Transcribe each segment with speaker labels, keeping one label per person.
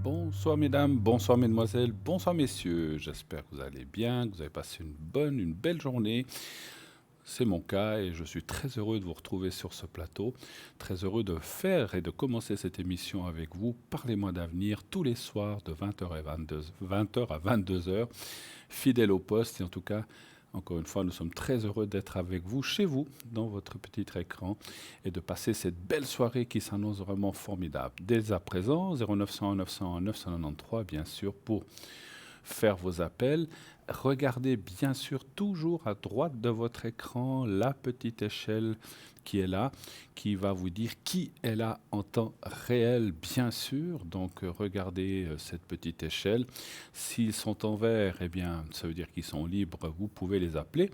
Speaker 1: Bonsoir mesdames, bonsoir mesdemoiselles, bonsoir messieurs. J'espère que vous allez bien, que vous avez passé une belle journée. C'est mon cas et je suis très heureux de vous retrouver sur ce plateau. Très heureux de faire et de commencer cette émission avec vous. Parlez-moi d'avenir tous les soirs de 20 heures à 22 heures. Fidèle au poste et en tout cas, encore une fois, nous sommes très heureux d'être avec vous, chez vous, dans votre petit écran, et de passer cette belle soirée qui s'annonce vraiment formidable. Dès à présent, 0900 900 993, bien sûr, pour faire vos appels. Regardez bien sûr toujours à droite de votre écran la petite échelle qui est là, qui va vous dire qui est là en temps réel, bien sûr. Donc regardez cette petite échelle. S'ils sont en vert, eh bien, ça veut dire qu'ils sont libres, vous pouvez les appeler.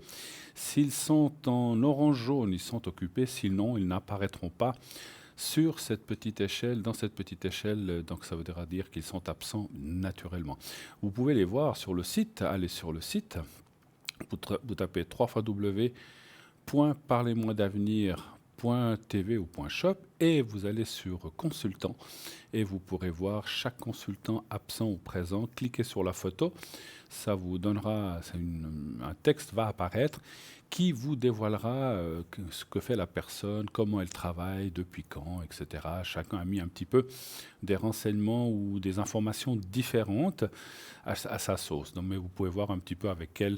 Speaker 1: S'ils sont en orange-jaune, ils sont occupés, sinon ils n'apparaîtront pas sur cette petite échelle, dans cette petite échelle, donc ça voudra dire qu'ils sont absents naturellement. Vous pouvez les voir sur le site, allez sur le site, vous tapez 3 www.parlez-moi-d'avenir.tv ou .shop et vous allez sur consultant et vous pourrez voir chaque consultant absent ou présent. Cliquez sur la photo, ça vous donnera, un texte va apparaître qui vous dévoilera ce que fait la personne, comment elle travaille, depuis quand, etc. Chacun a mis un petit peu des renseignements ou des informations différentes à sa sauce. Donc, mais vous pouvez voir un petit peu avec quel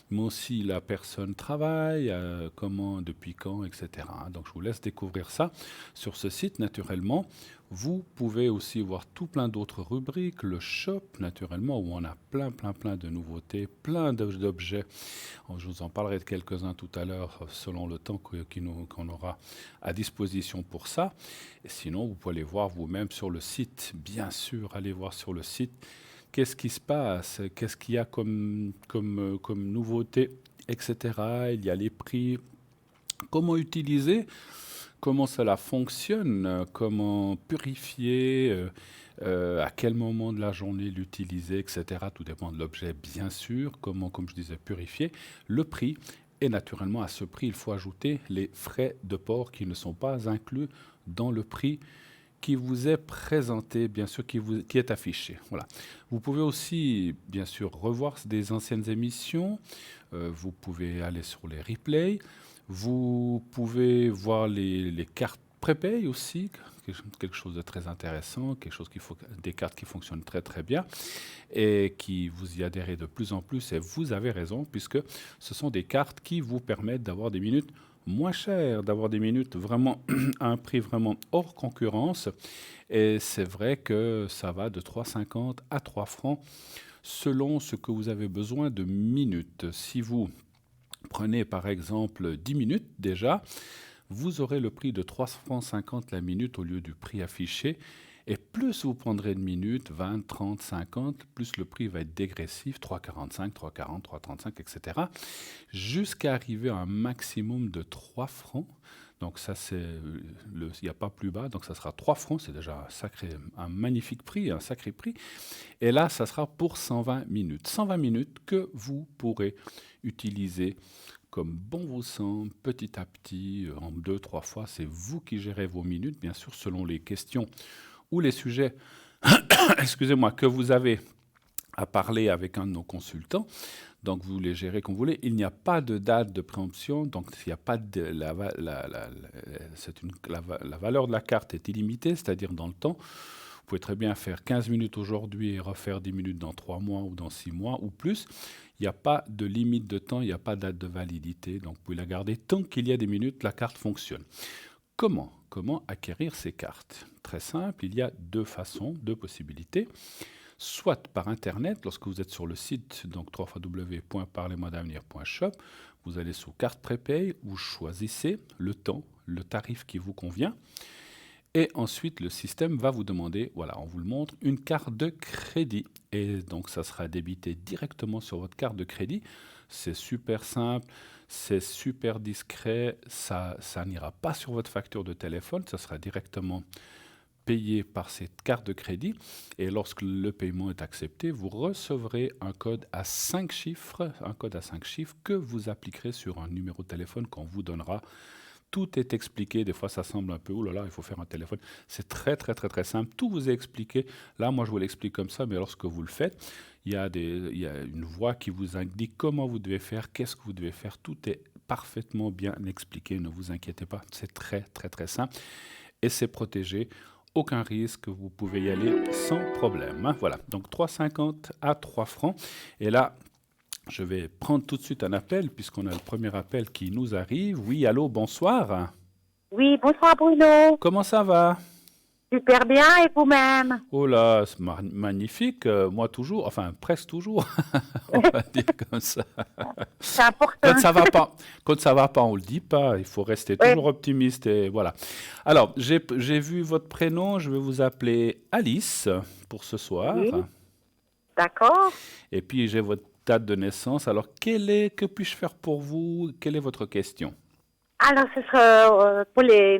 Speaker 1: mot aussi la personne travaille, comment, depuis quand, etc. Donc je vous laisse découvrir ça sur ce site naturellement. Vous pouvez aussi voir tout plein d'autres rubriques, le shop naturellement où on a plein de nouveautés, plein d'objets. Je vous en parlerai de quelques-uns tout à l'heure selon le temps qu'on aura à disposition pour ça. Et sinon, vous pouvez aller voir vous-même sur le site. Bien sûr, allez voir sur le site qu'est-ce qui se passe, qu'est-ce qu'il y a comme nouveauté, etc. Il y a les prix, comment utiliser, comment cela fonctionne, comment purifier, à quel moment de la journée l'utiliser, etc. Tout dépend de l'objet, bien sûr. Comment, comme je disais, purifier. Le prix. Et naturellement, à ce prix, il faut ajouter les frais de port qui ne sont pas inclus dans le prix qui vous est présenté, bien sûr, qui est affiché. Voilà. Vous pouvez aussi, bien sûr, revoir des anciennes émissions. Vous pouvez aller sur les replays. Vous pouvez voir les cartes prépay aussi, quelque chose de très intéressant, des cartes qui fonctionnent très bien et qui vous y adhérez de plus en plus. Et vous avez raison, puisque ce sont des cartes qui vous permettent d'avoir des minutes moins chères, d'avoir des minutes vraiment à un prix vraiment hors concurrence. Et c'est vrai que ça va de 3,50 à 3 francs selon ce que vous avez besoin de minutes. Si vous prenez par exemple 10 minutes déjà, vous aurez le prix de 3,50 francs la minute au lieu du prix affiché. Et plus vous prendrez de minutes, 20, 30, 50, plus le prix va être dégressif, 3,45, 3,40, 3,35, etc. Jusqu'à arriver à un maximum de 3 francs. Donc ça, il n'y a pas plus bas, donc ça sera 3 francs, c'est déjà un magnifique prix, un sacré prix. Et là, ça sera pour 120 minutes. 120 minutes que vous pourrez utiliser comme bon vous semble, petit à petit, en 2, 3 fois. C'est vous qui gérez vos minutes, bien sûr, selon les questions ou les sujets, excusez-moi, que vous avez à parler avec un de nos consultants. Donc vous les gérez comme vous voulez. Il n'y a pas de date de préemption, donc il n'y a pas de la valeur de la carte est illimitée, c'est-à-dire dans le temps. Vous pouvez très bien faire 15 minutes aujourd'hui et refaire 10 minutes dans 3 mois ou dans 6 mois ou plus. Il n'y a pas de limite de temps, il n'y a pas de date de validité, donc vous pouvez la garder tant qu'il y a des minutes, la carte fonctionne. Comment acquérir ces cartes? Très simple, il y a deux façons, deux possibilités. Soit par Internet, lorsque vous êtes sur le site, donc www.parlez-moi-d'avenir.shop, vous allez sous carte prépay, vous choisissez le temps, le tarif qui vous convient, et ensuite le système va vous demander, voilà, on vous le montre, une carte de crédit. Et donc ça sera débité directement sur votre carte de crédit. C'est super simple, c'est super discret, ça n'ira pas sur votre facture de téléphone, ça sera directement payé par cette carte de crédit. Et lorsque le paiement est accepté, vous recevrez un code à 5 chiffres, que vous appliquerez sur un numéro de téléphone qu'on vous donnera Tout est expliqué. Des fois, ça semble un peu, oh là là, il faut faire un téléphone. C'est très, très, très, très simple. Tout vous est expliqué. Là, moi, je vous l'explique comme ça, mais lorsque vous le faites, il y a une voix qui vous indique comment vous devez faire, qu'est-ce que vous devez faire. Tout est parfaitement bien expliqué. Ne vous inquiétez pas. C'est très, très, très simple. Et c'est protégé. Aucun risque. Vous pouvez y aller sans problème, hein. Voilà. Donc, 3,50 à 3 francs. Et là, je vais prendre tout de suite un appel, puisqu'on a le premier appel qui nous arrive. Oui, allô, bonsoir.
Speaker 2: Oui, bonsoir Bruno.
Speaker 1: Comment ça va?
Speaker 2: Super bien et vous-même?
Speaker 1: Oh là, c'est magnifique. Moi, toujours, enfin, presque toujours, on va dire comme ça.
Speaker 2: C'est important.
Speaker 1: Quand ça va pas, on le dit pas. Il faut rester
Speaker 2: Oui,
Speaker 1: toujours optimiste et voilà. Alors, j'ai vu votre prénom. Je vais vous appeler Alice pour ce soir.
Speaker 2: oui, d'accord.
Speaker 1: Et puis, j'ai votre date de naissance. Alors, que puis-je faire pour vous? Quelle est votre question?
Speaker 2: Alors, ce sera pour les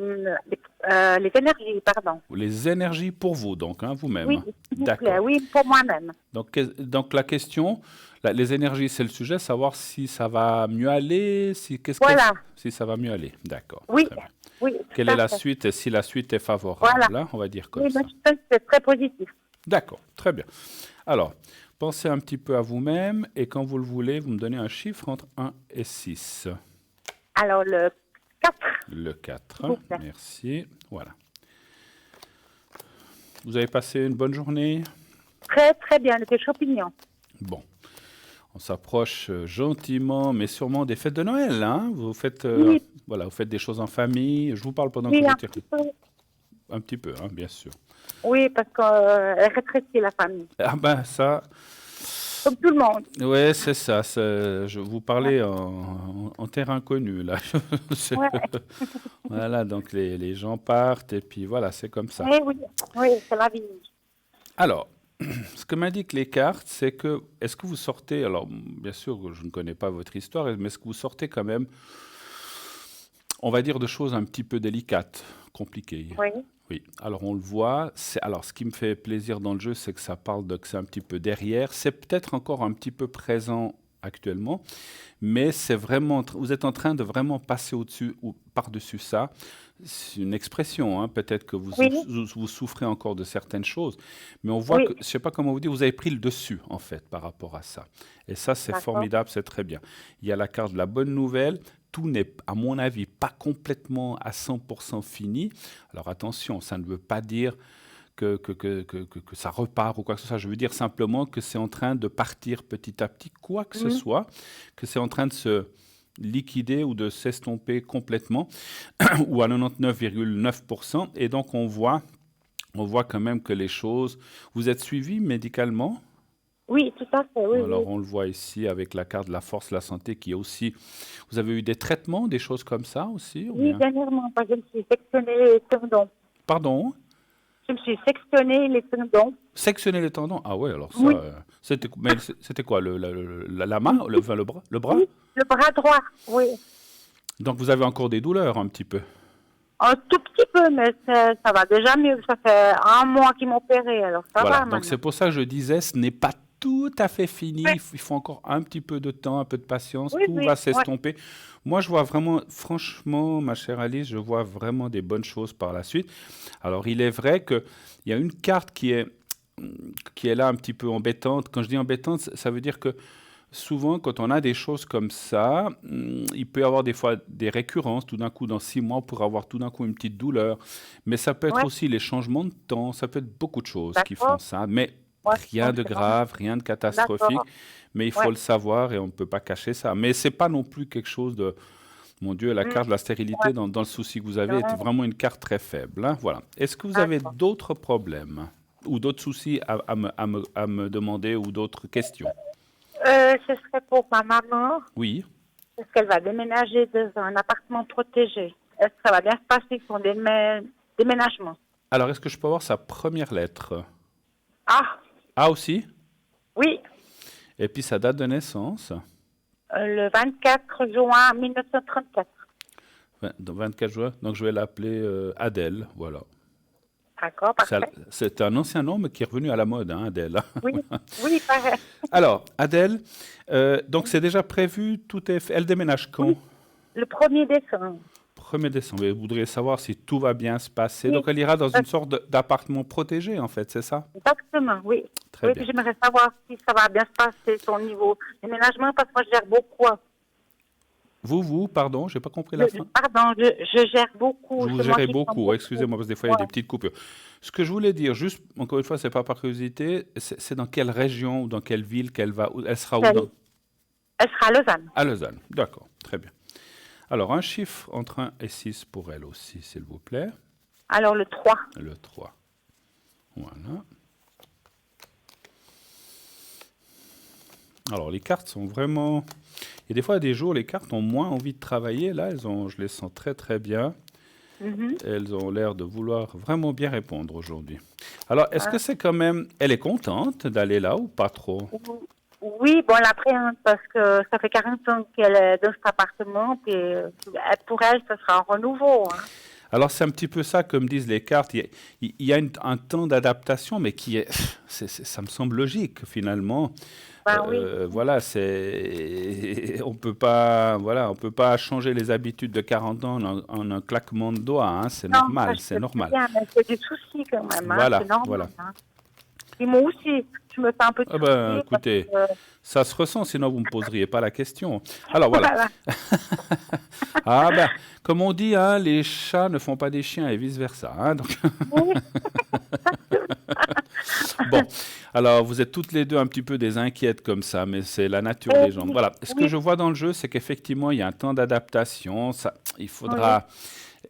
Speaker 2: énergies, pardon.
Speaker 1: Les énergies pour vous, donc, hein, vous-même,
Speaker 2: Oui,
Speaker 1: hein.
Speaker 2: s'il vous plaît,
Speaker 1: D'accord.
Speaker 2: oui, pour moi-même.
Speaker 1: Donc la question, les énergies, c'est le sujet, savoir si ça va mieux aller,
Speaker 2: Voilà,
Speaker 1: si ça va mieux aller. D'accord,
Speaker 2: oui,
Speaker 1: très bien.
Speaker 2: oui,
Speaker 1: Quelle
Speaker 2: tout
Speaker 1: est
Speaker 2: à
Speaker 1: la
Speaker 2: fait.
Speaker 1: suite et si la suite est
Speaker 2: Voilà.
Speaker 1: favorable, hein, on va dire comme
Speaker 2: Oui,
Speaker 1: ça.
Speaker 2: donc ça, c'est très positif.
Speaker 1: D'accord, très bien. Alors, pensez un petit peu à vous-même et quand vous le voulez, vous me donnez un chiffre entre 1 et 6.
Speaker 2: Alors, le 4,
Speaker 1: Le
Speaker 2: s'il vous
Speaker 1: 4,
Speaker 2: plaît.
Speaker 1: merci. Voilà. Vous avez passé une bonne journée?
Speaker 2: Très, très bien, le champignon.
Speaker 1: Bon. On s'approche gentiment, mais sûrement des fêtes de Noël, hein? Vous faites,
Speaker 2: Oui,
Speaker 1: voilà, vous faites des choses en famille. Je vous parle pendant que
Speaker 2: oui,
Speaker 1: je
Speaker 2: un
Speaker 1: tire
Speaker 2: petit peu.
Speaker 1: un petit peu, hein, bien sûr.
Speaker 2: Oui, parce qu'elle rétrécit la famille.
Speaker 1: Ah ben ça,
Speaker 2: Comme tout le monde.
Speaker 1: ouais, c'est ça. Je vous
Speaker 2: Ouais,
Speaker 1: parlais en terre inconnue là. C'est-
Speaker 2: ouais.
Speaker 1: Voilà, donc les gens partent et puis voilà, c'est comme ça.
Speaker 2: Oui, oui, oui, c'est la vie.
Speaker 1: Alors, ce que m'indiquent les cartes, c'est que est-ce que vous sortez, alors bien sûr, je ne connais pas votre histoire, mais est-ce que vous sortez quand même, on va dire, de choses un petit peu délicates, compliquées?
Speaker 2: Oui,
Speaker 1: Oui, alors on le voit. Alors, ce qui me fait plaisir dans le jeu, c'est que ça parle de que c'est un petit peu derrière. C'est peut-être encore un petit peu présent actuellement, mais c'est vraiment, vous êtes en train de vraiment passer au-dessus ou par-dessus ça. C'est une expression, hein. Peut-être que
Speaker 2: oui,
Speaker 1: vous souffrez encore de certaines choses, mais on voit
Speaker 2: oui,
Speaker 1: que, je ne sais pas comment vous dire, vous avez pris le dessus en fait par rapport à ça. Et ça, c'est
Speaker 2: d'accord.
Speaker 1: formidable, c'est très bien. Il y a la carte de la bonne nouvelle. Tout n'est, à mon avis, pas complètement à 100% fini. Alors attention, ça ne veut pas dire que ça repart ou quoi que ce soit. Je veux dire simplement que c'est en train de partir petit à petit, quoi que ce
Speaker 2: Mhm.
Speaker 1: soit, que c'est en train de se liquider ou de s'estomper complètement, ou à 99,9%. Et donc on voit quand même que les choses... Vous êtes suivi médicalement?
Speaker 2: Oui, tout à fait, oui,
Speaker 1: Alors
Speaker 2: oui.
Speaker 1: on le voit ici avec la carte de la force, la santé qui est aussi... Vous avez eu des traitements, des choses comme ça aussi, ou
Speaker 2: Oui,
Speaker 1: bien?
Speaker 2: dernièrement, parce que je me suis sectionné les tendons.
Speaker 1: Pardon?
Speaker 2: Je me suis sectionné les tendons.
Speaker 1: Sectionner les tendons? Ah ouais, alors ça,
Speaker 2: Oui,
Speaker 1: c'était quoi, la main, enfin, le bras, le bras?
Speaker 2: oui, le bras droit, oui.
Speaker 1: Donc vous avez encore des douleurs un petit peu.
Speaker 2: Un tout petit peu, mais ça va déjà mieux. Ça fait un mois qu'ils m'ont opéré, alors ça
Speaker 1: Voilà,
Speaker 2: va
Speaker 1: donc c'est
Speaker 2: maintenant.
Speaker 1: pour ça que je disais, ce n'est pas tout à fait fini,
Speaker 2: Oui,
Speaker 1: il faut encore un petit peu de temps, un peu de patience,
Speaker 2: oui,
Speaker 1: tout
Speaker 2: oui,
Speaker 1: va
Speaker 2: ouais.
Speaker 1: s'estomper. Moi, je vois vraiment, franchement, ma chère Alice, je vois vraiment des bonnes choses par la suite. Alors, il est vrai qu'il y a une carte qui est là un petit peu embêtante. Quand je dis embêtante, ça veut dire que souvent, quand on a des choses comme ça, il peut y avoir des fois des récurrences. Tout d'un coup, dans 6 mois, on pourrait avoir tout d'un coup une petite douleur. Mais ça peut être
Speaker 2: Ouais,
Speaker 1: aussi les changements de temps. Ça peut être beaucoup de choses qui font
Speaker 2: d'accord.
Speaker 1: ça. Mais
Speaker 2: Ouais,
Speaker 1: rien
Speaker 2: donc
Speaker 1: de
Speaker 2: c'est normal.
Speaker 1: grave, rien de catastrophique.
Speaker 2: D'accord.
Speaker 1: Mais il
Speaker 2: Ouais.
Speaker 1: faut le savoir et on ne peut pas cacher ça. Mais c'est pas non plus quelque chose de... Mon Dieu, la
Speaker 2: Mm,
Speaker 1: carte de la
Speaker 2: ouais,
Speaker 1: stérilité, dans le souci que vous avez, est
Speaker 2: ouais,
Speaker 1: vraiment une carte très faible, hein. Voilà. Est-ce que vous avez
Speaker 2: d'accord.
Speaker 1: d'autres problèmes ou d'autres soucis à me demander ou d'autres questions?
Speaker 2: Ce serait pour ma maman,
Speaker 1: Oui.
Speaker 2: parce qu'elle va déménager dans un appartement protégé. Est-ce que ça va bien se passer son déménagement?
Speaker 1: Alors, est-ce que je peux avoir sa première lettre?
Speaker 2: Ah,
Speaker 1: A aussi?
Speaker 2: oui,
Speaker 1: Et puis sa date de naissance?
Speaker 2: le 24 juin 1934.
Speaker 1: Donc 24 juin. Donc, je vais l'appeler Adèle. Voilà.
Speaker 2: D'accord, parfait.
Speaker 1: C'est un ancien nom, mais qui est revenu à la mode, hein, Adèle.
Speaker 2: Oui, oui, pareil.
Speaker 1: Alors, Adèle, donc c'est déjà prévu, tout est fait. Elle déménage quand?
Speaker 2: Oui, le 1er décembre.
Speaker 1: 1er décembre. Et vous voudriez savoir si tout va bien se passer.
Speaker 2: Oui,
Speaker 1: Donc, elle ira dans une sorte d'appartement protégé, en fait, c'est ça?
Speaker 2: exactement, oui.
Speaker 1: Très
Speaker 2: Oui,
Speaker 1: bien.
Speaker 2: puis j'aimerais savoir si ça va bien se passer, son niveau déménagement, parce que moi, je gère beaucoup.
Speaker 1: Pardon, j'ai pas compris la fin.
Speaker 2: Pardon, je gère beaucoup.
Speaker 1: Vous
Speaker 2: C'est moi
Speaker 1: gérez
Speaker 2: qui prends
Speaker 1: beaucoup,
Speaker 2: beaucoup.
Speaker 1: excusez-moi, parce que des fois, il y a
Speaker 2: Ouais.
Speaker 1: des petites coupures. Ce que je voulais dire, juste, encore une fois, c'est pas par curiosité, c'est dans quelle région ou dans quelle ville qu'elle va, elle sera où
Speaker 2: Elle, elle sera à Lausanne.
Speaker 1: À Lausanne. D'accord, très bien. Alors, un chiffre entre 1 et 6 pour elle aussi, s'il vous plaît.
Speaker 2: Alors, le 3.
Speaker 1: Le 3. Voilà. Alors, les cartes sont vraiment... Et des fois, des jours, les cartes ont moins envie de travailler. Là, je les sens très, très bien. Elles ont l'air de vouloir vraiment bien répondre aujourd'hui. Alors, est-ce que c'est quand même... Elle est contente d'aller là ou pas trop?
Speaker 2: Oui, bon, elle appréhende parce que ça fait 40 ans qu'elle est dans cet appartement. Puis, pour elle, ce sera un renouveau. Hein.
Speaker 1: Alors, c'est un petit peu ça, comme disent les cartes. Il y a un temps d'adaptation, mais qui est, ça me semble logique, finalement.
Speaker 2: Ben oui.
Speaker 1: Voilà, on peut pas, voilà, on peut pas changer les habitudes de 40 ans en un claquement de doigts, hein, c'est
Speaker 2: Non,
Speaker 1: normal,
Speaker 2: ça,
Speaker 1: c'est
Speaker 2: je sais
Speaker 1: normal.
Speaker 2: bien, mais c'est des soucis quand même. Hein,
Speaker 1: Voilà,
Speaker 2: c'est normal.
Speaker 1: voilà.
Speaker 2: Hein. Et moi aussi, je me fais un peu de
Speaker 1: Ah ben,
Speaker 2: soucis.
Speaker 1: écoutez,
Speaker 2: Parce que,
Speaker 1: ça se ressent, sinon vous ne me poseriez pas la question. Alors voilà.
Speaker 2: voilà.
Speaker 1: Ah ben, comme on dit, hein, les chats ne font pas des chiens et vice-versa. Hein, donc...
Speaker 2: Oui.
Speaker 1: Bon, alors vous êtes toutes les deux un petit peu des inquiètes comme ça, mais c'est la nature des gens.
Speaker 2: Oui,
Speaker 1: Voilà, ce que
Speaker 2: oui,
Speaker 1: je vois dans le jeu, c'est qu'effectivement, il y a un temps d'adaptation. Il faudra...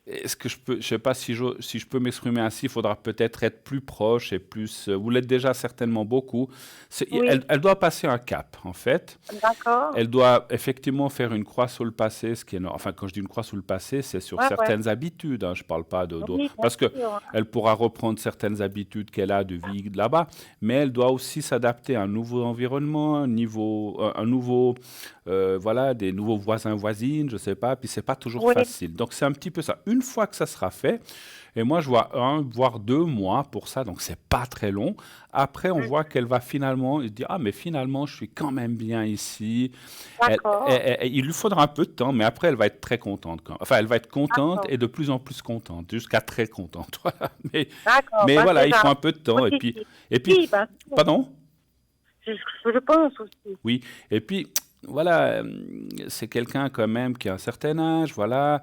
Speaker 1: Est-ce que je sais pas si je peux m'exprimer ainsi, il faudra peut-être être plus proche et plus... vous l'êtes déjà certainement beaucoup.
Speaker 2: oui.
Speaker 1: Elle doit passer un cap, en fait.
Speaker 2: D'accord.
Speaker 1: Elle doit effectivement faire une croix sur le passé, ce qui est enfin quand je dis une croix sur le passé, c'est sur
Speaker 2: Ouais, ouais.
Speaker 1: certaines habitudes. Hein, je parle pas
Speaker 2: Oui, bien
Speaker 1: parce que
Speaker 2: sûr.
Speaker 1: elle pourra reprendre certaines habitudes qu'elle a de vie là-bas, mais elle doit aussi s'adapter à un nouveau environnement, un nouveau, voilà, des nouveaux voisins voisines, je sais pas. Puis c'est pas toujours
Speaker 2: Oui,
Speaker 1: facile. Donc c'est un petit peu ça. Une fois que ça sera fait. Et moi, je vois 1, voire 2 mois pour ça, donc c'est pas très long. Après, on voit qu'elle va finalement se dire, ah, mais finalement, je suis quand même bien ici.
Speaker 2: d'accord.
Speaker 1: Il lui faudra un peu de temps, mais après, elle va être très contente. Enfin, elle va être contente
Speaker 2: D'accord.
Speaker 1: et de plus en plus contente, jusqu'à très contente. Voilà.
Speaker 2: D'accord.
Speaker 1: Mais
Speaker 2: Ben,
Speaker 1: voilà,
Speaker 2: c'est
Speaker 1: il faut
Speaker 2: déjà
Speaker 1: un peu de temps.
Speaker 2: positif.
Speaker 1: Et puis,
Speaker 2: Oui, ben,
Speaker 1: pardon?
Speaker 2: je pense aussi.
Speaker 1: Oui, et puis voilà, c'est quelqu'un quand même qui a un certain âge, voilà.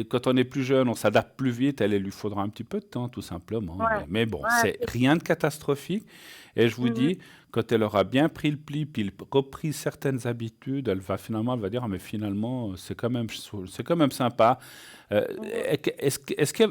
Speaker 1: Quand on est plus jeune, on s'adapte plus vite, il lui faudra un petit peu de temps, tout simplement.
Speaker 2: Ouais.
Speaker 1: Mais bon,
Speaker 2: Ouais,
Speaker 1: c'est rien de catastrophique. Et je vous
Speaker 2: mhm.
Speaker 1: dis, quand elle aura bien pris le pli, puis repris certaines habitudes, elle va dire, ah, mais finalement, c'est quand même sympa.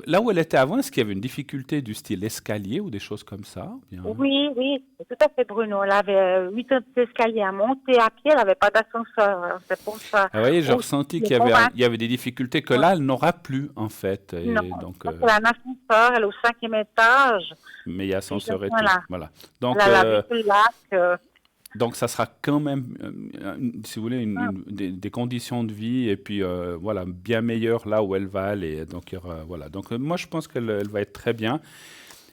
Speaker 1: Là où elle était avant, est-ce qu'il y avait une difficulté du style escalier ou des choses comme ça? Bien.
Speaker 2: Oui, oui, tout à fait, Bruno. Elle avait 8 escaliers à monter à pied, elle n'avait pas d'ascenseur. Alors, c'est pour ça.
Speaker 1: Ah, vous voyez, j'ai
Speaker 2: Aussi,
Speaker 1: ressenti
Speaker 2: les
Speaker 1: qu'il
Speaker 2: convaincre.
Speaker 1: y avait des difficultés que
Speaker 2: Ouais.
Speaker 1: là, elle n'aura plus, en fait.
Speaker 2: Non,
Speaker 1: Et donc,
Speaker 2: parce qu'elle a un ascenseur, elle est au 5e étage.
Speaker 1: mais il y a
Speaker 2: Puis,
Speaker 1: ascenseur et tout.
Speaker 2: voilà.
Speaker 1: Voilà.
Speaker 2: Elle
Speaker 1: Donc,
Speaker 2: a la vue sur le lac.
Speaker 1: donc ça sera quand même, si vous voulez,
Speaker 2: Ouais,
Speaker 1: des conditions de vie et puis voilà, bien meilleures là où elle va aller. Donc, voilà. Donc, moi, je pense elle va être très bien.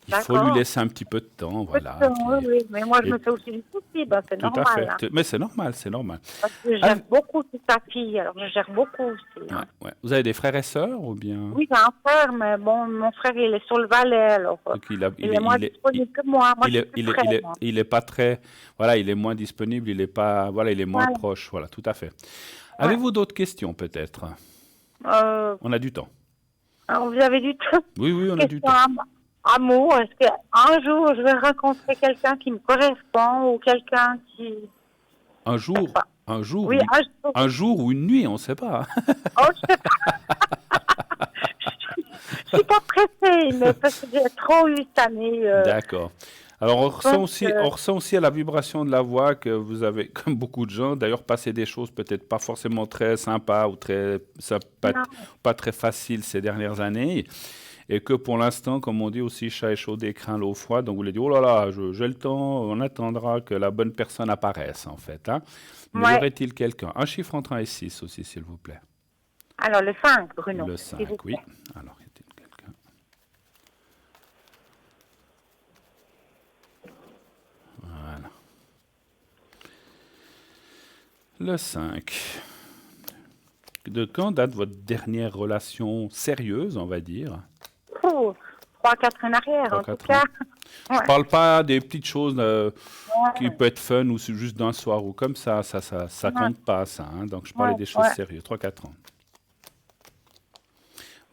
Speaker 1: Il faut lui
Speaker 2: d'accord.
Speaker 1: laisser un petit peu de temps,
Speaker 2: Oui,
Speaker 1: voilà.
Speaker 2: oui, oui, mais moi, je
Speaker 1: Et
Speaker 2: me fais aussi du souci, ben, c'est
Speaker 1: tout à
Speaker 2: normal.
Speaker 1: fait.
Speaker 2: Hein.
Speaker 1: Mais c'est normal, c'est normal.
Speaker 2: Parce que je
Speaker 1: Ah,
Speaker 2: gère beaucoup sur sa fille, alors je gère beaucoup aussi.
Speaker 1: ouais,
Speaker 2: Hein.
Speaker 1: ouais. Vous avez des frères et sœurs ou bien?
Speaker 2: Oui, j'ai un frère, mais bon, mon frère, il est sur le Valais, alors
Speaker 1: Donc,
Speaker 2: il est moins disponible que moi. Moi, je suis plus près, moi.
Speaker 1: il est pas très, voilà, il est moins disponible, il est pas, voilà, il est moins
Speaker 2: Ouais,
Speaker 1: proche, voilà, tout à fait.
Speaker 2: ouais.
Speaker 1: Avez-vous d'autres questions peut-être?
Speaker 2: Euh,
Speaker 1: On a du temps.
Speaker 2: alors, vous avez du tout.
Speaker 1: Oui, oui, on a du
Speaker 2: Question
Speaker 1: temps.
Speaker 2: amour, est-ce qu'un jour, je vais rencontrer quelqu'un qui me correspond ou quelqu'un qui...
Speaker 1: Un
Speaker 2: Je sais
Speaker 1: jour,
Speaker 2: pas.
Speaker 1: un jour,
Speaker 2: Oui, un jour.
Speaker 1: un jour ou une nuit, on ne sait pas.
Speaker 2: Oh, je sais pas. Je suis pas pressée, mais parce que j'ai trop eu cette année.
Speaker 1: D'accord. Alors,
Speaker 2: Donc,
Speaker 1: on ressent aussi à la vibration de la voix que vous avez, comme beaucoup de gens, d'ailleurs, passé des choses peut-être pas forcément très sympas ou
Speaker 2: non.
Speaker 1: pas très faciles ces dernières années. Et que pour l'instant, comme on dit aussi, chat échaudé craint l'eau froide. Donc vous voulez dire, oh là là, j'ai le temps, on attendra que la bonne personne apparaisse, en fait. Hein. Mais y
Speaker 2: Ouais.
Speaker 1: aurait-il quelqu'un? Un chiffre entre 1 et 6 aussi, s'il vous plaît.
Speaker 2: Alors, le 5, Bruno,
Speaker 1: Le
Speaker 2: s'il vous
Speaker 1: 5, oui.
Speaker 2: plaît.
Speaker 1: Alors, y a-t-il quelqu'un? Voilà. Le 5. De quand date votre dernière relation sérieuse, on va dire?
Speaker 2: Oh, 3-4 en arrière, en tout
Speaker 1: 3-4 ans.
Speaker 2: cas.
Speaker 1: Je
Speaker 2: Ouais,
Speaker 1: parle pas des petites choses qui
Speaker 2: ouais,
Speaker 1: peuvent être fun ou c'est juste d'un soir ou comme ça. Ça
Speaker 2: ouais,
Speaker 1: compte pas, ça, hein. Donc, je
Speaker 2: ouais,
Speaker 1: parlais des choses
Speaker 2: ouais.
Speaker 1: sérieuses. 3-4 ans.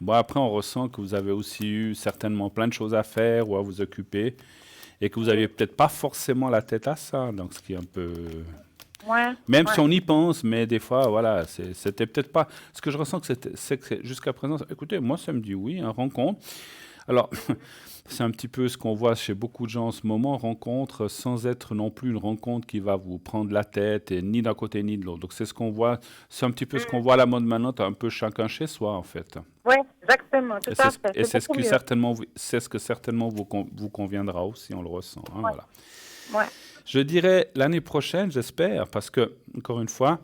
Speaker 1: Bon, après, on ressent que vous avez aussi eu certainement plein de choses à faire ou à vous occuper et que vous
Speaker 2: Oui,
Speaker 1: n'aviez peut-être pas forcément la tête à ça. Donc, ce qui est un peu.
Speaker 2: ouais,
Speaker 1: Même si
Speaker 2: ouais.
Speaker 1: on y pense, mais des fois, voilà, c'était peut-être pas. Ce que je ressens, c'est que jusqu'à présent, écoutez, moi, ça me dit oui, une rencontre. Alors, c'est un petit peu ce qu'on voit chez beaucoup de gens en ce moment, rencontre sans être non plus une rencontre qui va vous prendre la tête, et ni d'un côté ni de l'autre. Donc, c'est ce qu'on voit, c'est un petit peu ce qu'on
Speaker 2: Mm.
Speaker 1: voit à la mode maintenant, un peu chacun chez soi, en fait.
Speaker 2: Ouais, exactement, tout à fait.
Speaker 1: Et
Speaker 2: C'est
Speaker 1: c'est ce
Speaker 2: beaucoup
Speaker 1: que
Speaker 2: mieux.
Speaker 1: certainement, c'est ce que certainement vous conviendra aussi, on le ressent, hein,
Speaker 2: Ouais,
Speaker 1: voilà.
Speaker 2: ouais.
Speaker 1: Je dirais l'année prochaine, j'espère, parce que, encore une fois,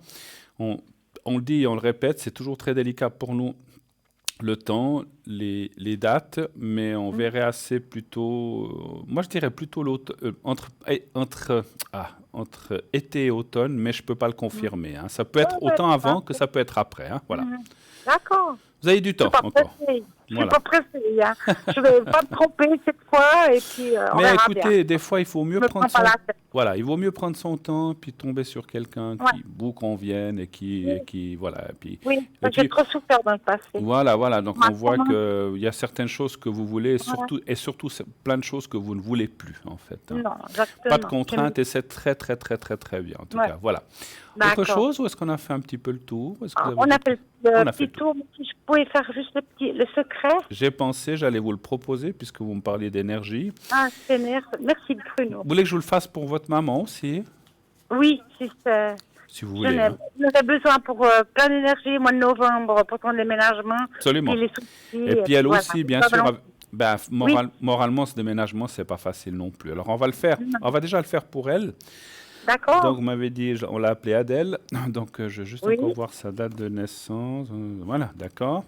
Speaker 1: on, on le dit et on le répète, c'est toujours très délicat pour nous le temps, les dates, mais on
Speaker 2: Mm.
Speaker 1: verrait assez plutôt, moi je dirais plutôt entre été et automne, mais je ne peux pas le
Speaker 2: Mm.
Speaker 1: confirmer, hein. Ça peut
Speaker 2: Ouais,
Speaker 1: être
Speaker 2: ouais,
Speaker 1: autant
Speaker 2: tout à
Speaker 1: avant que
Speaker 2: fait.
Speaker 1: ça peut être après, hein, voilà.
Speaker 2: Mm. D'accord.
Speaker 1: Vous avez du
Speaker 2: Je suis
Speaker 1: temps
Speaker 2: pas
Speaker 1: encore.
Speaker 2: pressée. Je suis
Speaker 1: Voilà.
Speaker 2: pas pressée, hein. Je vais pas me tromper cette fois et puis on
Speaker 1: Mais
Speaker 2: verra bien.
Speaker 1: écoutez, des fois, il faut mieux
Speaker 2: Je me
Speaker 1: prendre
Speaker 2: prends pas
Speaker 1: son.
Speaker 2: la tête.
Speaker 1: Voilà, il vaut mieux prendre son temps, puis tomber sur quelqu'un
Speaker 2: Ouais.
Speaker 1: qui vous convienne
Speaker 2: Oui,
Speaker 1: voilà,
Speaker 2: oui.
Speaker 1: et
Speaker 2: J'ai
Speaker 1: puis
Speaker 2: trop souffert dans le passé.
Speaker 1: voilà. Donc on voit
Speaker 2: Maintenant,
Speaker 1: qu'il y a certaines choses que vous voulez,
Speaker 2: ouais.
Speaker 1: et surtout plein de choses que vous ne voulez plus, en fait, hein.
Speaker 2: Non,
Speaker 1: Pas de
Speaker 2: exactement.
Speaker 1: contraintes et c'est très, très, très, très, très bien, en tout
Speaker 2: Ouais,
Speaker 1: cas. Voilà. Autre
Speaker 2: d'accord.
Speaker 1: chose, ou est-ce qu'on a fait un petit peu le tour? Est-ce que vous
Speaker 2: Ah,
Speaker 1: avez
Speaker 2: on a
Speaker 1: d'autres...
Speaker 2: fait le
Speaker 1: On a fait
Speaker 2: petit
Speaker 1: le tour.
Speaker 2: tour, mais si je pouvais faire juste le secret.
Speaker 1: J'ai pensé, j'allais vous le proposer, puisque vous me parliez d'énergie.
Speaker 2: Ah, Seigneur, merci Bruno.
Speaker 1: Vous voulez que je vous le fasse pour votre maman aussi,
Speaker 2: Oui, si c'est.
Speaker 1: si vous
Speaker 2: J'en
Speaker 1: voulez,
Speaker 2: ai,
Speaker 1: hein?
Speaker 2: j'en ai besoin pour plein d'énergie au mois de novembre, pour ton déménagement, puis
Speaker 1: Absolument.
Speaker 2: les soucis,
Speaker 1: Et
Speaker 2: et
Speaker 1: puis
Speaker 2: puis
Speaker 1: elle
Speaker 2: voilà.
Speaker 1: aussi,
Speaker 2: Je
Speaker 1: bien
Speaker 2: dois
Speaker 1: sûr,
Speaker 2: balancer.
Speaker 1: ben,
Speaker 2: Oui,
Speaker 1: moralement, ce déménagement, c'est pas facile non plus. Alors on va le faire.
Speaker 2: non.
Speaker 1: On va déjà le faire pour elle. Donc
Speaker 2: D'accord.
Speaker 1: vous m'avez dit, on l'a appelée Adèle. Donc je vais juste
Speaker 2: Oui,
Speaker 1: encore voir sa date de naissance. Voilà, d'accord.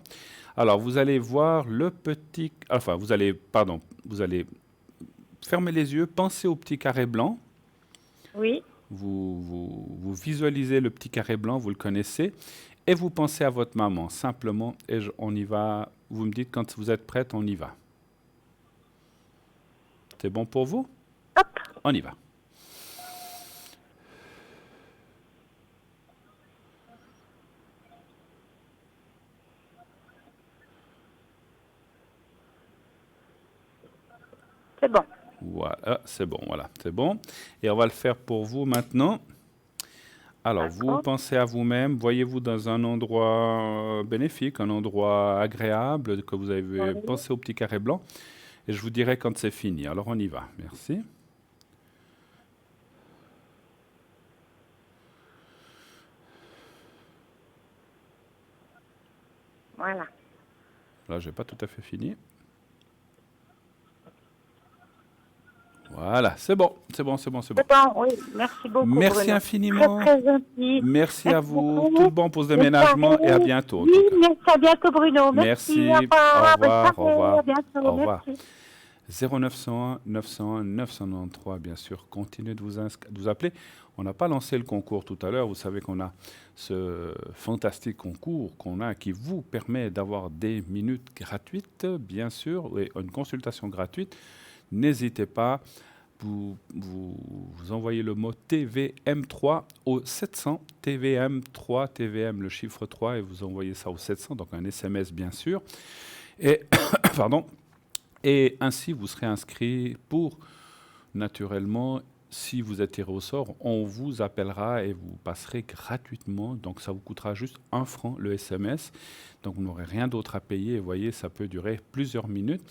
Speaker 1: Alors vous allez voir le petit... Enfin, vous allez fermer les yeux, pensez au petit carré blanc.
Speaker 2: oui.
Speaker 1: Vous visualisez le petit carré blanc, vous le connaissez. Et vous pensez à votre maman, simplement. Et on y va. Vous me dites quand vous êtes prête, on y va. C'est bon pour vous?
Speaker 2: Hop,
Speaker 1: On y va.
Speaker 2: c'est bon.
Speaker 1: Voilà, c'est bon, voilà, c'est bon. Et on va le faire pour vous maintenant. Alors, vous
Speaker 2: D'accord.
Speaker 1: pensez à vous-même, voyez-vous dans un endroit bénéfique, un endroit agréable, que vous avez
Speaker 2: Oui.
Speaker 1: pensé au petit carré blanc, et je vous dirai quand c'est fini. Alors, on y va. Merci.
Speaker 2: Voilà.
Speaker 1: Là, je n'ai pas tout à fait fini. Voilà, c'est bon, c'est bon, c'est bon, c'est bon.
Speaker 2: C'est bon, oui. Merci beaucoup,
Speaker 1: Merci
Speaker 2: Bruno. Très,
Speaker 1: infiniment.
Speaker 2: très gentil.
Speaker 1: Merci à
Speaker 2: Merci
Speaker 1: vous. Tout
Speaker 2: beaucoup.
Speaker 1: le bon pour ce
Speaker 2: Bonne
Speaker 1: déménagement et à
Speaker 2: soirée.
Speaker 1: bientôt en
Speaker 2: Oui,
Speaker 1: tout cas.
Speaker 2: merci. À bientôt, Bruno. Merci. Au
Speaker 1: Merci. Au
Speaker 2: revoir. Bonne
Speaker 1: revoir. Au
Speaker 2: soirée.
Speaker 1: revoir.
Speaker 2: À bientôt.
Speaker 1: Au revoir.
Speaker 2: Merci.
Speaker 1: 0901 901 993, bien sûr. Continuez de vous appeler. On n'a pas lancé le concours tout à l'heure. Vous savez qu'on a ce fantastique concours qu'on a qui vous permet d'avoir des minutes gratuites, bien sûr, et une consultation gratuite. N'hésitez pas. Vous envoyez le mot TVM3 au 700, TVM3, TVM le chiffre 3, et vous envoyez ça au 700, donc un SMS bien sûr. Et, pardon, et ainsi vous serez inscrit pour, naturellement, si vous êtes tiré au sort, on vous appellera et vous passerez gratuitement. Donc ça vous coûtera juste 1 franc le SMS. Donc vous n'aurez rien d'autre à payer. Et vous voyez, ça peut durer plusieurs minutes.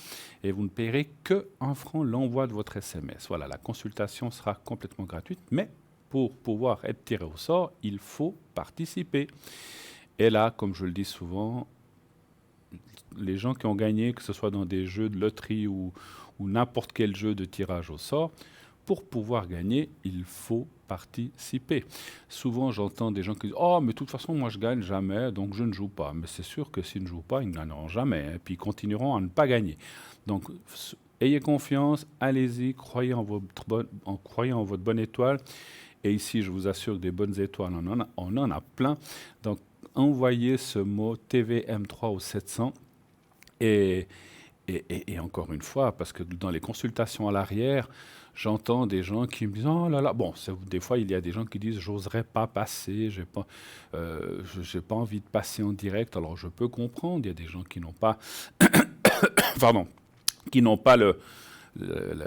Speaker 1: Et vous ne payerez que 1 franc l'envoi de votre SMS. Voilà, la consultation sera complètement gratuite. Mais pour pouvoir être tiré au sort, il faut participer. Et là, comme je le dis souvent, les gens qui ont gagné, que ce soit dans des jeux de loterie ou n'importe quel jeu de tirage au sort, pour pouvoir gagner, il faut participer. Souvent, j'entends des gens qui disent « Oh, mais de toute façon, moi, je gagne jamais, donc je ne joue pas. » Mais c'est sûr que s'ils ne jouent pas, ils ne gagneront jamais, hein, puis ils continueront à ne pas gagner. Donc, ayez confiance, allez-y, croyez en votre bonne étoile. Et ici, je vous assure que des bonnes étoiles, on en a plein. Donc, envoyez ce mot TVM3 au 700 et encore une fois, parce que dans les consultations à l'arrière, j'entends des gens qui me disent oh là là. Bon, des fois, il y a des gens qui disent j'oserais pas passer, j'ai pas envie de passer en direct. Alors, je peux comprendre. Il y a des gens qui n'ont pas, pardon, qui n'ont pas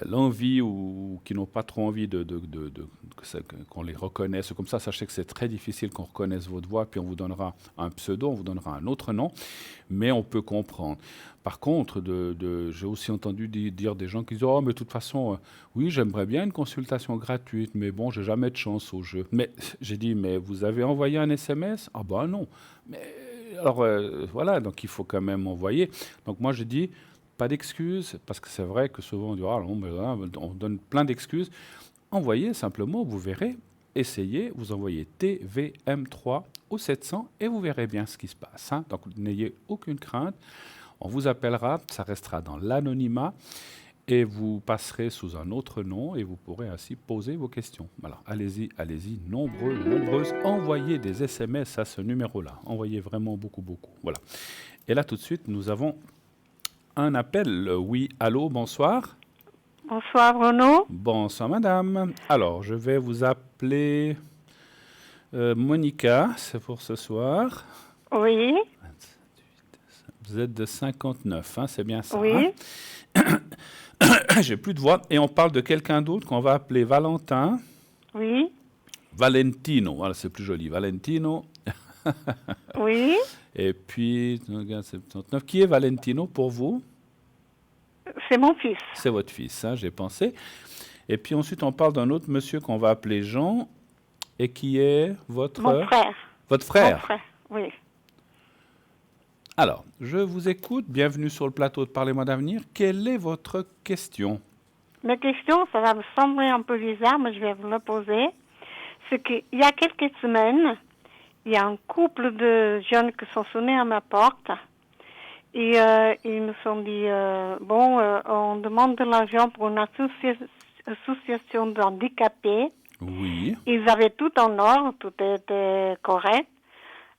Speaker 1: l'envie ou qui n'ont pas trop envie qu'on les reconnaisse comme ça. Sachez que c'est très difficile qu'on reconnaisse votre voix, puis on vous donnera un pseudo, on vous donnera un autre nom, mais on peut comprendre. Par contre, j'ai aussi entendu dire des gens qui disent « Oh, mais de toute façon, oui, j'aimerais bien une consultation gratuite, mais bon, j'ai jamais de chance au jeu. » Mais j'ai dit « Mais vous avez envoyé un SMS ?» « Ah ben non. » Mais alors, voilà, donc il faut quand même envoyer. Donc moi, je dis pas d'excuses, parce que c'est vrai que souvent on dit « Ah non, mais là, on donne plein d'excuses. » Envoyez simplement, vous verrez, essayez, vous envoyez TVM3 au 700 et vous verrez bien ce qui se passe. Hein. Donc n'ayez aucune crainte. On vous appellera, ça restera dans l'anonymat et vous passerez sous un autre nom et vous pourrez ainsi poser vos questions. Alors allez-y, nombreuses, envoyez des SMS à ce numéro-là. Envoyez vraiment beaucoup. Voilà. Et là tout de suite, nous avons un appel. Oui, allô, bonsoir.
Speaker 3: Bonsoir Bruno.
Speaker 1: Bonsoir madame. Alors, je vais vous appeler Monica, c'est pour ce soir.
Speaker 3: Oui.
Speaker 1: Vous êtes de 59, hein, c'est bien ça.
Speaker 3: Oui.
Speaker 1: Hein. J'ai plus de voix. Et on parle de quelqu'un d'autre qu'on va appeler Valentin.
Speaker 3: Oui.
Speaker 1: Valentino, voilà, c'est plus joli. Valentino.
Speaker 3: Oui.
Speaker 1: Et puis, 79. Qui est Valentino pour vous?
Speaker 3: C'est mon fils.
Speaker 1: C'est votre fils, hein, j'ai pensé. Et puis ensuite, on parle d'un autre monsieur qu'on va appeler Jean, et qui est votre...
Speaker 3: Mon frère.
Speaker 1: Votre frère?
Speaker 3: Mon frère, oui.
Speaker 1: Alors, je vous écoute. Bienvenue sur le plateau de Parlez-moi d'avenir. Quelle est votre question?
Speaker 3: Ma question, ça va me sembler un peu bizarre, mais je vais vous la poser. C'est qu'il y a quelques semaines, il y a un couple de jeunes qui sont sonnés à ma porte. Et ils me sont dit, on demande de l'argent pour une association d'handicapés.
Speaker 1: Oui.
Speaker 3: Ils avaient tout en ordre, tout était correct.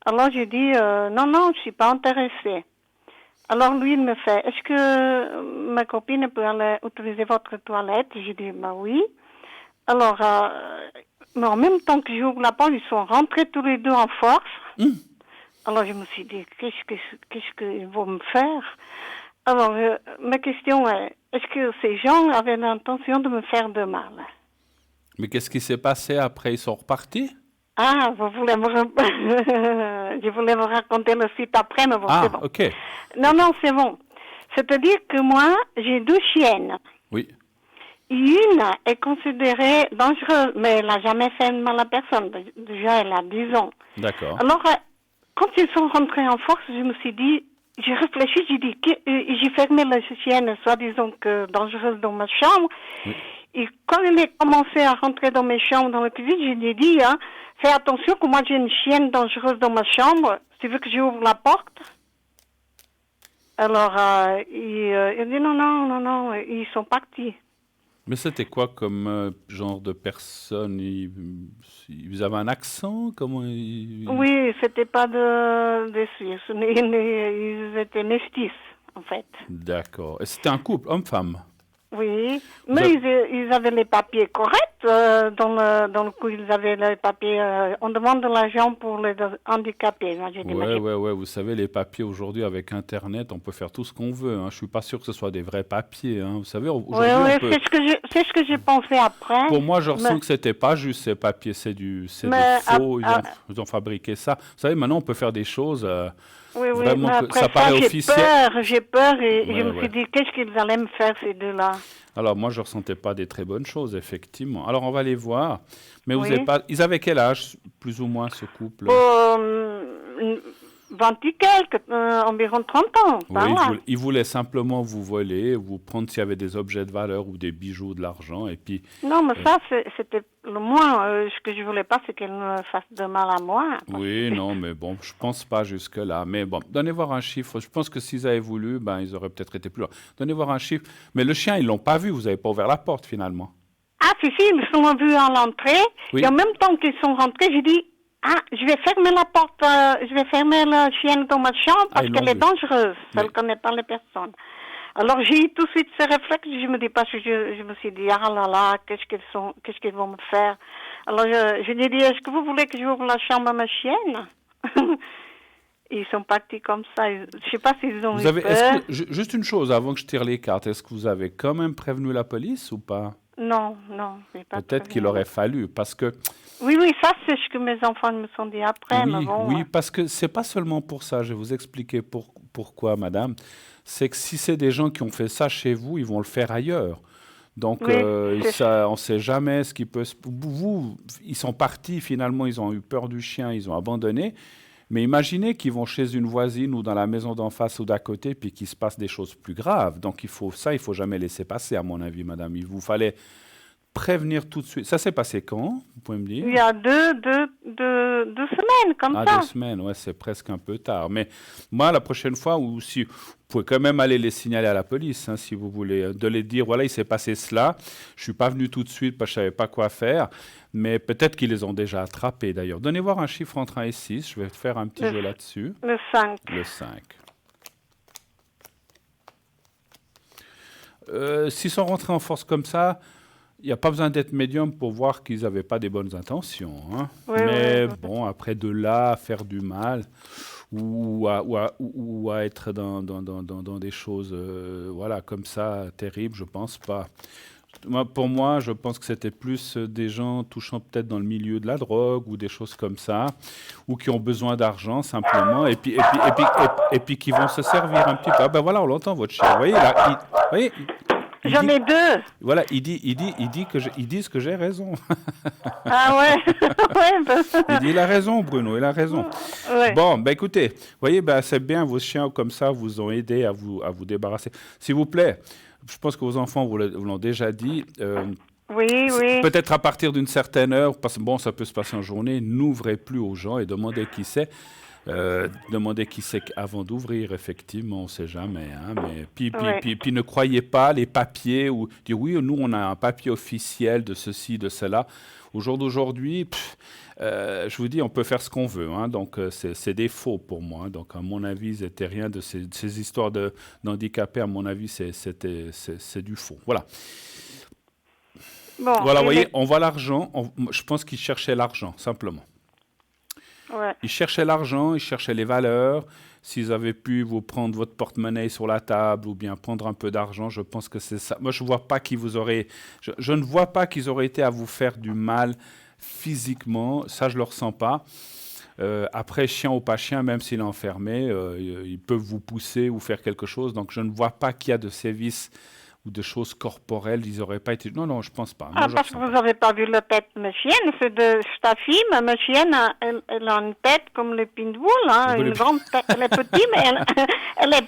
Speaker 3: Alors j'ai dit, non, je suis pas intéressée. Alors lui, il me fait, est-ce que ma copine peut aller utiliser votre toilette? J'ai dit, oui. Alors, mais en même temps que j'ouvre la porte, ils sont rentrés tous les deux en force. Alors je me suis dit, qu'est-ce qu'ils vont me faire? Alors, ma question est, est-ce que ces gens avaient l'intention de me faire de mal?
Speaker 1: Mais qu'est-ce qui s'est passé après? Ils sont repartis?
Speaker 3: Ah, vous voulez je voulais vous raconter le site après, mais bon, c'est bon.
Speaker 1: Ok.
Speaker 3: Non, c'est bon. C'est-à-dire que moi, j'ai 2 chiennes.
Speaker 1: Oui.
Speaker 3: Une est considérée dangereuse, mais elle n'a jamais fait de mal à personne. Déjà, elle a 10 ans.
Speaker 1: D'accord.
Speaker 3: Alors, quand ils sont rentrés en force, je me suis dit, j'ai réfléchi, j'ai dit, j'ai fermé la chienne, soi-disant que dangereuse dans ma chambre.
Speaker 1: Oui.
Speaker 3: Et quand il a commencé à rentrer dans mes chambres, dans la cuisine, je lui ai dit, fais attention que moi j'ai une chienne dangereuse dans ma chambre, tu veux que j'ouvre la porte? Alors, il dit non, ils sont partis.
Speaker 1: Mais c'était quoi comme genre de personne? Ils avaient un accent?
Speaker 3: Oui, c'était pas des Suisses, ils étaient métis, en fait.
Speaker 1: D'accord. Et c'était un couple, homme-femme?
Speaker 3: Oui, mais ils avaient les papiers corrects. Dans le coup, ils avaient les papiers. On demande de l'argent pour les handicapés.
Speaker 1: Ouais. Vous savez, les papiers aujourd'hui, avec Internet, on peut faire tout ce qu'on veut. Hein. Je suis pas sûr que ce soit des vrais papiers. Hein. Vous savez, aujourd'hui,
Speaker 3: c'est ce que j'ai pensé après.
Speaker 1: Pour moi, je ressens que c'était pas juste ces papiers, c'est du faux. Ils ont fabriqué ça. Vous savez, maintenant, on peut faire des choses.
Speaker 3: Oui,
Speaker 1: vraiment
Speaker 3: mais après
Speaker 1: ça paraît officiel.
Speaker 3: J'ai peur et je me suis dit, qu'est-ce qu'ils allaient me faire, ces deux-là?
Speaker 1: Alors, moi, je ne ressentais pas des très bonnes choses, effectivement. Alors, on va les voir. Mais vous avez pas... Ils avaient quel âge, plus ou moins, ce couple?
Speaker 3: 20 et quelques, environ 30 ans.
Speaker 1: Oui, ils voulaient simplement vous voler, vous prendre s'il y avait des objets de valeur ou des bijoux, de l'argent, et puis...
Speaker 3: Non, mais ça, c'était le moins. Ce que je voulais pas, c'est qu'elle me fasse de mal à moi.
Speaker 1: Oui, non, mais bon, je pense pas jusque-là. Mais bon, donnez voir un chiffre. Je pense que s'ils avaient voulu, ils auraient peut-être été plus loin. Donnez voir un chiffre. Mais le chien, ils l'ont pas vu. Vous avez pas ouvert la porte, finalement.
Speaker 3: Ah, si, ils me sont vus à l'entrée. Oui. Et en même temps qu'ils sont rentrés, j'ai dit, Ah, je vais fermer la porte, je vais fermer la chienne dans ma chambre parce qu'elle est dangereuse. Elle ne connaît pas les personnes. Alors, j'ai eu tout de suite ce réflexe. Je me dis parce que je me suis dit, ah là là, qu'est-ce qu'ils vont me faire? Alors, je lui ai dit, est-ce que vous voulez que j'ouvre la chambre à ma chienne? Ils sont partis comme ça. Je ne sais pas s'ils ont eu peur.
Speaker 1: Juste une chose, avant que je tire les cartes, est-ce que vous avez quand même prévenu la police ou pas?
Speaker 3: Non.
Speaker 1: Peut-être qu'il aurait fallu, parce que...
Speaker 3: Oui, ça c'est ce que mes enfants me sont dit après.
Speaker 1: Oui, parce que c'est pas seulement pour ça. Je vais vous expliquer pourquoi, madame. C'est que si c'est des gens qui ont fait ça chez vous, ils vont le faire ailleurs. Donc, on ne sait jamais ce qui peut... Ils sont partis, finalement, ils ont eu peur du chien, ils ont abandonné. Mais imaginez qu'ils vont chez une voisine ou dans la maison d'en face ou d'à côté, puis qu'il se passe des choses plus graves. Donc, il faut jamais laisser passer, à mon avis, madame. Il vous fallait prévenir tout de suite. Ça s'est passé quand, vous pouvez me dire?
Speaker 3: Il y a deux semaines, comme ça.
Speaker 1: 2 semaines, ouais, c'est presque un peu tard. Mais moi, la prochaine fois, ou si vous pouvez quand même aller les signaler à la police, hein, si vous voulez, de les dire, voilà, il s'est passé cela. Je ne suis pas venu tout de suite parce que je ne savais pas quoi faire. Mais peut-être qu'ils les ont déjà attrapés, d'ailleurs. Donnez voir un chiffre entre 1 et 6. Je vais faire un petit jeu là-dessus.
Speaker 3: Le 5.
Speaker 1: Le 5. S'ils sont rentrés en force comme ça, il n'y a pas besoin d'être médium pour voir qu'ils n'avaient pas des bonnes intentions. Hein. Mais bon, après de là à faire du mal ou à être dans des choses voilà, comme ça, terribles, je ne pense pas. Pour moi, je pense que c'était plus des gens touchant peut-être dans le milieu de la drogue ou des choses comme ça, ou qui ont besoin d'argent simplement, et puis qui vont se servir un petit peu. Ah ben voilà, on l'entend votre chien. Vous voyez, là,
Speaker 3: J'en ai 2.
Speaker 1: Voilà, ils disent que j'ai raison.
Speaker 3: Ah ouais.
Speaker 1: Il dit, il a raison, Bruno, il a raison.
Speaker 3: Ouais.
Speaker 1: Bon, ben écoutez, vous voyez, c'est bien, vos chiens comme ça vous ont aidé à vous débarrasser. S'il vous plaît, je pense que vos enfants vous l'ont déjà dit.
Speaker 3: Oui.
Speaker 1: Peut-être à partir d'une certaine heure, parce que bon, ça peut se passer en journée, n'ouvrez plus aux gens et demandez qui c'est. Demandez qui c'est avant d'ouvrir, effectivement, on ne sait jamais. Hein, mais puis ne croyez pas les papiers ou dire oui, nous on a un papier officiel de ceci, de cela. Au jour d'aujourd'hui, je vous dis, on peut faire ce qu'on veut. Hein, donc c'est des faux pour moi. Hein, donc à mon avis, c'était rien de ces histoires d'handicapés. À mon avis, c'est du faux. Voilà.
Speaker 3: Bon,
Speaker 1: voilà, vous voyez, on voit l'argent. Je pense qu'ils cherchaient l'argent, simplement.
Speaker 3: Ouais.
Speaker 1: Ils cherchaient l'argent, ils cherchaient les valeurs. S'ils avaient pu vous prendre votre porte-monnaie sur la table ou bien prendre un peu d'argent, je pense que c'est ça. Moi, je ne vois pas qu'ils vous auraient... Je ne vois pas qu'ils auraient été à vous faire du mal physiquement. Ça, je ne le ressens pas. Après, chien ou pas chien, même s'il est enfermé, ils peuvent vous pousser ou faire quelque chose. Donc, je ne vois pas qu'il y a de sévices ou de choses corporelles, ils n'auraient pas été... Non, je ne pense pas. Moi,
Speaker 3: parce que vous n'avez pas vu la tête de ma chienne, c'est de ta fille, mais ma chienne, elle a une tête comme le pitbull, hein, une grande tête. Elle est petite, mais elle a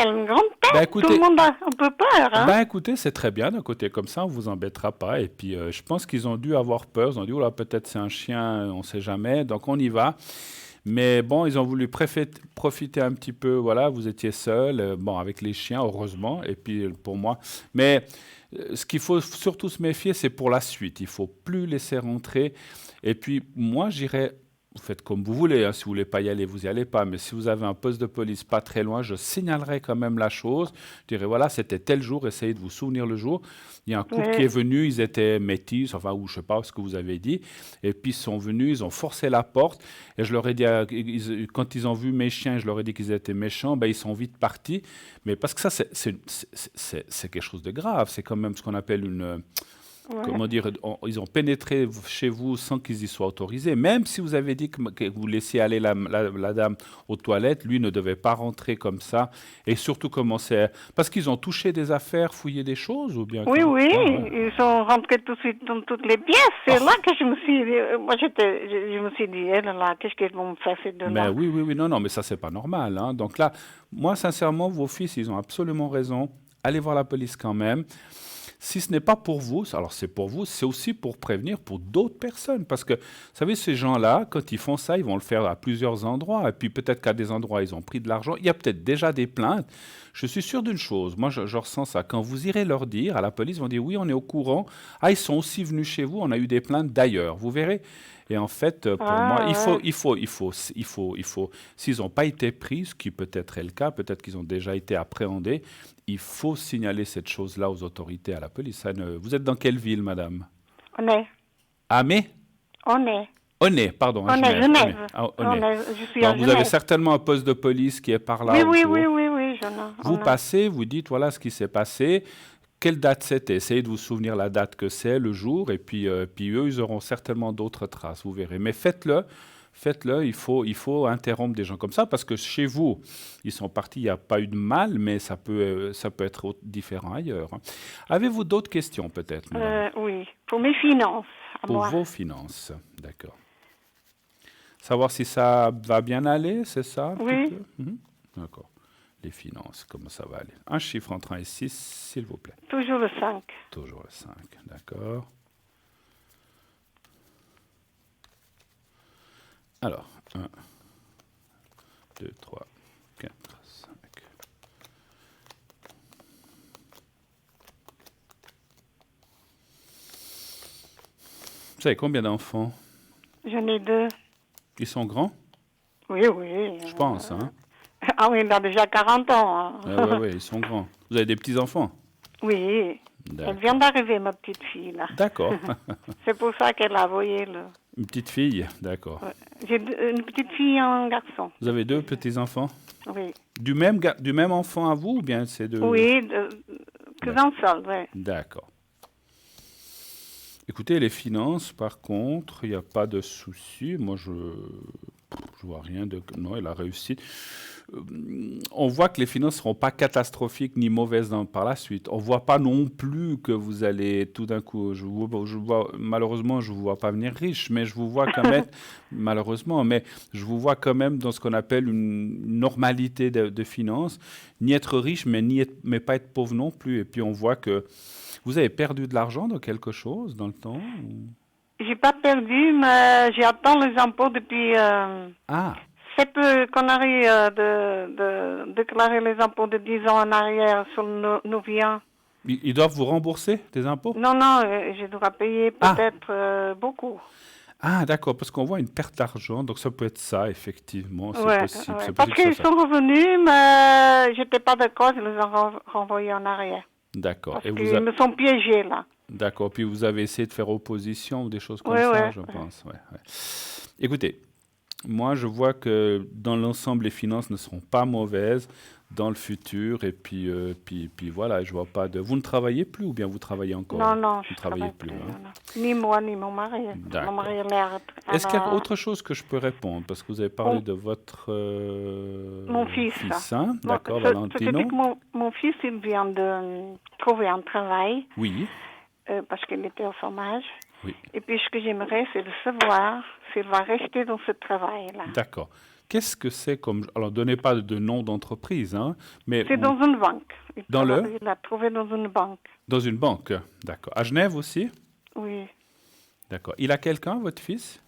Speaker 3: une grande tête.
Speaker 1: Ben, écoutez,
Speaker 3: tout le monde a un peu peur. Hein.
Speaker 1: Ben écoutez, c'est très bien d'un côté comme ça, on ne vous embêtera pas. Et puis, je pense qu'ils ont dû avoir peur. Ils ont dit, oh là, peut-être c'est un chien, on ne sait jamais. Donc, on y va. Mais bon, ils ont voulu profiter un petit peu. Voilà, vous étiez seul, bon, avec les chiens, heureusement. Et puis, pour moi. Mais ce qu'il faut surtout se méfier, c'est pour la suite. Il ne faut plus laisser rentrer. Et puis, moi, j'irais... Vous faites comme vous voulez, hein. Si vous ne voulez pas y aller, vous n'y allez pas. Mais si vous avez un poste de police pas très loin, je signalerai quand même la chose. Je dirais, voilà, c'était tel jour, essayez de vous souvenir le jour. Il y a un couple qui est venu, ils étaient métis, enfin, ou je ne sais pas ce que vous avez dit. Et puis, ils sont venus, ils ont forcé la porte. Et je leur ai dit, quand ils ont vu mes chiens, je leur ai dit qu'ils étaient méchants, ben, ils sont vite partis. Mais parce que ça, c'est quelque chose de grave. C'est quand même ce qu'on appelle une... Comment dire, ils ont pénétré chez vous sans qu'ils y soient autorisés. Même si vous avez dit que vous laissiez aller la dame aux toilettes, lui ne devait pas rentrer comme ça. Et surtout commencer parce qu'ils ont touché des affaires, fouillé des choses ou bien...
Speaker 3: Oui, ils sont rentrés tout de suite dans toutes les pièces. C'est là que je me suis dit... Moi, je me suis dit, là, qu'est-ce qu'ils vont me faire ces deux-là?
Speaker 1: Oui, non, mais ça, c'est pas normal. Hein. Donc là, moi, sincèrement, vos fils, ils ont absolument raison. Allez voir la police quand même. Si ce n'est pas pour vous, alors c'est pour vous, c'est aussi pour prévenir pour d'autres personnes. Parce que, vous savez, ces gens-là, quand ils font ça, ils vont le faire à plusieurs endroits. Et puis peut-être qu'à des endroits, ils ont pris de l'argent. Il y a peut-être déjà des plaintes. Je suis sûr d'une chose, moi je ressens ça. Quand vous irez leur dire à la police, ils vont dire oui, on est au courant. Ah, ils sont aussi venus chez vous, on a eu des plaintes d'ailleurs. Vous verrez. Et en fait, pour moi,
Speaker 3: Ah, ouais.
Speaker 1: s'ils n'ont pas été pris, ce qui peut-être est le cas, peut-être qu'ils ont déjà été appréhendés, il faut signaler cette chose-là aux autorités, à la police. Vous êtes dans quelle ville, madame?
Speaker 3: On est.
Speaker 1: Amé?
Speaker 3: On est.
Speaker 1: Onay, pardon, à
Speaker 3: On est
Speaker 1: Genève. Onay.
Speaker 3: Genève.
Speaker 1: Ah,
Speaker 3: On
Speaker 1: Onay.
Speaker 3: est. Je suis à
Speaker 1: Donc, vous avez
Speaker 3: Genève.
Speaker 1: certainement un poste de police qui est par là
Speaker 3: Oui, oui,
Speaker 1: autour.
Speaker 3: oui, oui, oui, j'en ai.
Speaker 1: Vous
Speaker 3: On a.
Speaker 1: passez, vous dites, voilà ce qui s'est passé. Quelle date c'était? Essayez de vous souvenir la date que c'est, le jour, et puis eux, ils auront certainement d'autres traces, vous verrez. Mais faites-le, il faut interrompre des gens comme ça, parce que chez vous, ils sont partis, il n'y a pas eu de mal, mais ça peut être différent ailleurs. Hein. Avez-vous d'autres questions peut-être, madame?
Speaker 3: Oui, pour mes finances, à
Speaker 1: Pour
Speaker 3: moi.
Speaker 1: vos finances, d'accord. Savoir si ça va bien aller, c'est ça un petit
Speaker 3: Oui.
Speaker 1: peu? Mhm. D'accord. Les finances, comment ça va aller? Un chiffre entre 1 et 6, s'il vous plaît.
Speaker 3: Toujours le 5.
Speaker 1: Toujours le 5, d'accord. Alors, 1, 2, 3, 4, 5. Vous savez combien d'enfants?
Speaker 3: J'en ai 2.
Speaker 1: Ils sont grands?
Speaker 3: Oui, oui.
Speaker 1: Je pense, hein?
Speaker 3: Ah oui, il a déjà 40 ans. Hein.
Speaker 1: Oui, ils sont grands. Vous avez des petits-enfants?
Speaker 3: Oui. Elle
Speaker 1: D'accord.
Speaker 3: vient d'arriver, ma petite fille, là.
Speaker 1: D'accord.
Speaker 3: C'est pour ça qu'elle a envoyé le...
Speaker 1: Une petite fille, d'accord.
Speaker 3: Ouais. J'ai une petite fille et un garçon.
Speaker 1: Vous avez 2 petits-enfants?
Speaker 3: Oui.
Speaker 1: Du même enfant à vous ou bien c'est de...
Speaker 3: Oui, que d'un seul, oui.
Speaker 1: D'accord. Écoutez, les finances, par contre, il n'y a pas de souci. Moi, je vois rien de... Non, il a réussi. On voit que les finances ne seront pas catastrophiques ni mauvaises par la suite. On ne voit pas non plus que vous allez tout d'un coup... malheureusement, je ne vous vois pas venir riche, mais je vous vois quand même... malheureusement, mais je vous vois quand même dans ce qu'on appelle une normalité de finances. Ni être riche, mais pas être pauvre non plus. Et puis, on voit que... Vous avez perdu de l'argent dans quelque chose dans le temps ou...
Speaker 3: J'ai pas perdu, mais j'attends les impôts depuis...
Speaker 1: Ah,
Speaker 3: C'est peu qu'on arrive de déclarer les impôts de 10 ans en arrière sur nos biens.
Speaker 1: ils doivent vous rembourser des impôts?
Speaker 3: Non, non, je dois payer
Speaker 1: Ah.
Speaker 3: peut-être beaucoup.
Speaker 1: Ah, d'accord, parce qu'on voit une perte d'argent, donc ça peut être ça, effectivement, c'est
Speaker 3: Ouais,
Speaker 1: possible.
Speaker 3: ouais.
Speaker 1: C'est
Speaker 3: Parce
Speaker 1: possible que
Speaker 3: qu'ils
Speaker 1: ça soit-
Speaker 3: sont revenus, mais j'étais pas d'accord, je les ai renvoyés en arrière.
Speaker 1: D'accord.
Speaker 3: Parce
Speaker 1: Et
Speaker 3: qu'ils me sont piégés, là.
Speaker 1: D'accord. Puis vous avez essayé de faire opposition ou des choses comme
Speaker 3: Ouais,
Speaker 1: ça,
Speaker 3: ouais,
Speaker 1: je
Speaker 3: ouais.
Speaker 1: pense. Ouais, ouais. Écoutez, moi, je vois que dans l'ensemble, les finances ne seront pas mauvaises dans le futur. Et puis voilà, je vois pas de... Vous ne travaillez plus ou bien vous travaillez encore?
Speaker 3: Non, non,
Speaker 1: Vous
Speaker 3: je
Speaker 1: ne travaillez
Speaker 3: travaille plus.
Speaker 1: plus, hein.
Speaker 3: Non, non. Ni moi, ni mon mari.
Speaker 1: D'accord.
Speaker 3: Mon mari, il est
Speaker 1: Est-ce qu'il y a autre chose que je peux répondre? Parce que vous avez parlé
Speaker 3: Mon-
Speaker 1: de votre
Speaker 3: Mon fils.
Speaker 1: hein?
Speaker 3: Bon,
Speaker 1: D'accord,
Speaker 3: c'était
Speaker 1: Valentino.
Speaker 3: que mon fils, il vient de trouver un travail
Speaker 1: Oui,
Speaker 3: parce qu'il était au chômage.
Speaker 1: oui,
Speaker 3: Et puis, ce que j'aimerais, c'est de savoir s'il va rester dans ce travail-là.
Speaker 1: d'accord. Qu'est-ce que c'est comme... Alors, donnez pas de nom d'entreprise, hein, mais
Speaker 3: C'est dans une banque. Il a trouvé dans une banque.
Speaker 1: dans une banque, d'accord. À Genève aussi?
Speaker 3: Oui.
Speaker 1: D'accord. Il a quelqu'un, votre fils?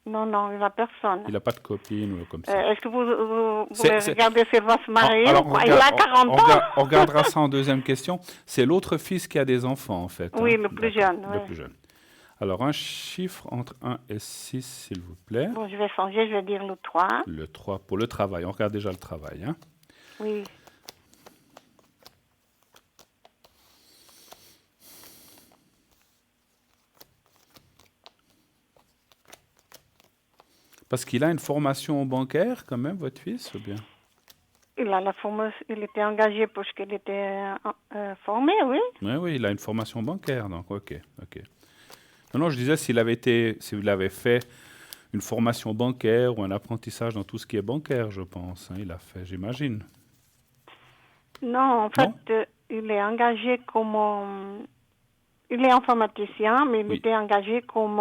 Speaker 3: Non, non, il n'a personne.
Speaker 1: Il n'a pas de copine ou comme ça?
Speaker 3: Est-ce que vous
Speaker 1: C'est-
Speaker 3: voulez
Speaker 1: c'est-
Speaker 3: regarder s'il va se marier
Speaker 1: Alors,
Speaker 3: ou quoi? Il a 40 ans.
Speaker 1: on regardera ça en deuxième question. C'est l'autre fils qui a des enfants, en fait.
Speaker 3: Oui,
Speaker 1: hein?
Speaker 3: le plus
Speaker 1: D'accord,
Speaker 3: jeune,
Speaker 1: Le
Speaker 3: ouais.
Speaker 1: plus jeune. Alors, un chiffre entre 1 et 6, s'il vous plaît.
Speaker 3: Bon, je vais changer, je vais dire le 3.
Speaker 1: Le 3 pour le travail. On regarde déjà le travail. Hein?
Speaker 3: Oui.
Speaker 1: Parce qu'il a une formation bancaire, quand même, votre fils, ou bien?
Speaker 3: Il a la formation, il était engagé parce qu'il était formé, oui.
Speaker 1: Oui, oui, il a une formation bancaire, donc ok. Non, je disais s'il avait fait une formation bancaire ou un apprentissage dans tout ce qui est bancaire, je pense. Hein, il a fait, j'imagine.
Speaker 3: Non, en fait,
Speaker 1: Non?
Speaker 3: il est engagé comme... il est informaticien, mais il
Speaker 1: Oui.
Speaker 3: était engagé comme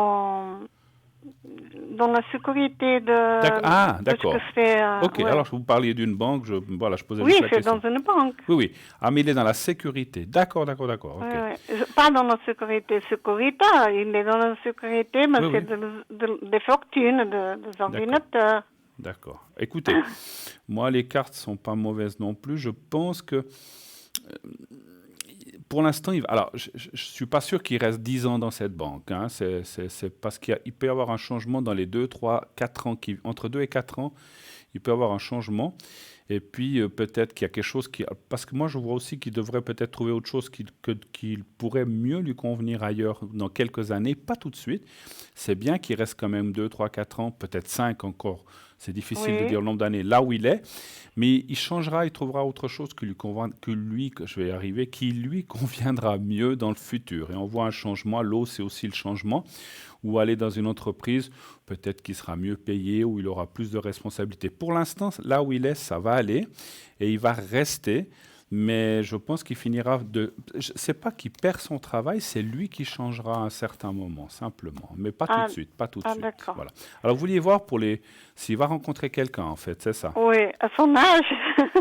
Speaker 3: dans la sécurité de ce
Speaker 1: D'accord.
Speaker 3: que c'est.
Speaker 1: Ok,
Speaker 3: Ouais.
Speaker 1: alors vous parliez d'une banque, voilà, je posais
Speaker 3: Oui,
Speaker 1: juste la
Speaker 3: c'est
Speaker 1: question.
Speaker 3: dans une banque.
Speaker 1: Oui, oui. Ah, mais il est dans la sécurité. D'accord, ok.
Speaker 3: Ouais, ouais. Pas dans la sécurité. Sécurité, il est dans la sécurité, mais
Speaker 1: Oui,
Speaker 3: c'est
Speaker 1: oui,
Speaker 3: des fortunes, des
Speaker 1: d'accord,
Speaker 3: ordinateurs.
Speaker 1: d'accord. Écoutez, moi, les cartes sont pas mauvaises non plus. Je pense que pour l'instant, alors, je suis pas sûr qu'il reste 10 ans dans cette banque, hein. C'est parce il peut y avoir un changement dans les 2, 3, 4 ans, entre 2 et 4 ans, il peut y avoir un changement. Et puis, peut-être qu'il y a quelque chose qui... Parce que moi, je vois aussi qu'il devrait peut-être trouver autre chose qu'il pourrait mieux lui convenir ailleurs dans quelques années, pas tout de suite. C'est bien qu'il reste quand même 2, 3, 4 ans, peut-être 5 encore. C'est difficile de
Speaker 3: Oui.
Speaker 1: dire le nombre d'années là où il est. Mais il changera, il trouvera autre chose que je vais y arriver, qui lui conviendra mieux dans le futur. Et on voit un changement. L'eau, c'est aussi le changement. Ou aller dans une entreprise, peut-être qu'il sera mieux payé, ou il aura plus de responsabilités. Pour l'instant, là où il est, ça va aller. Et il va rester. Mais je pense qu'il finira de... C'est pas qu'il perd son travail, c'est lui qui changera à un certain moment, simplement. Mais pas tout de
Speaker 3: Ah,
Speaker 1: suite, pas tout de
Speaker 3: ah
Speaker 1: suite.
Speaker 3: d'accord.
Speaker 1: Voilà. Alors, vous vouliez voir s'il va rencontrer quelqu'un, en fait, c'est ça?
Speaker 3: Oui, à son âge.
Speaker 1: Oh,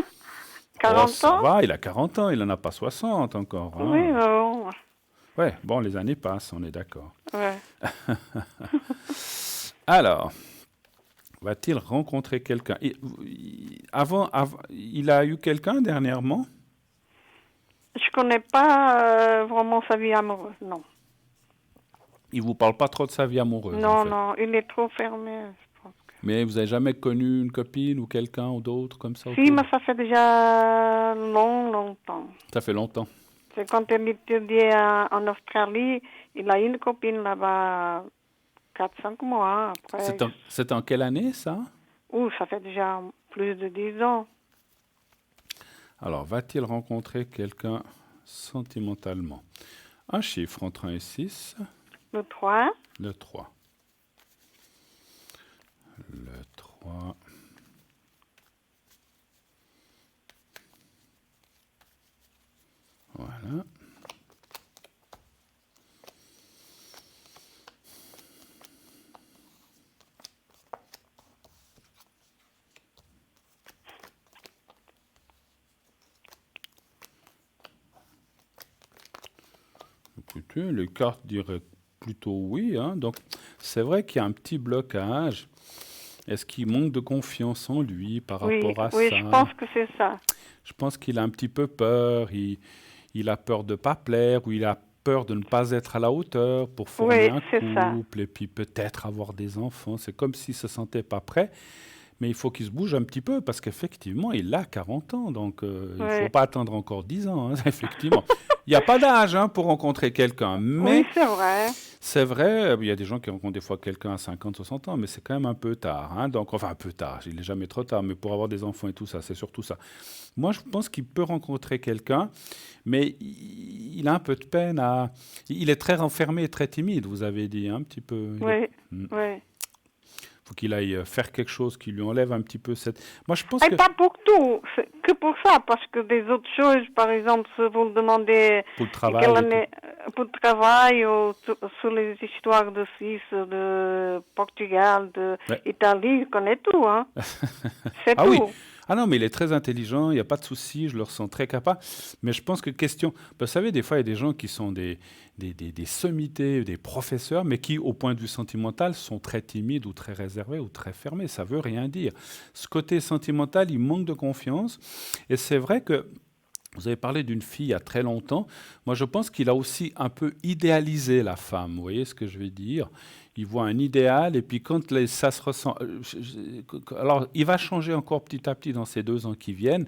Speaker 3: 40
Speaker 1: ça
Speaker 3: ans.
Speaker 1: va, il a 40 ans, il n'en a pas 60 encore,
Speaker 3: Oui,
Speaker 1: hein.
Speaker 3: bon.
Speaker 1: Ouais, bon, les années passent, on est d'accord.
Speaker 3: Ouais.
Speaker 1: Alors, va-t-il rencontrer quelqu'un? Il a eu quelqu'un dernièrement?
Speaker 3: Je connais pas vraiment sa vie amoureuse, non.
Speaker 1: Il vous parle pas trop de sa vie amoureuse, en
Speaker 3: Non,
Speaker 1: fait.
Speaker 3: non, il est trop fermé, je pense.
Speaker 1: Mais vous avez jamais connu une copine ou quelqu'un ou d'autre comme ça
Speaker 3: Si,
Speaker 1: autour
Speaker 3: mais ça fait déjà longtemps.
Speaker 1: Ça fait longtemps.
Speaker 3: C'est quand il étudiait en Australie, il a une copine là-bas 4-5 mois après.
Speaker 1: C'est en quelle année, ça?
Speaker 3: Ouh, ça fait déjà plus de 10 ans.
Speaker 1: Alors, va-t-il rencontrer quelqu'un sentimentalement? Un chiffre entre 1 et 6.
Speaker 3: Le 3.
Speaker 1: Le 3. Le 3. Voilà. Écoutez, les cartes diraient plutôt oui, hein. Donc, c'est vrai qu'il y a un petit blocage. Est-ce qu'il manque de confiance en lui par
Speaker 3: Oui,
Speaker 1: rapport à
Speaker 3: oui,
Speaker 1: ça?
Speaker 3: je pense que c'est ça.
Speaker 1: Je pense qu'il a un petit peu peur. Il a peur de ne pas plaire ou il a peur de ne pas être à la hauteur pour former
Speaker 3: Oui,
Speaker 1: un
Speaker 3: c'est ça.
Speaker 1: couple et puis peut-être avoir des enfants. C'est comme s'il ne se sentait pas prêt. Mais il faut qu'il se bouge un petit peu parce qu'effectivement, il a 40 ans. Donc, il ne faut
Speaker 3: Oui,
Speaker 1: pas attendre encore 10 ans, hein, effectivement. Il n'y a pas d'âge, hein, pour rencontrer quelqu'un. Mais
Speaker 3: oui, c'est vrai.
Speaker 1: c'est vrai, il y a des gens qui rencontrent des fois quelqu'un à 50, 60 ans, mais c'est quand même un peu tard, hein. Donc, enfin, un peu tard, il n'est jamais trop tard, mais pour avoir des enfants et tout ça, c'est surtout ça. Moi, je pense qu'il peut rencontrer quelqu'un, mais il a un peu de peine à... Il est très renfermé et très timide, vous avez dit, hein, un petit peu.
Speaker 3: Oui,
Speaker 1: Mm.
Speaker 3: oui.
Speaker 1: Faut qu'il aille faire quelque chose qui lui enlève un petit peu cette... Moi, je pense
Speaker 3: Et
Speaker 1: que...
Speaker 3: pas pour tout, c'est que pour ça, parce que des autres choses, par exemple, si vous le demandez
Speaker 1: Pour le
Speaker 3: quelle
Speaker 1: travail et tout.
Speaker 3: année, pour le travail ou sur les histoires de Suisse, de Portugal,
Speaker 1: Ouais.
Speaker 3: d'Italie, il connaît tout, hein. C'est
Speaker 1: Ah
Speaker 3: tout.
Speaker 1: oui. Ah non, mais il est très intelligent, il n'y a pas de souci, je le ressens très capable. Mais je pense que question... Vous savez, des fois, il y a des gens qui sont des sommités, des professeurs, mais qui, au point de vue sentimental, sont très timides ou très réservés ou très fermés. Ça veut rien dire. Ce côté sentimental, il manque de confiance. Et c'est vrai que vous avez parlé d'une fille il y a très longtemps. Moi, je pense qu'il a aussi un peu idéalisé la femme. Vous voyez ce que je veux dire? Il voit un idéal et puis quand ça se ressent... Alors, il va changer encore petit à petit dans ces 2 ans qui viennent.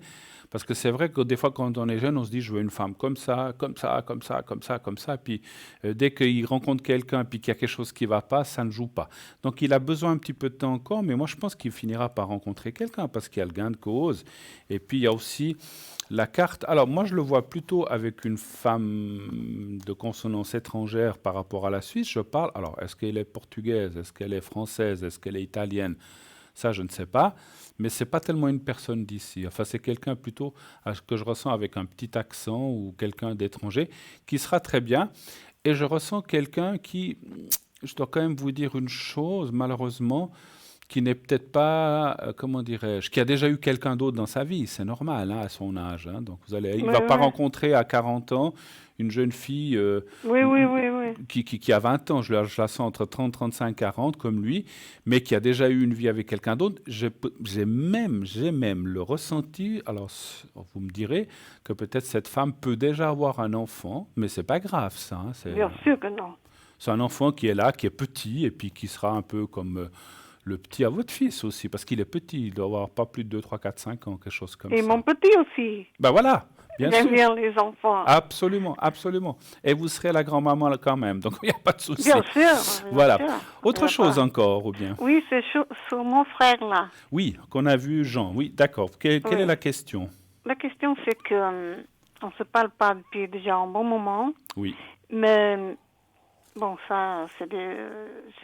Speaker 1: Parce que c'est vrai que des fois, quand on est jeune, on se dit, je veux une femme comme ça, comme ça, comme ça, comme ça, comme ça. Puis dès qu'il rencontre quelqu'un puis qu'il y a quelque chose qui ne va pas, ça ne joue pas. Donc il a besoin un petit peu de temps encore, mais moi je pense qu'il finira par rencontrer quelqu'un parce qu'il y a le gain de cause. Et puis il y a aussi la carte. Alors moi je le vois plutôt avec une femme de consonance étrangère par rapport à la Suisse. Je parle, alors est-ce qu'elle est portugaise, est-ce qu'elle est française, est-ce qu'elle est italienne? Ça, je ne sais pas, mais c'est pas tellement une personne d'ici. Enfin, c'est quelqu'un plutôt que je ressens avec un petit accent ou quelqu'un d'étranger qui sera très bien. Et je ressens quelqu'un qui je dois quand même vous dire une chose, malheureusement, qui n'est peut-être pas, comment dirais-je, qui a déjà eu quelqu'un d'autre dans sa vie. C'est normal, hein, à son âge, hein. Donc il
Speaker 3: Oui,
Speaker 1: va pas
Speaker 3: oui.
Speaker 1: rencontrer à 40 ans une jeune fille
Speaker 3: Oui, oui, oui, oui.
Speaker 1: qui a 20 ans. Je la sens entre 30, 35, 40 comme lui, mais qui a déjà eu une vie avec quelqu'un d'autre. J'ai même le ressenti. Alors, vous me direz que peut-être cette femme peut déjà avoir un enfant, mais c'est pas grave, ça, hein.
Speaker 3: Bien sûr que non.
Speaker 1: C'est un enfant qui est là, qui est petit, et puis qui sera un peu comme le petit à votre fils aussi, parce qu'il est petit, il doit avoir pas plus de 2, 3, 4, 5 ans, quelque chose comme
Speaker 3: Et
Speaker 1: ça.
Speaker 3: mon petit aussi.
Speaker 1: Ben voilà, bien
Speaker 3: J'aime
Speaker 1: sûr.
Speaker 3: bien les enfants.
Speaker 1: Absolument, absolument. Et vous serez la grand-maman là quand même, donc il n'y a pas de souci.
Speaker 3: Bien sûr, bien
Speaker 1: Voilà.
Speaker 3: sûr.
Speaker 1: Autre
Speaker 3: Il y a
Speaker 1: chose
Speaker 3: pas-
Speaker 1: encore, ou bien?
Speaker 3: Oui, c'est sur mon frère là.
Speaker 1: Oui, qu'on a vu Jean. Oui, d'accord. Quelle est
Speaker 3: Oui.
Speaker 1: la question?
Speaker 3: La question c'est que on se parle pas depuis déjà un bon moment,
Speaker 1: Oui.
Speaker 3: mais bon ça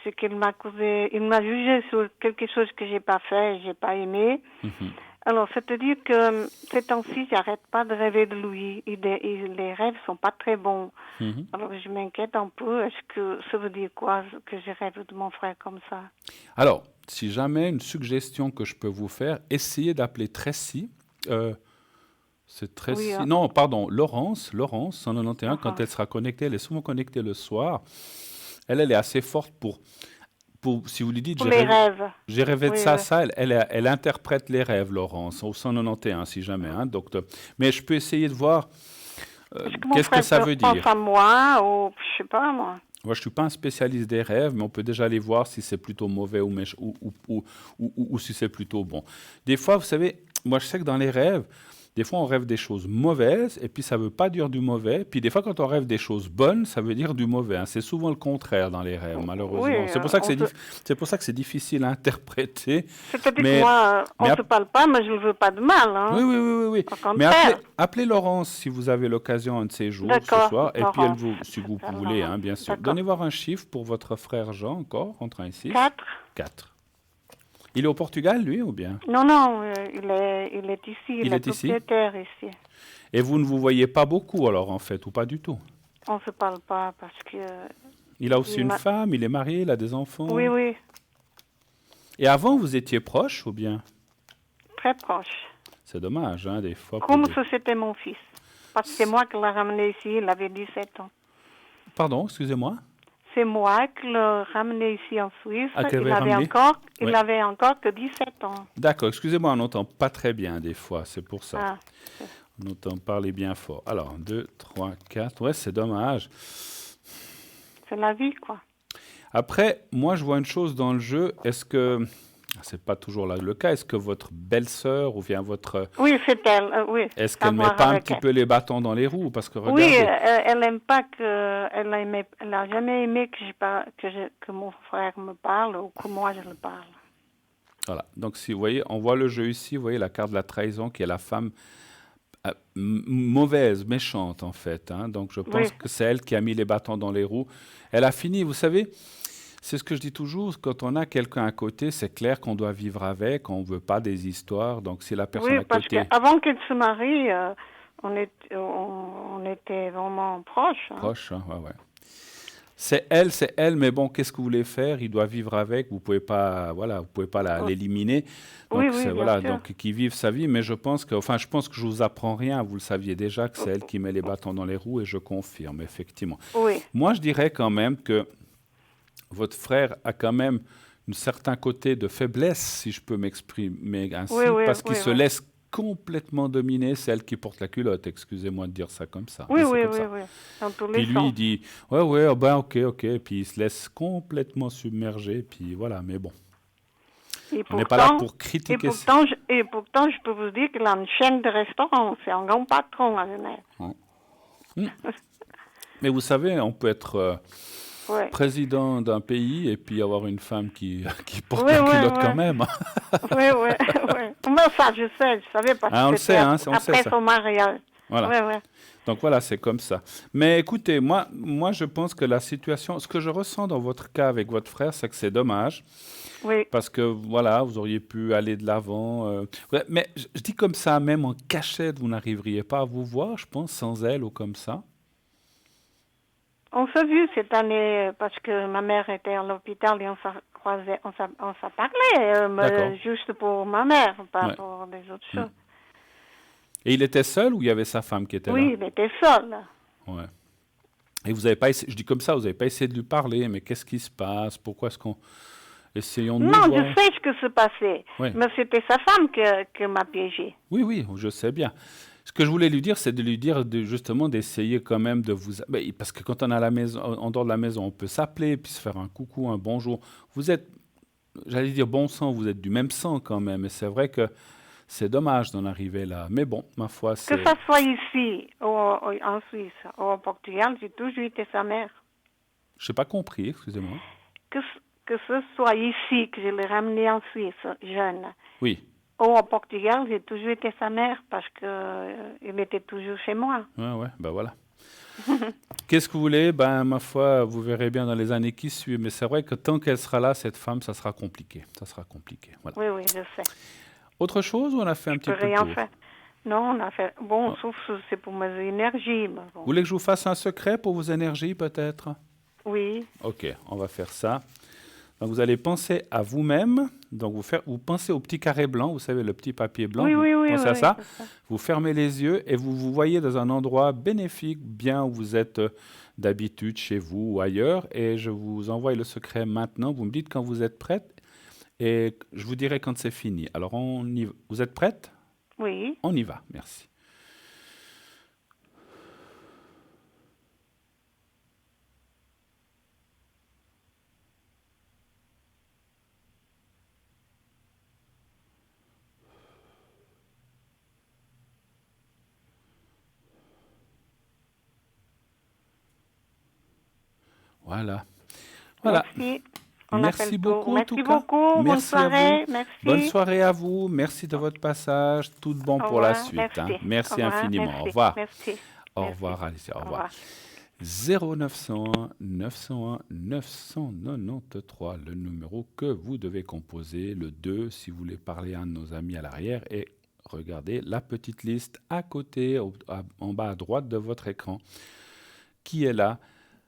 Speaker 3: c'est qu'il m'a causé, il m'a jugé sur quelque chose que j'ai pas fait, j'ai pas aimé.
Speaker 1: Mhm.
Speaker 3: Alors c'est-à-dire que ces temps-ci j'arrête pas de rêver de lui et les rêves sont pas très bons.
Speaker 1: Mhm.
Speaker 3: Alors je m'inquiète un peu. Est-ce que ça veut dire quoi que je rêve de mon frère comme ça?
Speaker 1: Alors, si jamais une suggestion que je peux vous faire, essayez d'appeler Tracy. C'est Tracy.
Speaker 3: Oui,
Speaker 1: Non, pardon, Laurence. Laurence, 191, quand
Speaker 3: Laurence.
Speaker 1: elle sera connectée, elle est souvent connectée le soir. Elle est assez forte si vous lui dites,
Speaker 3: Pour les rêves.
Speaker 1: j'ai rêvé de
Speaker 3: Oui,
Speaker 1: ça,
Speaker 3: oui.
Speaker 1: ça, elle interprète les rêves, Laurence, au 191, si jamais, hein, donc, mais je peux essayer de voir
Speaker 3: Est-ce que mon
Speaker 1: qu'est-ce que
Speaker 3: frère
Speaker 1: ça veut
Speaker 3: pense
Speaker 1: dire.
Speaker 3: à moi ou je sais pas moi?
Speaker 1: Moi, je suis pas un spécialiste des rêves, mais on peut déjà aller voir si c'est plutôt mauvais ou si c'est plutôt bon. Des fois, vous savez, moi, je sais que dans les rêves, des fois, on rêve des choses mauvaises, et puis ça ne veut pas dire du mauvais. Puis des fois, quand on rêve des choses bonnes, ça veut dire du mauvais, hein. C'est souvent le contraire dans les rêves, malheureusement.
Speaker 3: Oui,
Speaker 1: C'est pour ça que
Speaker 3: on se...
Speaker 1: c'est pour ça que c'est difficile à interpréter.
Speaker 3: C'est-à-dire que
Speaker 1: Mais,
Speaker 3: moi, on
Speaker 1: mais
Speaker 3: se parle pas, mais je ne veux pas de mal, hein.
Speaker 1: oui, oui, oui, oui, oui.
Speaker 3: Au
Speaker 1: Mais
Speaker 3: contraire.
Speaker 1: appelez Laurence si vous avez l'occasion un de ces jours, ce
Speaker 3: D'accord,
Speaker 1: soir, et puis
Speaker 3: Laurence.
Speaker 1: si vous
Speaker 3: J'appelle
Speaker 1: voulez, hein,
Speaker 3: Laurence.
Speaker 1: bien sûr.
Speaker 3: D'accord.
Speaker 1: Donnez voir un chiffre pour votre frère Jean encore, entre 1 et 6.
Speaker 3: 4.
Speaker 1: 4. Il est au Portugal, lui, ou bien?
Speaker 3: Non, non, il est ici,
Speaker 1: Il est ici?
Speaker 3: propriétaire ici.
Speaker 1: Et vous ne vous voyez pas beaucoup, alors, en fait, ou pas du tout?
Speaker 3: On se parle pas parce que...
Speaker 1: Il a aussi
Speaker 3: Il
Speaker 1: une
Speaker 3: m'a-
Speaker 1: femme, il est marié, il a des enfants.
Speaker 3: Oui, oui,
Speaker 1: Et avant, vous étiez proche, ou bien?
Speaker 3: très proche.
Speaker 1: C'est dommage, hein, des fois.
Speaker 3: Comme si c'était mon fils. Parce que c'est moi qui l'ai ramené ici, il avait 17 ans.
Speaker 1: Pardon, excusez-moi.
Speaker 3: C'est moi qui l'ai ramené ici en Suisse.
Speaker 1: Ah, qui
Speaker 3: il
Speaker 1: l'avait ramené? Ouais.
Speaker 3: avait encore que 17 ans.
Speaker 1: D'accord, excusez-moi, on n'entend pas très bien des fois, c'est pour ça.
Speaker 3: Ah,
Speaker 1: On entend parler bien fort. Alors, 2, 3, 4. Ouais, c'est dommage.
Speaker 3: c'est la vie, quoi.
Speaker 1: Après, moi, je vois une chose dans le jeu. Est-ce que, c'est pas toujours là le cas, est-ce que votre belle-sœur ou bien votre...
Speaker 3: Oui, c'est elle, oui.
Speaker 1: Est-ce
Speaker 3: À
Speaker 1: qu'elle met
Speaker 3: voir
Speaker 1: pas un
Speaker 3: avec
Speaker 1: petit
Speaker 3: elle.
Speaker 1: peu les bâtons dans les roues? Parce que
Speaker 3: Oui,
Speaker 1: regardez,
Speaker 3: elle n'aime pas que... Elle n'a jamais aimé que mon frère me parle ou que moi je le parle.
Speaker 1: voilà. Donc, si vous voyez, on voit le jeu ici, vous voyez la carte de la trahison qui est la femme mauvaise, méchante en fait, hein. Donc, je pense
Speaker 3: Oui.
Speaker 1: que c'est elle qui a mis les bâtons dans les roues. Elle a fini, vous savez, c'est ce que je dis toujours, quand on a quelqu'un à côté, c'est clair qu'on doit vivre avec, on ne veut pas des histoires. Donc, si la personne
Speaker 3: Oui,
Speaker 1: à
Speaker 3: parce
Speaker 1: côté...
Speaker 3: qu'avant qu'elle se marie, on était vraiment proches. Hein.
Speaker 1: Proche, hein, ouais. C'est elle, mais bon, qu'est-ce que vous voulez faire? Il doit vivre avec, vous pouvez pas, voilà, vous pouvez pas l'éliminer. Donc,
Speaker 3: Oui, bien
Speaker 1: voilà,
Speaker 3: sûr.
Speaker 1: donc qu'il vive sa vie, mais je pense que je vous apprends rien, vous le saviez déjà que c'est elle qui met les bâtons dans les roues et je confirme, effectivement.
Speaker 3: Oui,
Speaker 1: Moi, je dirais quand même que votre frère a quand même un certain côté de faiblesse, si je peux m'exprimer ainsi,
Speaker 3: Oui,
Speaker 1: parce qu'il se
Speaker 3: oui.
Speaker 1: laisse complètement dominer, c'est elle qui porte la culotte, excusez-moi de dire ça comme ça.
Speaker 3: Oui,
Speaker 1: mais c'est
Speaker 3: oui,
Speaker 1: comme
Speaker 3: oui,
Speaker 1: ça.
Speaker 3: oui. Dans tous
Speaker 1: Puis
Speaker 3: les
Speaker 1: lui,
Speaker 3: sens.
Speaker 1: il dit, ouais, oh ben ok, puis il se laisse complètement submerger, puis voilà, mais bon,
Speaker 3: Et
Speaker 1: on n'est pas là
Speaker 3: pourtant,
Speaker 1: pour critiquer.
Speaker 3: et pourtant, je peux vous dire qu'il a une chaîne de restaurants. C'est un grand patron à Genève.
Speaker 1: Mais vous savez, on peut être
Speaker 3: Ouais.
Speaker 1: président d'un pays et puis avoir une femme qui porte
Speaker 3: Oui,
Speaker 1: la
Speaker 3: oui,
Speaker 1: culotte
Speaker 3: oui.
Speaker 1: quand même.
Speaker 3: Oui, oui, oui. Mais ça, je savais parce
Speaker 1: Ah, on
Speaker 3: que
Speaker 1: le sait,
Speaker 3: c'était
Speaker 1: hein, on le
Speaker 3: après
Speaker 1: sait, ça.
Speaker 3: son mariage.
Speaker 1: Voilà.
Speaker 3: Oui, oui.
Speaker 1: Donc voilà, c'est comme ça. Mais écoutez, moi, je pense que la situation, ce que je ressens dans votre cas avec votre frère, c'est que c'est dommage.
Speaker 3: Oui.
Speaker 1: Parce que voilà, vous auriez pu aller de l'avant. Ouais, mais je dis comme ça, même en cachette, vous n'arriveriez pas à vous voir, je pense, sans elle ou comme ça.
Speaker 3: On s'est vu cette année parce que ma mère était à l'hôpital et on s'est croisés, on s'est parlé,
Speaker 1: D'accord.
Speaker 3: juste pour ma mère, pas
Speaker 1: Ouais.
Speaker 3: pour les autres
Speaker 1: Mm.
Speaker 3: choses.
Speaker 1: Et il était seul ou il y avait sa femme qui était là?
Speaker 3: Oui, il était seul.
Speaker 1: Ouais. Et vous n'avez pas essayé, je dis comme ça, vous n'avez pas essayé de lui parler, mais qu'est-ce qui se passe? Pourquoi est-ce qu'on... Essayons de nous
Speaker 3: Non, je
Speaker 1: voir.
Speaker 3: sais ce que se passait,
Speaker 1: Oui.
Speaker 3: mais c'était sa femme que m'a piégé.
Speaker 1: Oui, oui, je sais bien. Ce que je voulais lui dire, c'est de lui dire justement d'essayer quand même de vous... parce que quand on est à la maison, en dehors de la maison, on peut s'appeler, puis se faire un coucou, un bonjour. Vous êtes, j'allais dire bon sang, vous êtes du même sang quand même. Et c'est vrai que c'est dommage d'en arriver là. Mais bon, ma foi,
Speaker 3: Que
Speaker 1: c'est...
Speaker 3: ça soit ici, en Suisse, ou au Portugal, j'ai toujours été sa mère.
Speaker 1: Je n'ai pas compris, excusez-moi.
Speaker 3: Que, que ce soit ici, que je l'ai ramené en Suisse, jeune,
Speaker 1: Oui,
Speaker 3: ou au Portugal, j'ai toujours été sa mère parce que il était toujours chez moi.
Speaker 1: ouais, ben voilà. Qu'est-ce que vous voulez? Ben, ma foi, vous verrez bien dans les années qui suivent. Mais c'est vrai que tant qu'elle sera là, cette femme, ça sera compliqué. Ça sera compliqué. Voilà.
Speaker 3: Oui, oui, je sais.
Speaker 1: Autre chose ou on a fait un
Speaker 3: Je
Speaker 1: petit
Speaker 3: peux
Speaker 1: peu le
Speaker 3: rien
Speaker 1: tour?
Speaker 3: faire. Non, on a fait. Bon,
Speaker 1: Ah.
Speaker 3: sauf que c'est pour mes énergies. Mais
Speaker 1: Vous
Speaker 3: bon.
Speaker 1: voulez que je vous fasse un secret pour vos énergies, peut-être?
Speaker 3: Oui,
Speaker 1: Ok, on va faire ça. Donc, vous allez penser à vous-même. Donc, vous pensez au petit carré blanc, vous savez, le petit papier blanc.
Speaker 3: oui,
Speaker 1: Vous
Speaker 3: oui, oui,
Speaker 1: pensez
Speaker 3: oui,
Speaker 1: à ça.
Speaker 3: c'est ça.
Speaker 1: Vous fermez les yeux et vous vous voyez dans un endroit bénéfique, bien où vous êtes d'habitude, chez vous ou ailleurs. Et je vous envoie le secret maintenant. Vous me dites quand vous êtes prête et je vous dirai quand c'est fini. Alors, on y va. Vous êtes prête?
Speaker 3: Oui,
Speaker 1: On y va, merci. Voilà. Voilà.
Speaker 3: merci. On a fait
Speaker 1: Merci
Speaker 3: le tour.
Speaker 1: beaucoup en tout
Speaker 3: Merci
Speaker 1: cas.
Speaker 3: beaucoup. Bonne
Speaker 1: Merci à vous.
Speaker 3: soirée. Merci.
Speaker 1: Bonne soirée à vous. Merci de votre passage. Tout de bon
Speaker 3: Au
Speaker 1: pour la
Speaker 3: revoir.
Speaker 1: suite.
Speaker 3: Merci.
Speaker 1: Merci
Speaker 3: Au revoir.
Speaker 1: infiniment.
Speaker 3: Merci.
Speaker 1: Au revoir.
Speaker 3: Merci.
Speaker 1: Au
Speaker 3: Merci.
Speaker 1: revoir, Alicia. Au
Speaker 3: Au
Speaker 1: revoir.
Speaker 3: revoir.
Speaker 1: 0901 901 993, le numéro que vous devez composer, le 2 si vous voulez parler à un de nos amis à l'arrière, et regardez la petite liste à côté, en bas à droite de votre écran, qui est là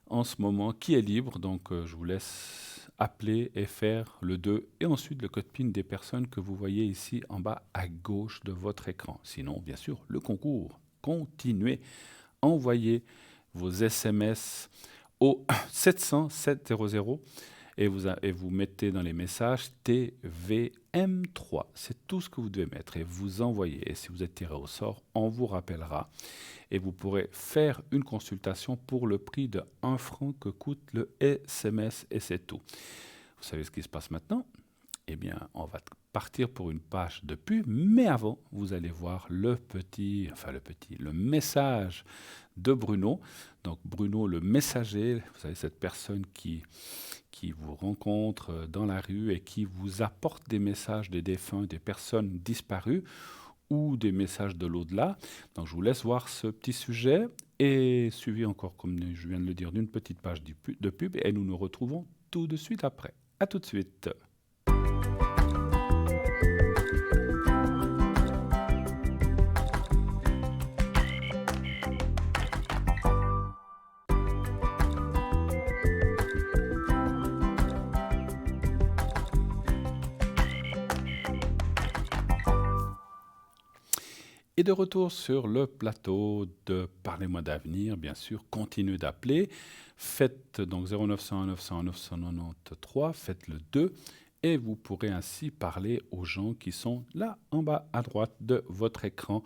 Speaker 1: en ce moment, qui est libre. Donc je vous laisse appeler et faire le 2 et ensuite le code PIN des personnes que vous voyez ici en bas à gauche de votre écran. Sinon, bien sûr, le concours. Continuez, envoyez vos SMS au 700 700 et vous mettez dans les messages TVM3. C'est tout ce que vous devez mettre et vous envoyez. Et si vous êtes tiré au sort, on vous rappellera et vous pourrez faire une consultation pour le prix de 1 franc que coûte le SMS et c'est tout. Vous savez ce qui se passe maintenant? Eh bien, on va partir pour une page de pub, mais avant, vous allez voir le message de Bruno. Donc Bruno, le messager, vous savez, cette personne qui vous rencontre dans la rue et qui vous apporte des messages des défunts, des personnes disparues ou des messages de l'au-delà. Donc je vous laisse voir ce petit sujet et suivi encore, comme je viens de le dire, d'une petite page de pub et nous nous retrouvons tout de suite après. À tout de suite. Et de retour sur le plateau de Parlez-moi d'avenir, bien sûr, continuez d'appeler. Faites donc 0901 900 993, faites le 2 et vous pourrez ainsi parler aux gens qui sont là en bas à droite de votre écran.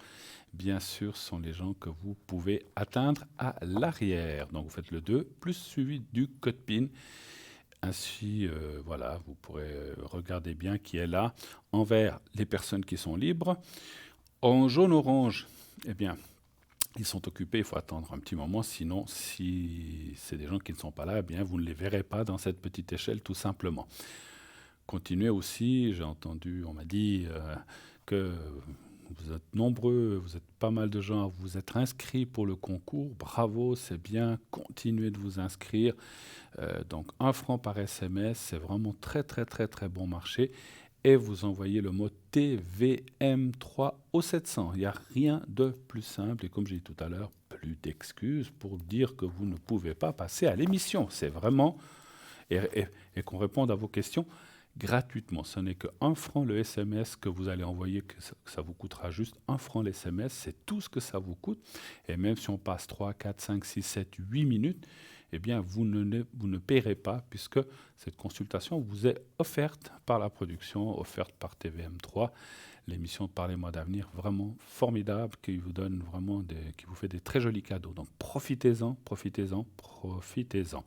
Speaker 1: Bien sûr, ce sont les gens que vous pouvez atteindre à l'arrière. Donc vous faites le 2 plus suivi du code PIN. Ainsi, voilà, vous pourrez regarder bien qui est là envers les personnes qui sont libres. En jaune-orange, eh bien, ils sont occupés, il faut attendre un petit moment, sinon, si c'est des gens qui ne sont pas là, eh bien, vous ne les verrez pas dans cette petite échelle, tout simplement. Continuez aussi, j'ai entendu, on m'a dit que vous êtes nombreux, vous êtes pas mal de gens à vous être inscrits pour le concours. Bravo, c'est bien, continuez de vous inscrire. Donc 1 franc par SMS, c'est vraiment très très très très bon marché. Et vous envoyez le mot TVM3 au 700. Il n'y a rien de plus simple. Et comme j'ai dit tout à l'heure, plus plus d'excuses pour dire que vous ne pouvez pas passer à l'émission. C'est vraiment... Et qu'on réponde à vos questions gratuitement. Ce n'est que 1 franc le SMS que vous allez envoyer, que ça vous coûtera juste 1 franc le SMS. C'est tout ce que ça vous coûte. Et même si on passe 3, 4, 5, 6, 7, 8 minutes, eh bien, vous ne paierez pas puisque cette consultation vous est offerte par la production, offerte par TVM3. L'émission Parlez-moi d'avenir, vraiment formidable, qui vous donne vraiment qui vous fait des très jolis cadeaux. Donc profitez-en, profitez-en, profitez-en.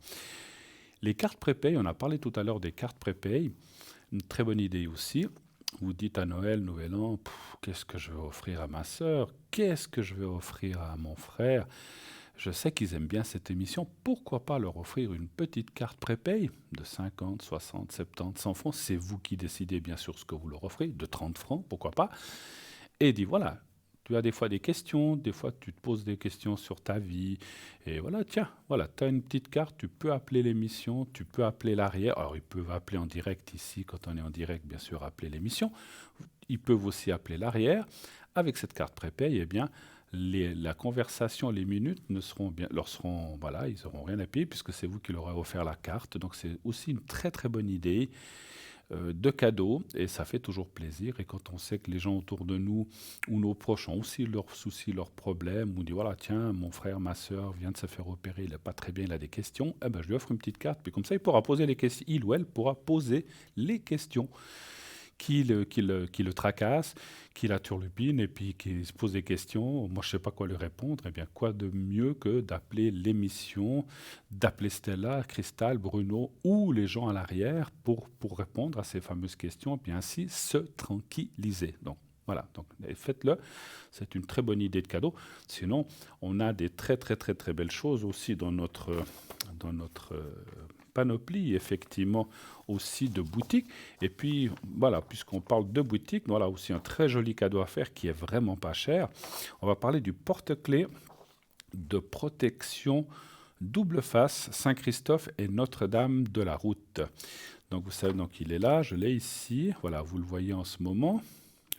Speaker 1: Les cartes prépay, on a parlé tout à l'heure des cartes prépay, une très bonne idée aussi. Vous dites à Noël, Nouvel An, qu'est-ce que je vais offrir à ma sœur? Qu'est-ce que je vais offrir à mon frère? Je sais qu'ils aiment bien cette émission. Pourquoi pas leur offrir une petite carte prépay de 50, 60, 70, 100 francs? C'est vous qui décidez bien sûr ce que vous leur offrez, de 30 francs, pourquoi pas. Et dit voilà, tu as des fois des questions, des fois tu te poses des questions sur ta vie. Et voilà, tiens, voilà, tu as une petite carte, tu peux appeler l'émission, tu peux appeler l'arrière. Alors ils peuvent appeler en direct ici, quand on est en direct, bien sûr, appeler l'émission. Ils peuvent aussi appeler l'arrière. Avec cette carte prépay, eh bien, la conversation, les minutes voilà, ils n'auront rien à payer puisque c'est vous qui leur avez offert la carte. Donc c'est aussi une très très bonne idée de cadeau et ça fait toujours plaisir. Et quand on sait que les gens autour de nous ou nos proches ont aussi leurs soucis, leurs problèmes, on dit voilà, tiens, mon frère, ma soeur vient de se faire opérer, il n'est pas très bien, il a des questions, eh ben, je lui offre une petite carte. Puis comme ça, il pourra poser les questions, il ou elle pourra poser les questions qui le tracasse, qui la turlupine et puis qui se pose des questions. Moi, je ne sais pas quoi lui répondre. Eh bien, quoi de mieux que d'appeler l'émission, d'appeler Stella, Cristal, Bruno ou les gens à l'arrière pour répondre à ces fameuses questions et puis ainsi se tranquilliser. Donc, voilà, donc faites-le. C'est une très bonne idée de cadeau. Sinon, on a des très, très, très, très belles choses aussi dans notre panoplie, effectivement, aussi de boutiques. Et puis, voilà, puisqu'on parle de boutiques, voilà aussi un très joli cadeau à faire qui est vraiment pas cher. On va parler du porte-clés de protection double face Saint-Christophe et Notre-Dame de la Route. Donc, vous savez, donc il est là, je l'ai ici. Voilà, vous le voyez en ce moment.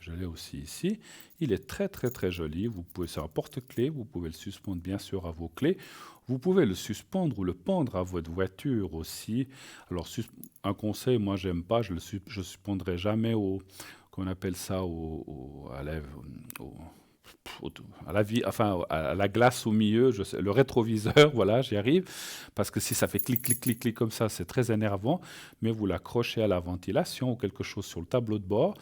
Speaker 1: Je l'ai aussi ici. Il est très, très, très joli. Vous pouvez, c'est un porte-clés. Vous pouvez le suspendre, bien sûr, à vos clés. Vous pouvez le suspendre ou le pendre à votre voiture aussi. Alors, un conseil, moi, j'aime pas. Je suspendrai jamais qu'on appelle ça à la glace au milieu, le rétroviseur, voilà, j'y arrive, parce que si ça fait clic, clic, clic, clic comme ça, c'est très énervant, mais vous l'accrochez à la ventilation ou quelque chose sur le tableau de bord,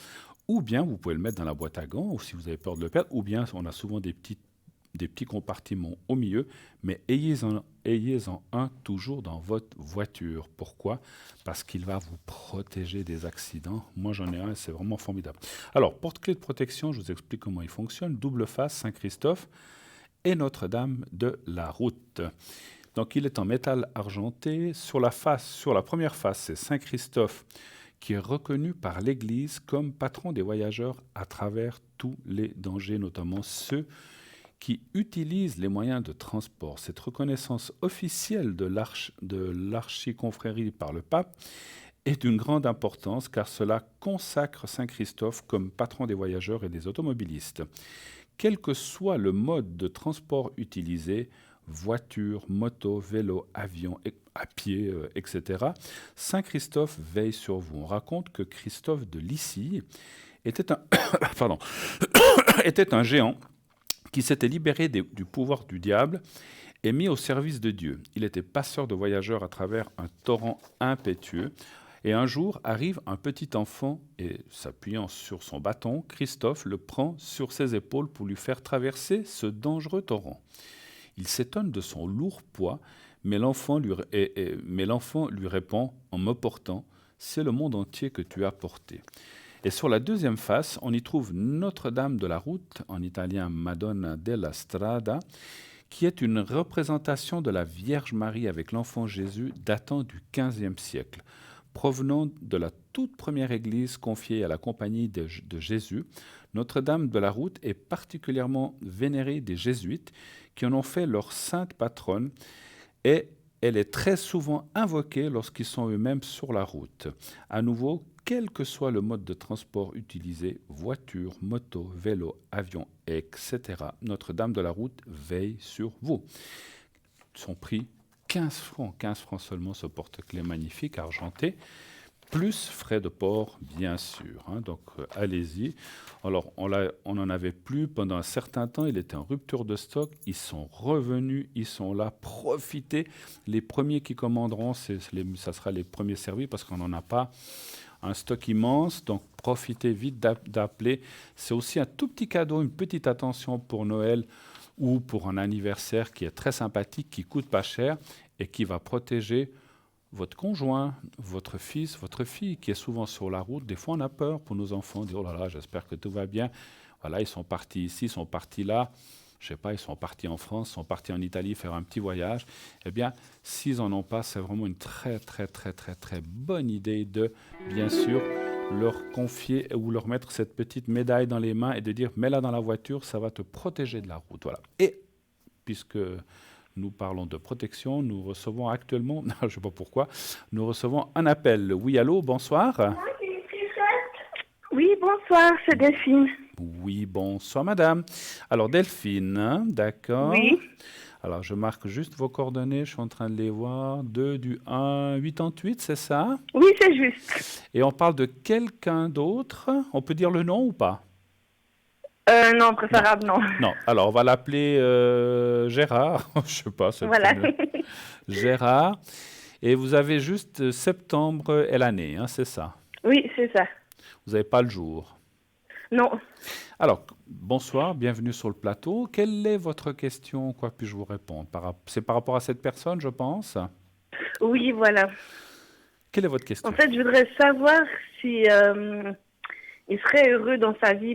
Speaker 1: ou bien vous pouvez le mettre dans la boîte à gants, ou si vous avez peur de le perdre, ou bien on a souvent des petits compartiments au milieu, mais ayez-en un toujours dans votre voiture. Pourquoi? Parce qu'il va vous protéger des accidents. Moi, j'en ai un, c'est vraiment formidable. Alors, porte-clés de protection, je vous explique comment il fonctionne. Double face, Saint-Christophe et Notre-Dame de la Route. Donc, il est en métal argenté. Sur la première face, c'est Saint-Christophe qui est reconnu par l'Église comme patron des voyageurs à travers tous les dangers, notamment ceux qui utilisent les moyens de transport. Cette reconnaissance officielle de l'archiconfrérie par le pape est d'une grande importance car cela consacre Saint-Christophe comme patron des voyageurs et des automobilistes. Quel que soit le mode de transport utilisé, voiture, moto, vélo, avion, à pied, etc., Saint-Christophe veille sur vous. On raconte que Christophe de Lycie était un géant qui s'était libéré du pouvoir du diable et mis au service de Dieu. Il était passeur de voyageurs à travers un torrent impétueux. Et un jour arrive un petit enfant et, s'appuyant sur son bâton, Christophe le prend sur ses épaules pour lui faire traverser ce dangereux torrent. Il s'étonne de son lourd poids, mais l'enfant lui répond en me portant « C'est le monde entier que tu as porté ». Et sur la deuxième face, on y trouve Notre-Dame de la Route, en italien Madonna della Strada, qui est une représentation de la Vierge Marie avec l'enfant Jésus datant du XVe siècle. Provenant de la toute première église confiée à la compagnie de Jésus, Notre-Dame de la Route est particulièrement vénérée des jésuites qui en ont fait leur sainte patronne et elle est très souvent invoquée lorsqu'ils sont eux-mêmes sur la route. À nouveau, quel que soit le mode de transport utilisé, voiture, moto, vélo, avion, etc., Notre-Dame de la Route veille sur vous. Son prix, 15 francs. 15 francs seulement ce porte-clés magnifique, argenté, plus frais de port, bien sûr. Donc, allez-y. Alors, on n'en avait plus pendant un certain temps. Il était en rupture de stock. Ils sont revenus. Ils sont là. Profitez. Les premiers qui commanderont, ça sera les premiers servis parce qu'on n'en a pas un stock immense. Donc, profitez vite d'appeler. C'est aussi un tout petit cadeau, une petite attention pour Noël ou pour un anniversaire qui est très sympathique, qui coûte pas cher et qui va protéger votre conjoint, votre fils, votre fille, qui est souvent sur la route. Des fois, on a peur pour nos enfants, on dit « Oh là là, j'espère que tout va bien. » Voilà, ils sont partis ici, ils sont partis là. Je ne sais pas, ils sont partis en France, ils sont partis en Italie faire un petit voyage. Eh bien, s'ils n'en ont pas, c'est vraiment une très, très, très, très, très bonne idée de, bien sûr, leur confier ou leur mettre cette petite médaille dans les mains et de dire « Mets-la dans la voiture, ça va te protéger de la route. » Voilà. Et, puisque nous parlons de protection, nous recevons actuellement, je ne sais pas pourquoi, nous recevons un appel. Oui, allô, bonsoir.
Speaker 4: Oui, bonsoir, c'est Delphine.
Speaker 1: Oui, bonsoir madame. Alors Delphine, d'accord.
Speaker 4: Oui.
Speaker 1: Alors je marque juste vos coordonnées, je suis en train de les voir. 2 du 1, 88, c'est ça?
Speaker 4: Oui, c'est juste.
Speaker 1: Et on parle de quelqu'un d'autre. On peut dire le nom ou pas?
Speaker 4: Non, préférable, non.
Speaker 1: Non, alors on va l'appeler Gérard. Je sais pas, c'est
Speaker 4: Voilà.
Speaker 1: le prénom. Gérard. Et vous avez juste septembre et l'année, c'est ça?
Speaker 4: Oui, c'est ça.
Speaker 1: Vous n'avez pas le jour.
Speaker 4: Non.
Speaker 1: Alors, bonsoir, bienvenue sur le plateau. Quelle est votre question? Quoi puis-je vous répondre? C'est par rapport à cette personne, je pense?
Speaker 4: Oui, voilà.
Speaker 1: Quelle est votre question?
Speaker 4: En fait, je voudrais savoir si il serait heureux dans sa vie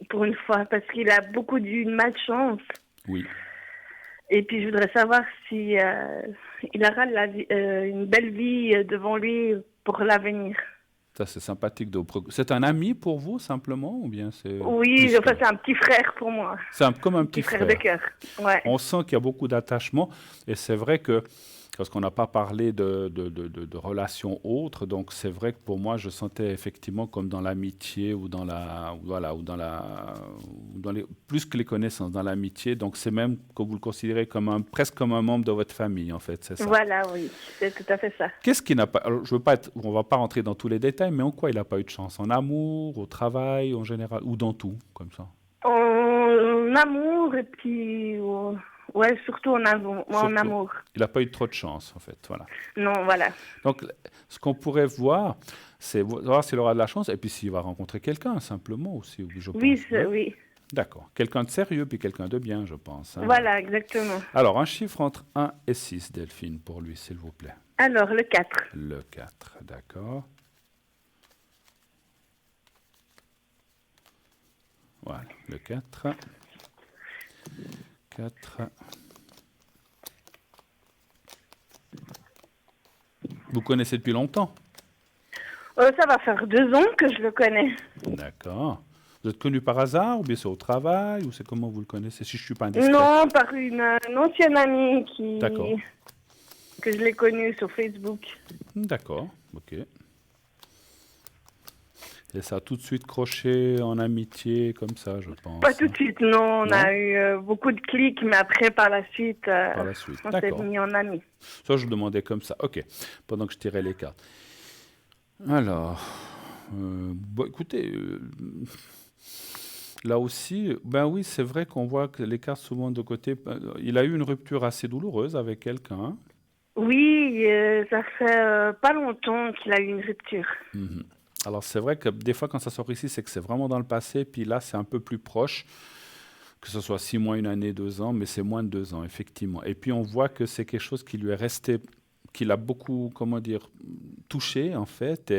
Speaker 4: pour une fois, parce qu'il a beaucoup de malchance.
Speaker 1: Oui.
Speaker 4: Et puis, je voudrais savoir si il aura une belle vie devant lui pour l'avenir.
Speaker 1: Ça, c'est sympathique. C'est un ami pour vous, simplement, ou bien c'est...
Speaker 4: Oui, enfin, c'est un petit frère pour moi.
Speaker 1: C'est comme un petit
Speaker 4: frère de cœur. Ouais.
Speaker 1: On sent qu'il y a beaucoup d'attachement, et c'est vrai que, parce qu'on n'a pas parlé de relations autres, donc c'est vrai que pour moi, je sentais effectivement comme dans l'amitié ou dans plus que les connaissances, dans l'amitié. Donc c'est même que vous le considérez comme presque comme un membre de votre famille, en fait, c'est ça.
Speaker 4: Voilà, oui, c'est tout à fait ça.
Speaker 1: Qu'est-ce qui n'a pas... Alors, on ne va pas rentrer dans tous les détails, mais en quoi il n'a pas eu de chance? En amour, au travail, en général, ou dans tout, comme ça?
Speaker 4: En amour, et puis... Ouais, surtout en amour.
Speaker 1: Il n'a pas eu trop de chance, en fait. Voilà.
Speaker 4: Non, voilà.
Speaker 1: Donc, ce qu'on pourrait voir, c'est voir s'il aura de la chance et puis s'il va rencontrer quelqu'un, simplement aussi. Je pense.
Speaker 4: Oui.
Speaker 1: D'accord. Quelqu'un de sérieux puis quelqu'un de bien, je pense.
Speaker 4: Voilà, exactement.
Speaker 1: Alors, un chiffre entre 1 et 6, Delphine, pour lui, s'il vous plaît.
Speaker 4: Alors, le 4.
Speaker 1: Le 4, d'accord. Voilà, le 4. 4. Vous connaissez depuis longtemps?
Speaker 4: Ça va faire 2 ans que je le connais.
Speaker 1: D'accord. Vous êtes connu par hasard ou bien c'est au travail ou c'est comment vous le connaissez? Si je ne suis pas indiscret.
Speaker 4: Non, par une ancienne amie
Speaker 1: D'accord.
Speaker 4: que je l'ai connue sur Facebook.
Speaker 1: D'accord, ok. Et ça a tout de suite croché en amitié comme ça, je pense.
Speaker 4: Pas tout de suite, non. On a eu beaucoup de clics, mais après, par la suite, on s'est mis en amis.
Speaker 1: Ça, je demandais comme ça. Ok, pendant que je tirais les cartes. Alors, écoutez, là aussi, ben oui, c'est vrai qu'on voit que les cartes souvent de côté. Il a eu une rupture assez douloureuse avec quelqu'un.
Speaker 4: Oui, ça fait pas longtemps qu'il a eu une rupture.
Speaker 1: Mm-hmm. Alors, c'est vrai que des fois, quand ça sort ici, c'est que c'est vraiment dans le passé. Puis là, c'est un peu plus proche, que ce soit 6 mois, 1 année, 2 ans, mais c'est moins de 2 ans, effectivement. Et puis, on voit que c'est quelque chose qui lui est resté, qu'il a beaucoup, touché, en fait,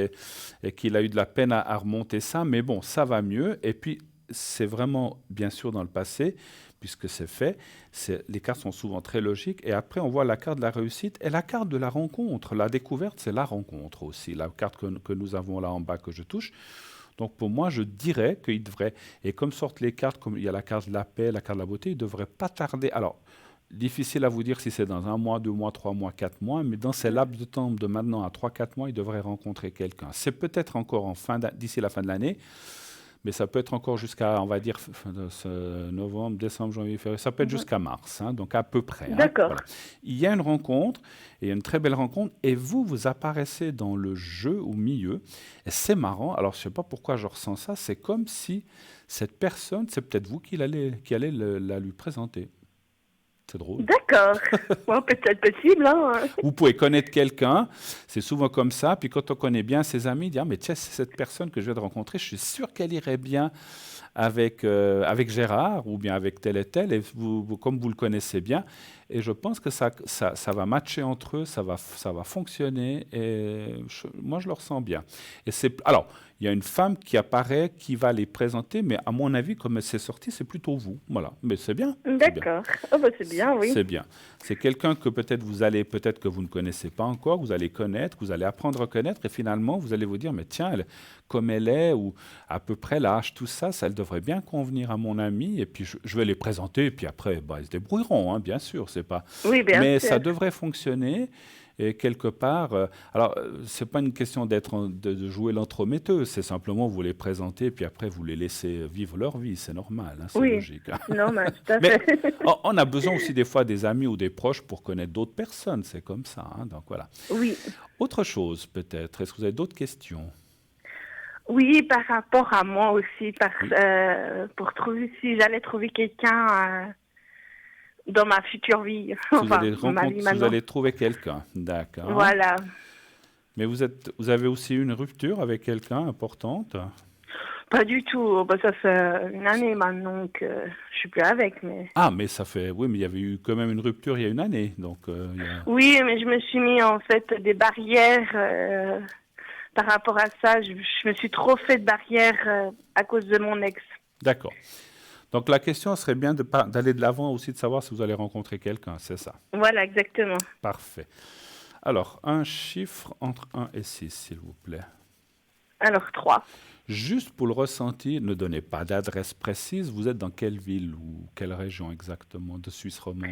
Speaker 1: et qu'il a eu de la peine à remonter ça. Mais bon, ça va mieux. Et puis, c'est vraiment, bien sûr, dans le passé, puisque c'est fait. Les cartes sont souvent très logiques. Et après, on voit la carte de la réussite et la carte de la rencontre. La découverte, c'est la rencontre aussi. La carte que nous avons là en bas que je touche. Donc, pour moi, je dirais qu'il devrait, et comme sortent les cartes, comme il y a la carte de la paix, la carte de la beauté, il ne devrait pas tarder. Alors, difficile à vous dire si c'est dans 1 mois, 2 mois, 3 mois, 4 mois, mais dans ces laps de temps de maintenant à 3, 4 mois, il devrait rencontrer quelqu'un. C'est peut-être encore d'ici la fin de l'année, mais ça peut être encore jusqu'à, on va dire, novembre, décembre, janvier, février, ça peut être jusqu'à mars, hein, donc à peu près. Hein,
Speaker 4: D'accord.
Speaker 1: voilà. Il y a une rencontre, et il y a une très belle rencontre, et vous apparaissez dans le jeu au milieu, et c'est marrant, alors je ne sais pas pourquoi je ressens ça, c'est comme si cette personne, c'est peut-être vous qui allez la lui présenter. C'est drôle.
Speaker 4: D'accord. Bon, peut-être possible, hein.
Speaker 1: Vous pouvez connaître quelqu'un, c'est souvent comme ça, puis quand on connaît bien ses amis, il dit « Ah, mais tiens, c'est cette personne que je viens de rencontrer, je suis sûr qu'elle irait bien avec Gérard ou bien avec tel et tel, et comme vous le connaissez bien, et je pense que ça va matcher entre eux, ça va fonctionner, et moi je le ressens bien. Alors, il y a une femme qui apparaît, qui va les présenter, mais à mon avis, comme c'est sorti, c'est plutôt vous. Voilà, mais c'est bien.
Speaker 4: D'accord. Oh, bah, c'est bien, oui.
Speaker 1: C'est bien. C'est quelqu'un que peut-être que vous ne connaissez pas encore, que vous allez connaître, que vous allez apprendre à connaître, et finalement, vous allez vous dire, mais tiens, comme elle est, ou à peu près l'âge, tout ça, ça devrait bien convenir à mon ami, et puis je vais les présenter, et puis après, ils se débrouilleront, hein, bien sûr, c'est pas...
Speaker 4: Oui, bien
Speaker 1: Mais
Speaker 4: sûr.
Speaker 1: ça devrait fonctionner. Et quelque part, c'est pas une question de jouer l'entremetteuse, c'est simplement vous les présenter, puis après vous les laissez vivre leur vie, c'est normal, hein, c'est
Speaker 4: Oui.
Speaker 1: logique. Hein.
Speaker 4: Normal, tout à
Speaker 1: Mais
Speaker 4: fait.
Speaker 1: on a besoin aussi des fois des amis ou des proches pour connaître d'autres personnes, c'est comme ça. Hein, donc voilà.
Speaker 4: Oui.
Speaker 1: Autre chose peut-être, est-ce que vous avez d'autres questions?
Speaker 4: Oui, par rapport à moi aussi,
Speaker 1: Oui.
Speaker 4: pour trouver si j'allais trouver quelqu'un dans ma future vie, enfin, ma vie
Speaker 1: Vous
Speaker 4: maintenant.
Speaker 1: allez trouver quelqu'un, d'accord.
Speaker 4: Voilà.
Speaker 1: Mais vous avez aussi eu une rupture avec quelqu'un importante?
Speaker 4: Pas du tout. Bah, ça fait une année maintenant que je suis plus avec, mais...
Speaker 1: Ah, mais oui, mais il y avait eu quand même une rupture il y a une année, donc
Speaker 4: Oui, mais je me suis mis en fait des barrières par rapport à ça. Je me suis trop fait de barrières à cause de mon ex.
Speaker 1: D'accord. Donc la question serait bien d'aller de l'avant aussi, de savoir si vous allez rencontrer quelqu'un, c'est ça.
Speaker 4: Voilà, exactement.
Speaker 1: Parfait. Alors, un chiffre entre 1 et 6, s'il vous plaît.
Speaker 4: Alors, 3.
Speaker 1: Juste pour le ressenti, ne donnez pas d'adresse précise. Vous êtes dans quelle ville ou quelle région exactement de Suisse romande?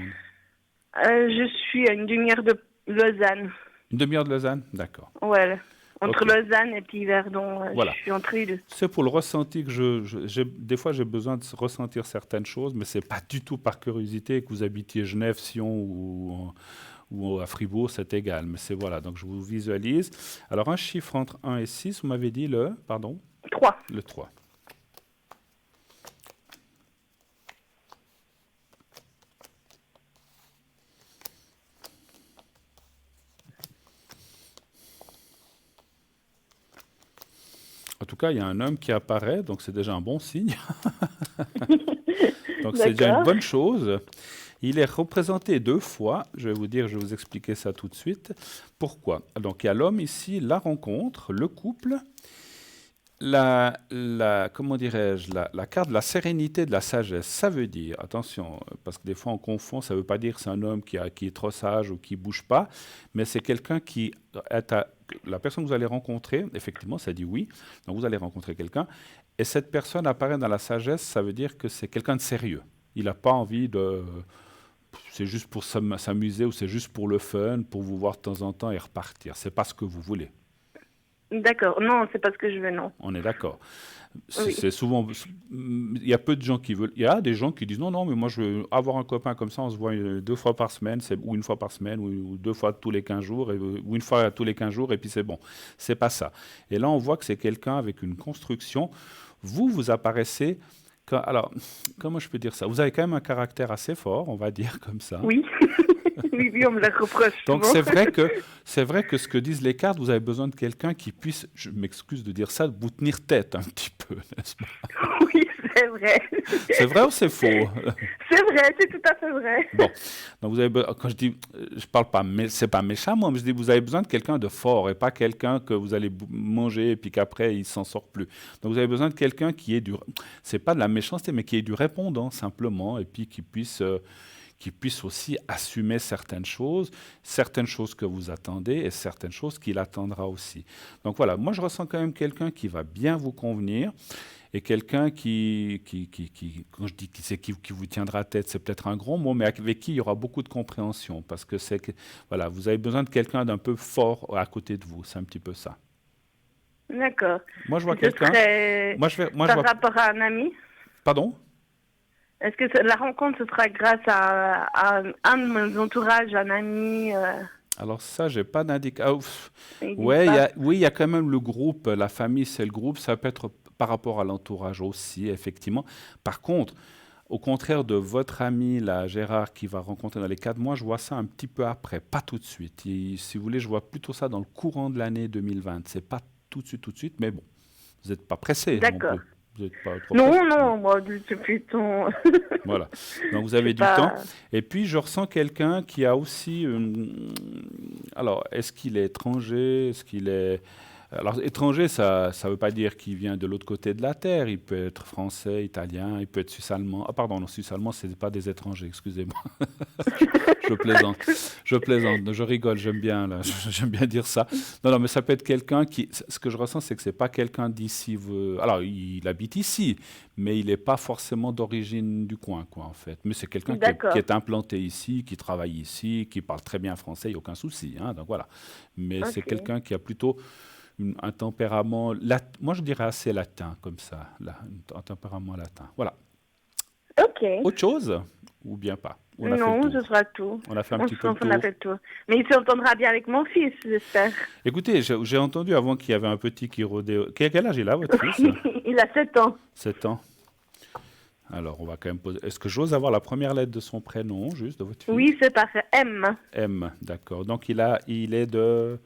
Speaker 4: Je suis à une demi-heure de Lausanne.
Speaker 1: Une demi-heure de Lausanne? D'accord.
Speaker 4: Voilà. Entre
Speaker 1: Ok.
Speaker 4: Lausanne et puis Verdon,
Speaker 1: Voilà.
Speaker 4: je suis entre les deux.
Speaker 1: C'est pour le ressenti que des fois j'ai besoin de ressentir certaines choses, mais c'est pas du tout par curiosité. Que vous habitiez Genève, Sion ou à Fribourg, c'est égal. Mais c'est voilà, donc je vous visualise. Alors un chiffre entre 1 et 6, vous m'avez dit pardon?
Speaker 4: 3.
Speaker 1: Le 3. En tout cas, il y a un homme qui apparaît, donc c'est déjà un bon signe. Donc c'est déjà une
Speaker 4: D'accord.
Speaker 1: bonne chose. Il est représenté 2 fois. Je vais vous expliquer ça tout de suite. Pourquoi? Donc il y a l'homme ici, la rencontre, le couple, comment dirais-je, la carte de la sérénité, de la sagesse. Ça veut dire, attention, parce que des fois on confond, ça ne veut pas dire que c'est un homme qui est trop sage ou qui ne bouge pas, mais c'est quelqu'un qui est la personne que vous allez rencontrer, effectivement, ça dit oui, donc vous allez rencontrer quelqu'un, et cette personne apparaît dans la sagesse, ça veut dire que c'est quelqu'un de sérieux. Il n'a pas envie de... C'est juste pour s'amuser ou c'est juste pour le fun, pour vous voir de temps en temps et repartir. C'est pas ce que vous voulez.
Speaker 4: D'accord. Non, c'est pas ce que je veux, non.
Speaker 1: On est d'accord.
Speaker 4: Oui.
Speaker 1: C'est souvent... Il y a peu de gens qui veulent... Il y a des gens qui disent non, mais moi je veux avoir un copain comme ça, on se voit 2 fois par semaine, ou 1 fois par semaine, ou 2 fois tous les 15 jours, ou 1 fois tous les 15 jours, et puis c'est bon. C'est pas ça. Et là, on voit que c'est quelqu'un avec une construction. Vous apparaissez... Alors, comment je peux dire ça? Vous avez quand même un caractère assez fort, on va dire comme ça.
Speaker 4: Oui. Oui, on me la reproche
Speaker 1: Donc
Speaker 4: souvent.
Speaker 1: c'est vrai que ce que disent les cartes, vous avez besoin de quelqu'un qui puisse, je m'excuse de dire ça, vous tenir tête un petit peu, n'est-ce pas?
Speaker 4: Oui, c'est vrai.
Speaker 1: C'est vrai ou c'est faux?
Speaker 4: C'est vrai, c'est tout à fait vrai.
Speaker 1: Bon, donc quand je dis, je parle pas, mais c'est pas méchant moi, mais je dis vous avez besoin de quelqu'un de fort et pas quelqu'un que vous allez manger et puis qu'après il s'en sort plus. Donc vous avez besoin de quelqu'un qui ait c'est pas de la méchanceté, mais qui ait du répondant simplement et puis qui puisse aussi assumer certaines choses que vous attendez et certaines choses qu'il attendra aussi. Donc voilà, moi je ressens quand même quelqu'un qui va bien vous convenir et quelqu'un quand je dis qui vous tiendra tête, c'est peut-être un grand mot, mais avec qui il y aura beaucoup de compréhension, parce que voilà, vous avez besoin de quelqu'un d'un peu fort à côté de vous, c'est un petit peu ça.
Speaker 4: D'accord.
Speaker 1: Moi, je vois
Speaker 4: Ce
Speaker 1: quelqu'un.
Speaker 4: serait
Speaker 1: Moi, je
Speaker 4: par
Speaker 1: vois.
Speaker 4: rapport à un ami?
Speaker 1: Pardon?
Speaker 4: Est-ce que la rencontre, ce sera grâce à un de mes entourages, un ami
Speaker 1: Alors ça, j'ai pas d'indication.
Speaker 4: ils disent
Speaker 1: Ouais,
Speaker 4: pas.
Speaker 1: oui, il y a quand même le groupe, la famille, c'est le groupe. Ça peut être par rapport à l'entourage aussi, effectivement. Par contre, au contraire de votre ami, là, Gérard, qui va rencontrer dans les 4 mois, je vois ça un petit peu après, pas tout de suite. Si vous voulez, je vois plutôt ça dans le courant de l'année 2020. C'est pas tout de suite, mais bon, vous n'êtes pas pressé non
Speaker 4: D'accord.
Speaker 1: plus. Vous n'êtes pas trop pressé.
Speaker 4: Non, moi, depuis ton...
Speaker 1: Voilà. Donc vous avez
Speaker 4: C'est
Speaker 1: du temps.
Speaker 4: pas...
Speaker 1: Et puis je ressens quelqu'un qui a aussi alors, est-ce qu'il est étranger? Est-ce qu'il est... Alors, étranger, ça ne veut pas dire qu'il vient de l'autre côté de la terre. Il peut être français, italien, il peut être suisse-allemand. Ah, pardon, non, suisse-allemand, ce n'est pas des étrangers, excusez-moi. Je plaisante, je rigole, j'aime bien, là, j'aime bien dire ça. Non, non, mais ça peut être quelqu'un qui... Ce que je ressens, c'est que ce n'est pas quelqu'un d'ici. Alors, il habite ici, mais il n'est pas forcément d'origine du coin, quoi, en fait. Mais c'est quelqu'un
Speaker 4: D'accord.
Speaker 1: qui est implanté ici, qui travaille ici, qui parle très bien français, il n'y a aucun souci, hein, donc voilà. Mais c'est
Speaker 4: Ok.
Speaker 1: quelqu'un qui a plutôt un tempérament, moi je dirais assez latin, comme ça, un tempérament latin. Voilà.
Speaker 4: Ok.
Speaker 1: Autre chose ou bien pas? On a fait
Speaker 4: Non,
Speaker 1: le
Speaker 4: ce
Speaker 1: tour.
Speaker 4: sera tout.
Speaker 1: On a fait un petit peu le
Speaker 4: On a
Speaker 1: tour.
Speaker 4: fait le tour. Mais il s'entendra bien avec mon fils, j'espère.
Speaker 1: Écoutez, j'ai entendu avant qu'il y avait un petit qui rôdait. Quel âge il a, votre fils?
Speaker 4: Il a 7 ans.
Speaker 1: 7 ans. Alors, on va quand même poser. Est-ce que j'ose avoir la première lettre de son prénom, juste, de votre fils?
Speaker 4: Oui, c'est parfait. M.
Speaker 1: M, d'accord. Donc, il est de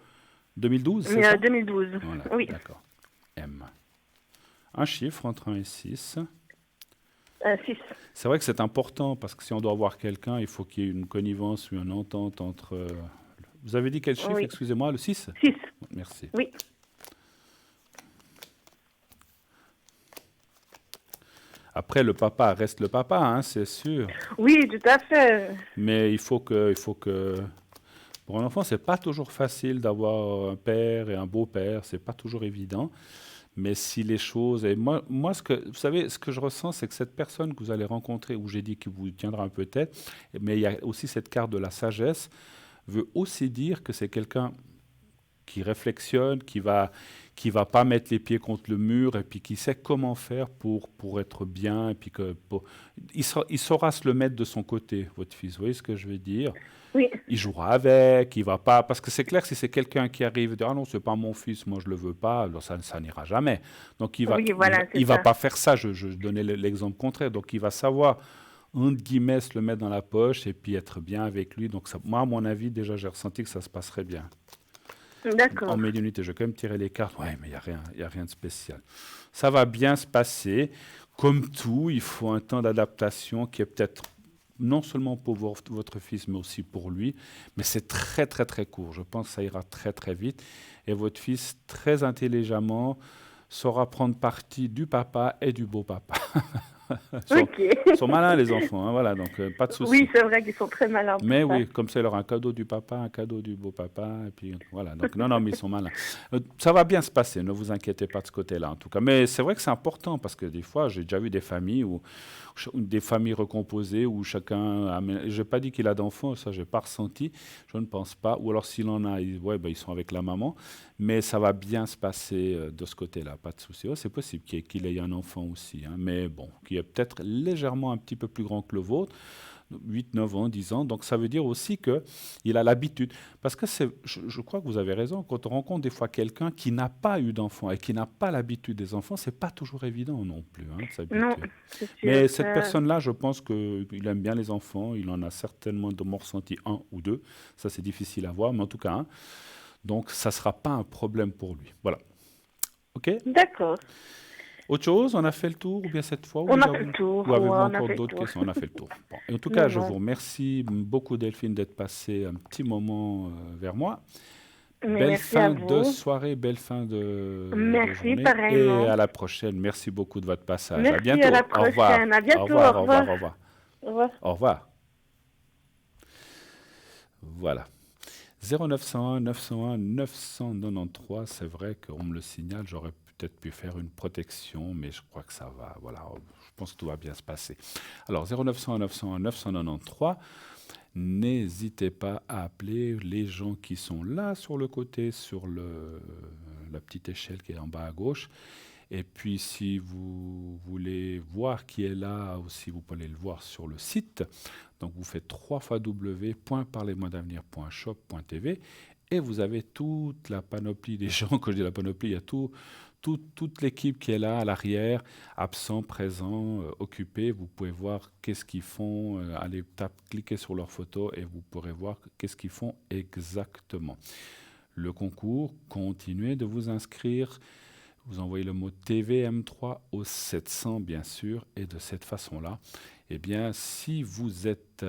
Speaker 1: 2012, c'est ça?
Speaker 4: 2012.
Speaker 1: Voilà,
Speaker 4: Oui.
Speaker 1: d'accord. M. Un chiffre entre 1 et 6.
Speaker 4: 6.
Speaker 1: C'est vrai que c'est important parce que si on doit avoir quelqu'un, il faut qu'il y ait une connivence ou une entente entre. Vous avez dit quel chiffre,
Speaker 4: Oui.
Speaker 1: excusez-moi, le 6?
Speaker 4: 6.
Speaker 1: Merci.
Speaker 4: Oui.
Speaker 1: Après, le papa reste le papa, hein, c'est sûr.
Speaker 4: Oui, tout à fait.
Speaker 1: Mais il faut que. Pour un enfant, c'est pas toujours facile d'avoir un père et un beau-père, c'est pas toujours évident. Mais si les choses... Et moi vous savez, ce que je ressens, c'est que cette personne que vous allez rencontrer, où j'ai dit qu'il vous tiendra un peu tête, mais il y a aussi cette carte de la sagesse, veut aussi dire que c'est quelqu'un qui réflexionne, qui va pas mettre les pieds contre le mur, et puis qui sait comment faire pour être bien, et puis il saura se le mettre de son côté, votre fils. Vous voyez ce que je veux dire?
Speaker 4: Oui.
Speaker 1: Il jouera avec, il va pas... Parce que c'est clair que si c'est quelqu'un qui arrive et dit « Ah non, c'est pas mon fils, moi je le veux pas », alors ça n'ira jamais. Donc
Speaker 4: Oui, voilà, c'est
Speaker 1: il va
Speaker 4: ça.
Speaker 1: pas faire ça, je donnais l'exemple contraire. Donc il va savoir, entre guillemets, se le mettre dans la poche et puis être bien avec lui. Donc ça, moi, à mon avis, déjà, j'ai ressenti que ça se passerait bien.
Speaker 4: D'accord.
Speaker 1: En médiumnité, je vais quand même tirer les cartes. Ouais, mais il y a rien de spécial. Ça va bien se passer. Comme tout, il faut un temps d'adaptation qui est peut-être non seulement pour votre fils, mais aussi pour lui. Mais c'est très, très, très court. Je pense que ça ira très, très vite. Et votre fils, très intelligemment, saura prendre parti du papa et du beau-papa.
Speaker 4: Ok.
Speaker 1: Ils sont malins, les enfants. Hein, voilà, donc pas de souci.
Speaker 4: Oui, c'est vrai qu'ils sont très malins. pour
Speaker 1: Mais
Speaker 4: ça.
Speaker 1: oui, comme c'est leur un cadeau du papa, un cadeau du beau-papa, et puis voilà. Donc non, mais ils sont malins. Ça va bien se passer, ne vous inquiétez pas de ce côté-là, en tout cas. Mais c'est vrai que c'est important, parce que des fois, j'ai déjà vu des familles des familles recomposées où chacun... Je n'ai pas dit qu'il a d'enfants, ça, je n'ai pas ressenti, je ne pense pas. Ou alors, s'il en a, ils sont avec la maman. Mais ça va bien se passer de ce côté-là, pas de souci. C'est possible qu'il ait un enfant aussi, hein, mais bon, qui est peut-être légèrement un petit peu plus grand que le vôtre. 8, 9 ans, 10 ans. Donc ça veut dire aussi qu'il a l'habitude. Parce que je crois que vous avez raison, quand on rencontre des fois quelqu'un qui n'a pas eu d'enfant et qui n'a pas l'habitude des enfants, c'est pas toujours évident non plus, hein, de s'habituer.
Speaker 4: Non, c'est sûr.
Speaker 1: Mais cette personne-là, je pense qu'il aime bien les enfants, il en a certainement de mon ressenti 1 ou 2. Ça, c'est difficile à voir, mais en tout cas, 1. Donc ça ne sera pas un problème pour lui. Voilà. OK?
Speaker 4: D'accord.
Speaker 1: Autre chose, on a fait le tour ou bien cette fois?
Speaker 4: On a fait le tour.
Speaker 1: Ou avez-vous
Speaker 4: Ouais, on a
Speaker 1: encore
Speaker 4: fait le
Speaker 1: d'autres
Speaker 4: tour.
Speaker 1: questions? On a fait le tour. Bon. Et en tout cas, je
Speaker 4: Non.
Speaker 1: vous remercie beaucoup, Delphine, d'être passée un petit moment vers moi.
Speaker 4: Mais
Speaker 1: Belle
Speaker 4: merci
Speaker 1: fin
Speaker 4: à vous.
Speaker 1: de soirée, belle fin de
Speaker 4: Merci,
Speaker 1: journée.
Speaker 4: pareillement.
Speaker 1: Et à la prochaine. Merci beaucoup de votre passage.
Speaker 4: Merci,
Speaker 1: à bientôt.
Speaker 4: à la
Speaker 1: Au revoir.
Speaker 4: prochaine. À bientôt,
Speaker 1: Au revoir.
Speaker 4: au
Speaker 1: Au revoir.
Speaker 4: revoir.
Speaker 1: Au revoir.
Speaker 4: Au revoir.
Speaker 1: Au revoir. Voilà. 0901 901 993, c'est vrai qu'on me le signale, j'aurais peut-être pu faire une protection, mais je crois que ça va. Voilà, je pense que tout va bien se passer. Alors 0900 901 993. N'hésitez pas à appeler les gens qui sont là sur le côté, sur la petite échelle qui est en bas à gauche. Et puis, si vous voulez voir qui est là aussi, vous pouvez le voir sur le site. Donc, vous faites www.parlez-moi-d'avenir.shop.tv et vous avez toute la panoplie des gens. Quand je dis la panoplie, il y a toute l'équipe qui est là à l'arrière, absent, présent, occupé. Vous pouvez voir qu'est-ce qu'ils font. Allez, cliquez sur leurs photos et vous pourrez voir qu'est-ce qu'ils font exactement. Le concours, continuez de vous inscrire. Vous envoyez le mot TVM3 au 700, bien sûr, et de cette façon-là, eh bien, si vous êtes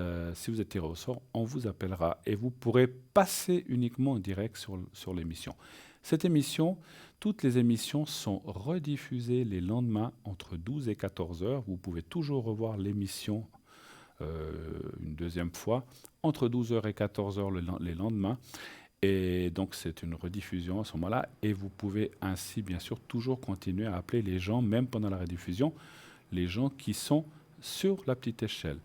Speaker 1: tiré au sort, on vous appellera et vous pourrez passer uniquement en direct sur l'émission. Cette émission, toutes les émissions sont rediffusées les lendemains entre 12 et 14 heures. Vous pouvez toujours revoir l'émission une deuxième fois entre 12 heures et 14 heures les lendemains. Et donc, c'est une rediffusion à ce moment-là. Et vous pouvez ainsi, bien sûr, toujours continuer à appeler les gens, même pendant la rediffusion, les gens qui sont sur la petite échelle.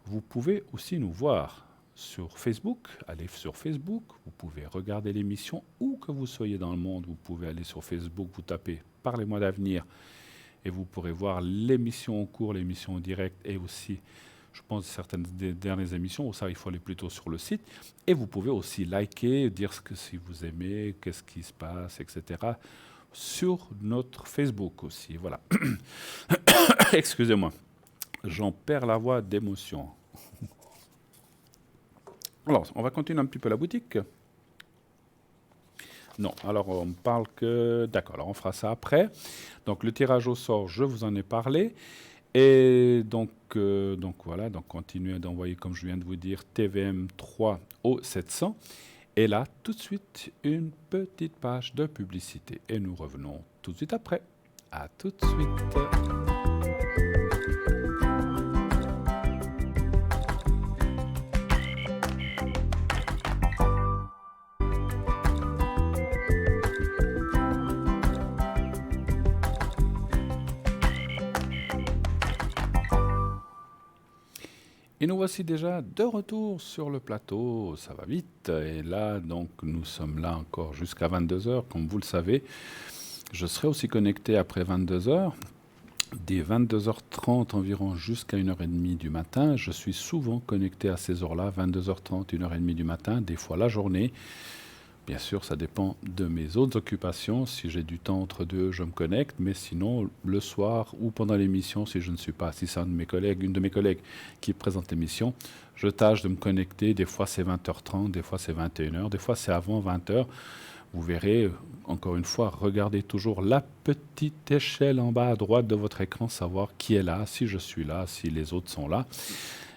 Speaker 1: Vous pouvez aussi nous voir sur Facebook. Allez sur Facebook. Vous pouvez regarder l'émission où que vous soyez dans le monde. Vous pouvez aller sur Facebook, vous tapez « Parlez-moi d'avenir » et vous pourrez voir l'émission en cours, l'émission en direct et aussi... Je pense certaines des dernières émissions, où ça, il faut aller plutôt sur le site. Et vous pouvez aussi liker, dire si vous aimez, qu'est-ce qui se passe, etc. sur notre Facebook aussi. Voilà. Excusez-moi. J'en perds la voix d'émotion. Alors, on va continuer un petit peu la boutique. Non, alors on parle que... D'accord, alors on fera ça après. Donc le tirage au sort, je vous en ai parlé. Et donc voilà, donc continuez d'envoyer, comme je viens de vous dire, TVM3 au 700. Et là, tout de suite, une petite page de publicité. Et nous revenons tout de suite après. À tout de suite. Et nous voici déjà de retour sur le plateau, ça va vite. Et là, donc, nous sommes là encore jusqu'à 22h, comme vous le savez. Je serai aussi connecté après 22h, dès 22h30 environ jusqu'à 1h30 du matin. Je suis souvent connecté à ces heures-là, 22h30, 1h30 du matin, des fois la journée. Bien sûr, ça dépend de mes autres occupations. Si j'ai du temps entre deux, je me connecte. Mais sinon, le soir ou pendant l'émission, si je ne suis pas, si c'est une de mes collègues qui présente l'émission, je tâche de me connecter. Des fois, c'est 20h30, des fois, c'est 21h, des fois, c'est avant 20h. Vous verrez, encore une fois, regardez toujours la petite échelle en bas à droite de votre écran, savoir qui est là, si je suis là, si les autres sont là.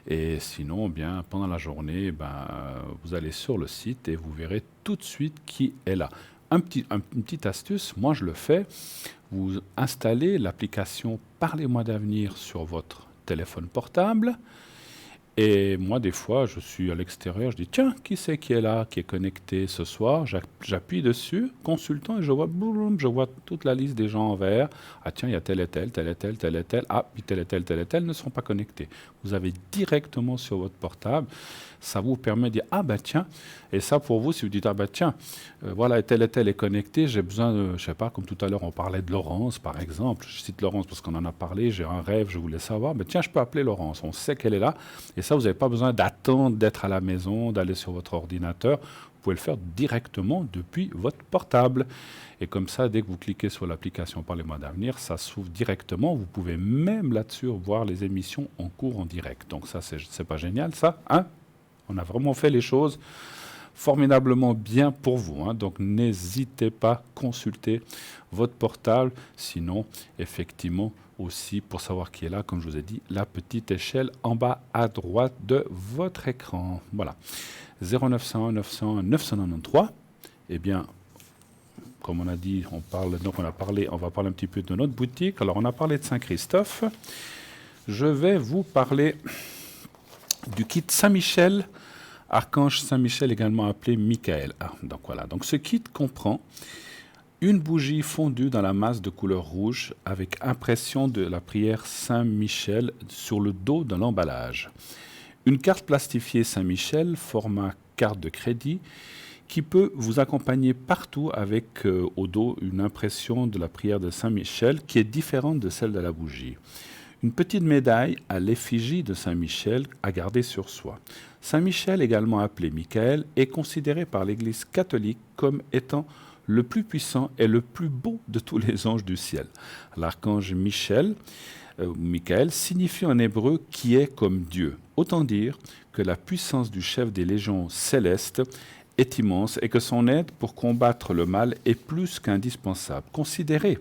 Speaker 1: Et sinon, bien, pendant la journée, vous allez sur le site et vous verrez tout de suite qui est là. Une petite astuce, moi je le fais, vous installez l'application Parlez-moi d'avenir sur votre téléphone portable. Et moi, des fois, je suis à l'extérieur, je dis, tiens, qui c'est qui est là, qui est connecté ce soir? J'appuie dessus, consultant, et je vois toute la liste des gens en vert. Ah tiens, il y a tel et tel, tel et tel, tel et tel. Ah, puis tel et tel ne sont pas connectés. Vous avez directement sur votre portable, ça vous permet de dire, ah ben tiens, et ça pour vous, si vous dites, ah ben tiens, voilà, tel et tel est connecté, j'ai besoin de, je sais pas, comme tout à l'heure, on parlait de Laurence, par exemple. Je cite Laurence parce qu'on en a parlé, j'ai un rêve, je voulais savoir, ben tiens, je peux appeler Laurence, on sait qu'elle est là. Et ça, vous n'avez pas besoin d'attendre d'être à la maison, d'aller sur votre ordinateur. Vous pouvez le faire directement depuis votre portable. Et comme ça, dès que vous cliquez sur l'application Parlez-moi d'avenir, ça s'ouvre directement. Vous pouvez même là-dessus voir les émissions en cours en direct. Donc ça, c'est pas génial, ça, hein? On a vraiment fait les choses formidablement bien pour vous, hein. Donc n'hésitez pas à consulter votre portable. Sinon, effectivement, aussi, pour savoir qui est là, comme je vous ai dit, la petite échelle en bas à droite de votre écran. Voilà. 0901 901 993. Eh bien, comme on a dit, on va parler un petit peu de notre boutique. Alors, on a parlé de Saint-Christophe. Je vais vous parler du kit Saint-Michel, Archange Saint-Michel, également appelé Michael. Donc voilà. Donc ce kit comprend Une bougie fondue dans la masse de couleur rouge avec impression de la prière Saint-Michel sur le dos de l'emballage. Une carte plastifiée Saint-Michel, format carte de crédit, qui peut vous accompagner partout avec au dos une impression de la prière de Saint-Michel qui est différente de celle de la bougie. Une petite médaille à l'effigie de Saint-Michel à garder sur soi. Saint-Michel, également appelé Michael, est considéré par l'Église catholique comme étant le plus puissant et le plus beau de tous les anges du ciel. L'archange Michael signifie en hébreu « qui est comme Dieu ». Autant dire que la puissance du chef des légions célestes est immense et que son aide pour combattre le mal est plus qu'indispensable. Considéré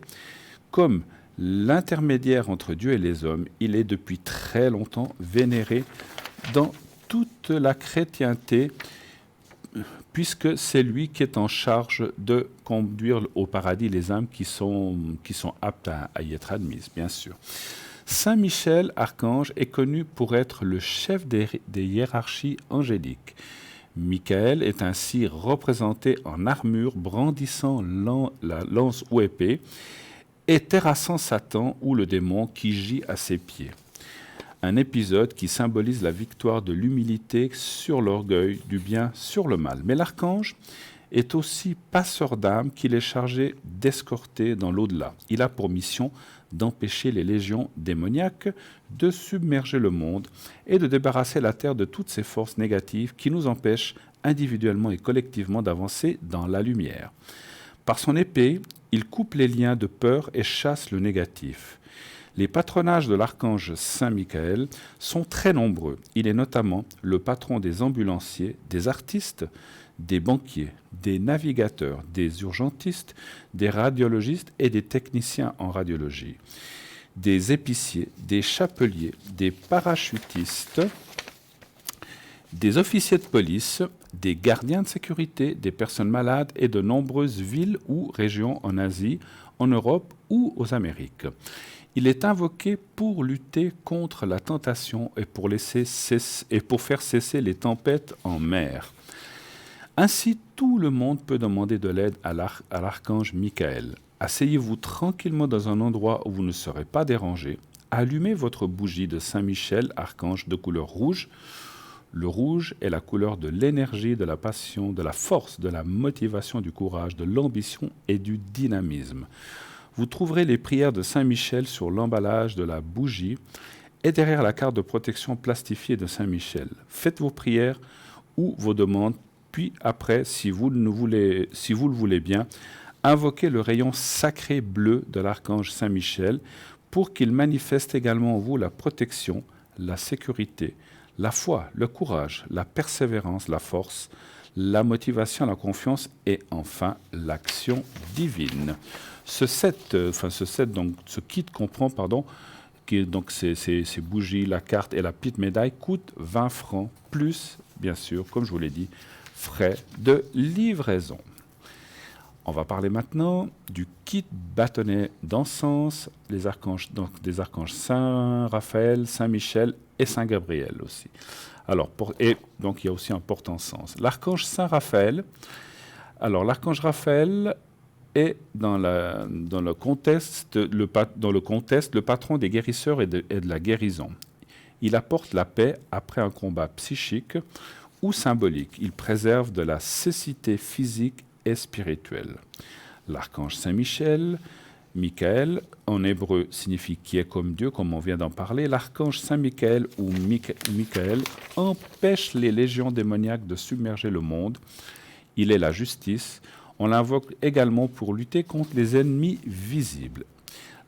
Speaker 1: comme l'intermédiaire entre Dieu et les hommes, il est depuis très longtemps vénéré dans toute la chrétienté, puisque c'est lui qui est en charge de conduire au paradis les âmes qui sont aptes à y être admises, bien sûr. Saint Michel, archange, est connu pour être le chef des hiérarchies angéliques. Michael est ainsi représenté en armure, brandissant la lance ou épée, et terrassant Satan ou le démon qui gît à ses pieds. Un épisode qui symbolise la victoire de l'humilité sur l'orgueil, du bien sur le mal. Mais l'archange est aussi passeur d'âmes qu'il est chargé d'escorter dans l'au-delà. Il a pour mission d'empêcher les légions démoniaques de submerger le monde et de débarrasser la terre de toutes ces forces négatives qui nous empêchent individuellement et collectivement d'avancer dans la lumière. Par son épée, il coupe les liens de peur et chasse le négatif. Les patronages de l'archange Saint Michael sont très nombreux. Il est notamment le patron des ambulanciers, des artistes, des banquiers, des navigateurs, des urgentistes, des radiologistes et des techniciens en radiologie, des épiciers, des chapeliers, des parachutistes, des officiers de police, des gardiens de sécurité, des personnes malades et de nombreuses villes ou régions en Asie, en Europe ou aux Amériques. Il est invoqué pour lutter contre la tentation et pour faire cesser les tempêtes en mer. Ainsi, tout le monde peut demander de l'aide à l'archange Michael. Asseyez-vous tranquillement dans un endroit où vous ne serez pas dérangé. Allumez votre bougie de Saint-Michel, archange de couleur rouge. Le rouge est la couleur de l'énergie, de la passion, de la force, de la motivation, du courage, de l'ambition et du dynamisme. Vous trouverez les prières de Saint-Michel sur l'emballage de la bougie et derrière la carte de protection plastifiée de Saint-Michel. Faites vos prières ou vos demandes, puis après, si vous le voulez bien, invoquez le rayon sacré bleu de l'archange Saint-Michel pour qu'il manifeste également en vous la protection, la sécurité, la foi, le courage, la persévérance, la force, la motivation, la confiance et enfin l'action divine. Ce kit comprend, donc ces bougies, la carte et la petite médaille coûtent 20 francs, plus, bien sûr, comme je vous l'ai dit, frais de livraison. On va parler maintenant du kit bâtonnet d'encens, des archanges Saint Raphaël, Saint Michel et Saint Gabriel aussi. Alors, donc il y a aussi un porte-encens. L'archange Saint Raphaël. Alors, l'archange Raphaël est dans le contexte, le patron des guérisseurs et de la guérison. Il apporte la paix après un combat psychique ou symbolique. Il préserve de la cécité physique et spirituelle. L'archange Saint-Michel, Michael, en hébreu, signifie « qui est comme Dieu », comme on vient d'en parler. L'archange Saint-Michael ou Michael empêche les légions démoniaques de submerger le monde. Il est la justice. On l'invoque également pour lutter contre les ennemis visibles.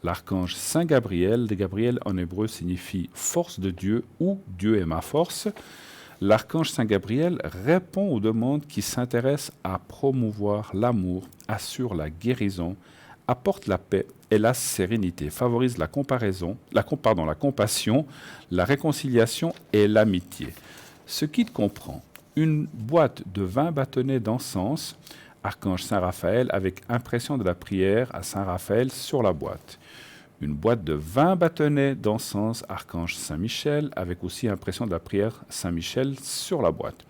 Speaker 1: L'archange Saint Gabriel, Gabriel en hébreu signifie « force de Dieu » ou « Dieu est ma force ». L'archange Saint Gabriel répond aux demandes qui s'intéressent à promouvoir l'amour, assure la guérison, apporte la paix et la sérénité, favorise la compassion, la réconciliation et l'amitié. Ce kit comprend une boîte de 20 bâtonnets d'encens, archange Saint Raphaël, avec impression de la prière à Saint Raphaël sur la boîte. Une boîte de 20 bâtonnets d'encens, archange Saint-Michel, avec aussi impression de la prière Saint-Michel sur la boîte.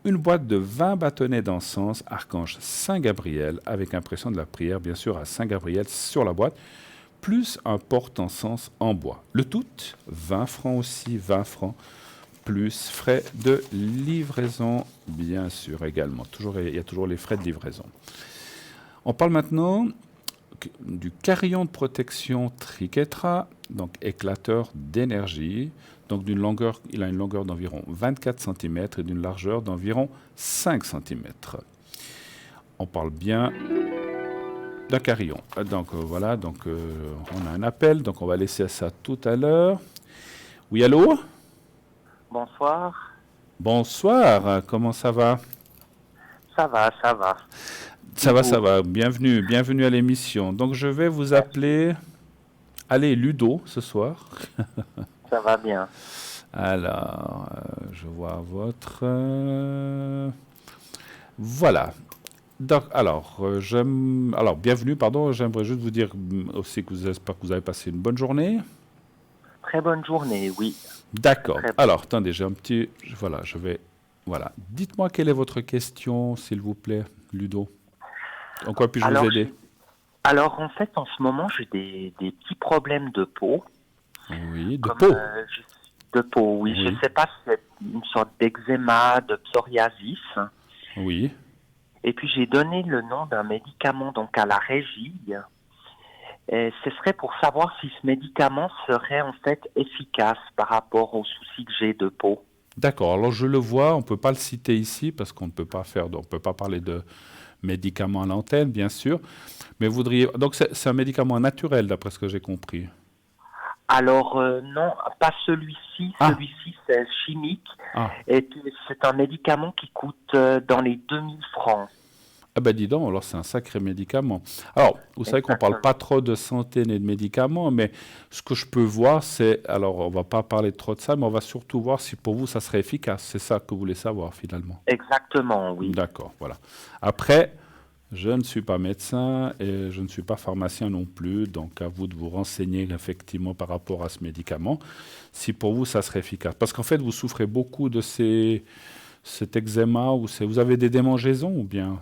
Speaker 1: une boîte de 20 bâtonnets d'encens Archange Saint-Gabriel, avec impression de la prière, bien sûr, à Saint-Gabriel sur la boîte, plus un porte-encens en bois. Le tout, 20 francs aussi, 20 francs, plus frais de livraison, bien sûr, également. Il y a toujours les frais de livraison. On parle maintenant du carillon de protection Triquetra, donc éclateur d'énergie. Donc il a une longueur d'environ 24 cm et d'une largeur d'environ 5 cm. On parle bien d'un carillon. Donc voilà, on a un appel, donc on va laisser ça tout à l'heure. Oui, allô?
Speaker 5: Bonsoir.
Speaker 1: Bonsoir, comment ça va?
Speaker 5: Ça va, ça va.
Speaker 1: Ça va. Bienvenue à l'émission. Donc je vais vous appeler, allez, Ludo ce soir.
Speaker 5: Ça va bien.
Speaker 1: Alors, je vois votre... Voilà. Donc, alors, bienvenue, pardon. J'aimerais juste vous dire aussi j'espère que vous avez passé une bonne journée.
Speaker 5: Très bonne journée, oui.
Speaker 1: D'accord. Alors, attendez, j'ai un petit... Voilà. Dites-moi quelle est votre question, s'il vous plaît, Ludo. En quoi puis-je vous aider?
Speaker 5: Alors, en fait, en ce moment, j'ai des petits problèmes de peau.
Speaker 1: Oui, de peau.
Speaker 5: De peau, oui. Je ne sais pas si c'est une sorte d'eczéma, de psoriasis.
Speaker 1: Oui.
Speaker 5: Et puis, j'ai donné le nom d'un médicament donc à la régie. Et ce serait pour savoir si ce médicament serait en fait efficace par rapport aux soucis que j'ai de peau.
Speaker 1: D'accord. Alors, je le vois. On ne peut pas le citer ici parce qu'on ne peut pas parler de médicaments à l'antenne, bien sûr. Mais donc, c'est un médicament naturel, d'après ce que j'ai compris.
Speaker 5: Alors, non, pas celui-ci.
Speaker 1: Ah.
Speaker 5: Celui-ci, c'est chimique.
Speaker 1: Ah.
Speaker 5: Et puis, c'est un médicament qui coûte dans les 2000 francs.
Speaker 1: Ah ben dis donc, alors c'est un sacré médicament. Alors, vous savez qu'on ne parle pas trop de santé ni de médicaments, mais ce que je peux voir, c'est... Alors, on ne va pas parler trop de ça, mais on va surtout voir si pour vous, ça serait efficace. C'est ça que vous voulez savoir, finalement.
Speaker 5: Exactement, oui.
Speaker 1: D'accord, voilà. Après... Je ne suis pas médecin et je ne suis pas pharmacien non plus, donc à vous de vous renseigner effectivement par rapport à ce médicament, si pour vous ça serait efficace. Parce qu'en fait, vous souffrez beaucoup de cet eczéma, vous avez des démangeaisons ou bien?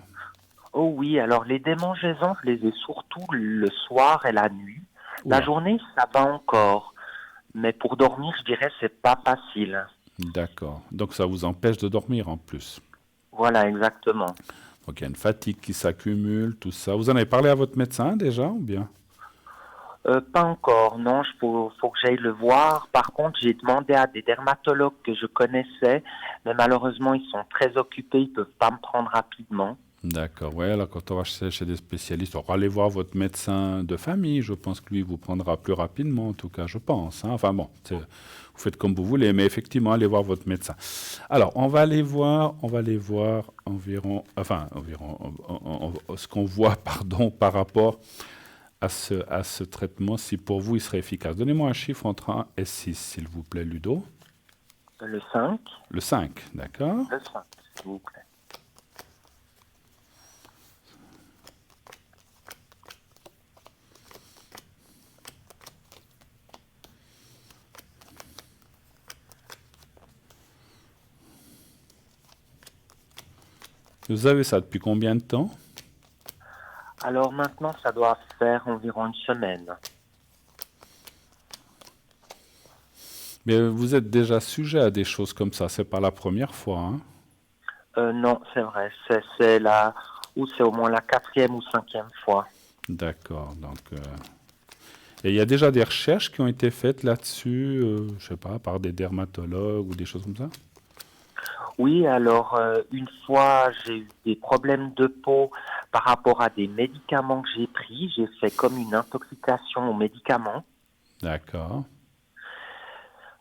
Speaker 5: Oh oui, alors les démangeaisons, je les ai surtout le soir et la nuit.
Speaker 1: Oula.
Speaker 5: La journée, ça va encore, mais pour dormir, je dirais, c'est pas facile.
Speaker 1: D'accord, donc ça vous empêche de dormir en plus.
Speaker 5: Voilà, exactement.
Speaker 1: Donc il y a une fatigue qui s'accumule, tout ça. Vous en avez parlé à votre médecin déjà ou bien?
Speaker 5: Pas encore, non, faut que j'aille le voir. Par contre, j'ai demandé à des dermatologues que je connaissais, mais malheureusement, ils sont très occupés, ils peuvent pas me prendre rapidement.
Speaker 1: D'accord, ouais, là, quand on va chez des spécialistes, on va aller voir votre médecin de famille. Je pense que lui vous prendra plus rapidement, en tout cas, je pense. Hein. Enfin bon, vous faites comme vous voulez, mais effectivement, allez voir votre médecin. Alors, on va aller voir environ, ce qu'on voit, par rapport à ce traitement, si pour vous, il serait efficace. Donnez-moi un chiffre entre 1 et 6, s'il vous plaît, Ludo.
Speaker 5: Le 5.
Speaker 1: Le 5, d'accord.
Speaker 5: Le 5, s'il vous plaît.
Speaker 1: Vous avez ça depuis combien de temps?
Speaker 5: Alors maintenant, ça doit faire environ une semaine.
Speaker 1: Mais vous êtes déjà sujet à des choses comme ça, c'est pas la première fois, hein?
Speaker 5: Non, c'est vrai, c'est au moins la 4e ou 5e fois.
Speaker 1: D'accord, donc... Et il y a déjà des recherches qui ont été faites là-dessus, je sais pas, par des dermatologues ou des choses comme ça?
Speaker 5: Oui, alors une fois, j'ai eu des problèmes de peau par rapport à des médicaments que j'ai pris. J'ai fait comme une intoxication aux médicaments.
Speaker 1: D'accord.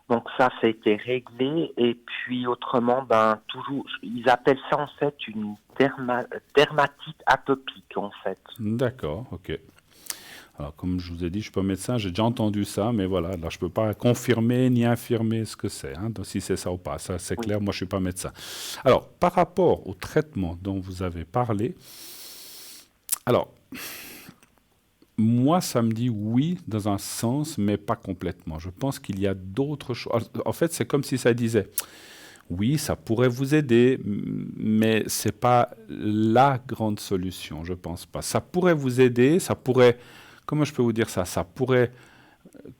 Speaker 5: Donc ça a été réglé. Et puis autrement, toujours, ils appellent ça en fait une dermatite atopique en fait.
Speaker 1: D'accord, ok. Alors, comme je vous ai dit, je ne suis pas médecin, j'ai déjà entendu ça, mais voilà, là, je ne peux pas confirmer ni infirmer ce que c'est, hein, donc si c'est ça ou pas. Ça, c'est clair, moi, je ne suis pas médecin. Alors, par rapport au traitement dont vous avez parlé, alors, moi, ça me dit oui dans un sens, mais pas complètement. Je pense qu'il y a d'autres choses. En fait, c'est comme si ça disait, Oui, ça pourrait vous aider, mais c'est pas la grande solution, je pense pas. Ça pourrait vous aider, ça pourrait, comment je peux vous dire ça? Ça pourrait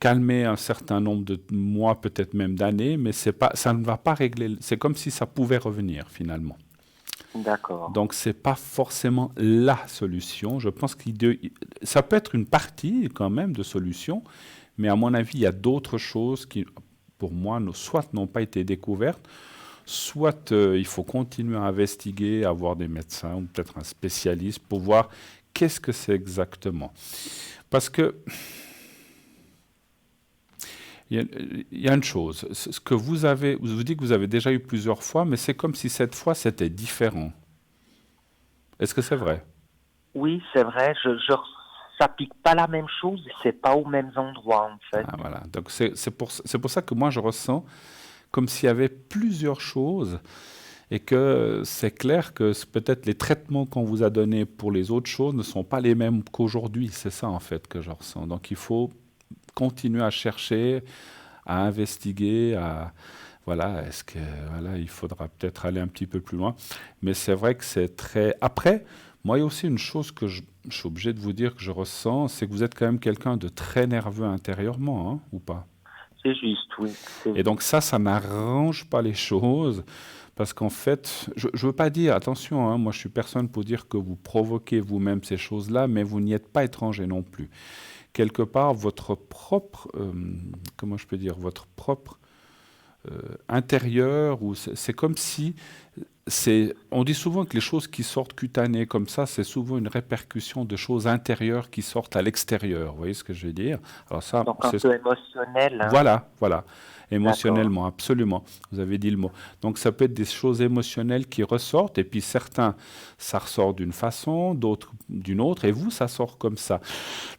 Speaker 1: calmer un certain nombre de mois, peut-être même d'années, mais c'est pas, ça ne va pas régler. C'est comme si ça pouvait revenir finalement.
Speaker 5: D'accord.
Speaker 1: Donc c'est pas forcément la solution. Je pense ça peut être une partie quand même de solution, mais à mon avis, il y a d'autres choses qui, pour moi, soit n'ont pas été découvertes, soit il faut continuer à investiguer, à voir des médecins ou peut-être un spécialiste pour voir qu'est-ce que c'est exactement. Parce que il y a une chose, ce que vous dites que vous avez déjà eu plusieurs fois, mais c'est comme si cette fois c'était différent. Est-ce que c'est vrai?
Speaker 5: Oui, c'est vrai, ça pique pas la même chose et c'est pas aux mêmes endroits, en fait.
Speaker 1: Ah, voilà. Donc c'est pour ça que moi je ressens comme s'il y avait plusieurs choses et que c'est clair que peut-être les traitements qu'on vous a donnés pour les autres choses ne sont pas les mêmes qu'aujourd'hui. C'est ça en fait que je ressens. Donc il faut continuer à chercher, à investiguer, voilà, est-ce que voilà, il faudra peut-être aller un petit peu plus loin. Mais c'est vrai que c'est très. Après, moi, il y a aussi une chose que je suis obligé de vous dire que je ressens, c'est que vous êtes quand même quelqu'un de très nerveux intérieurement, hein, ou pas?
Speaker 5: C'est juste, oui.
Speaker 1: Et donc ça n'arrange pas les choses. Parce qu'en fait, je ne veux pas dire, attention, hein, moi je suis personne pour dire que vous provoquez vous-même ces choses-là, mais vous n'y êtes pas étranger non plus. Quelque part, votre propre, comment je peux dire, votre propre intérieur, ou c'est comme si, on dit souvent que les choses qui sortent cutanées comme ça, c'est souvent une répercussion de choses intérieures qui sortent à l'extérieur. Vous voyez ce que je veux dire? Alors ça,
Speaker 5: Donc un peu émotionnel, hein.
Speaker 1: voilà,
Speaker 5: D'accord.
Speaker 1: émotionnellement, absolument. Vous avez dit le mot. Donc ça peut être des choses émotionnelles qui ressortent, et puis certains, ça ressort d'une façon, d'autres d'une autre, et vous, ça sort comme ça.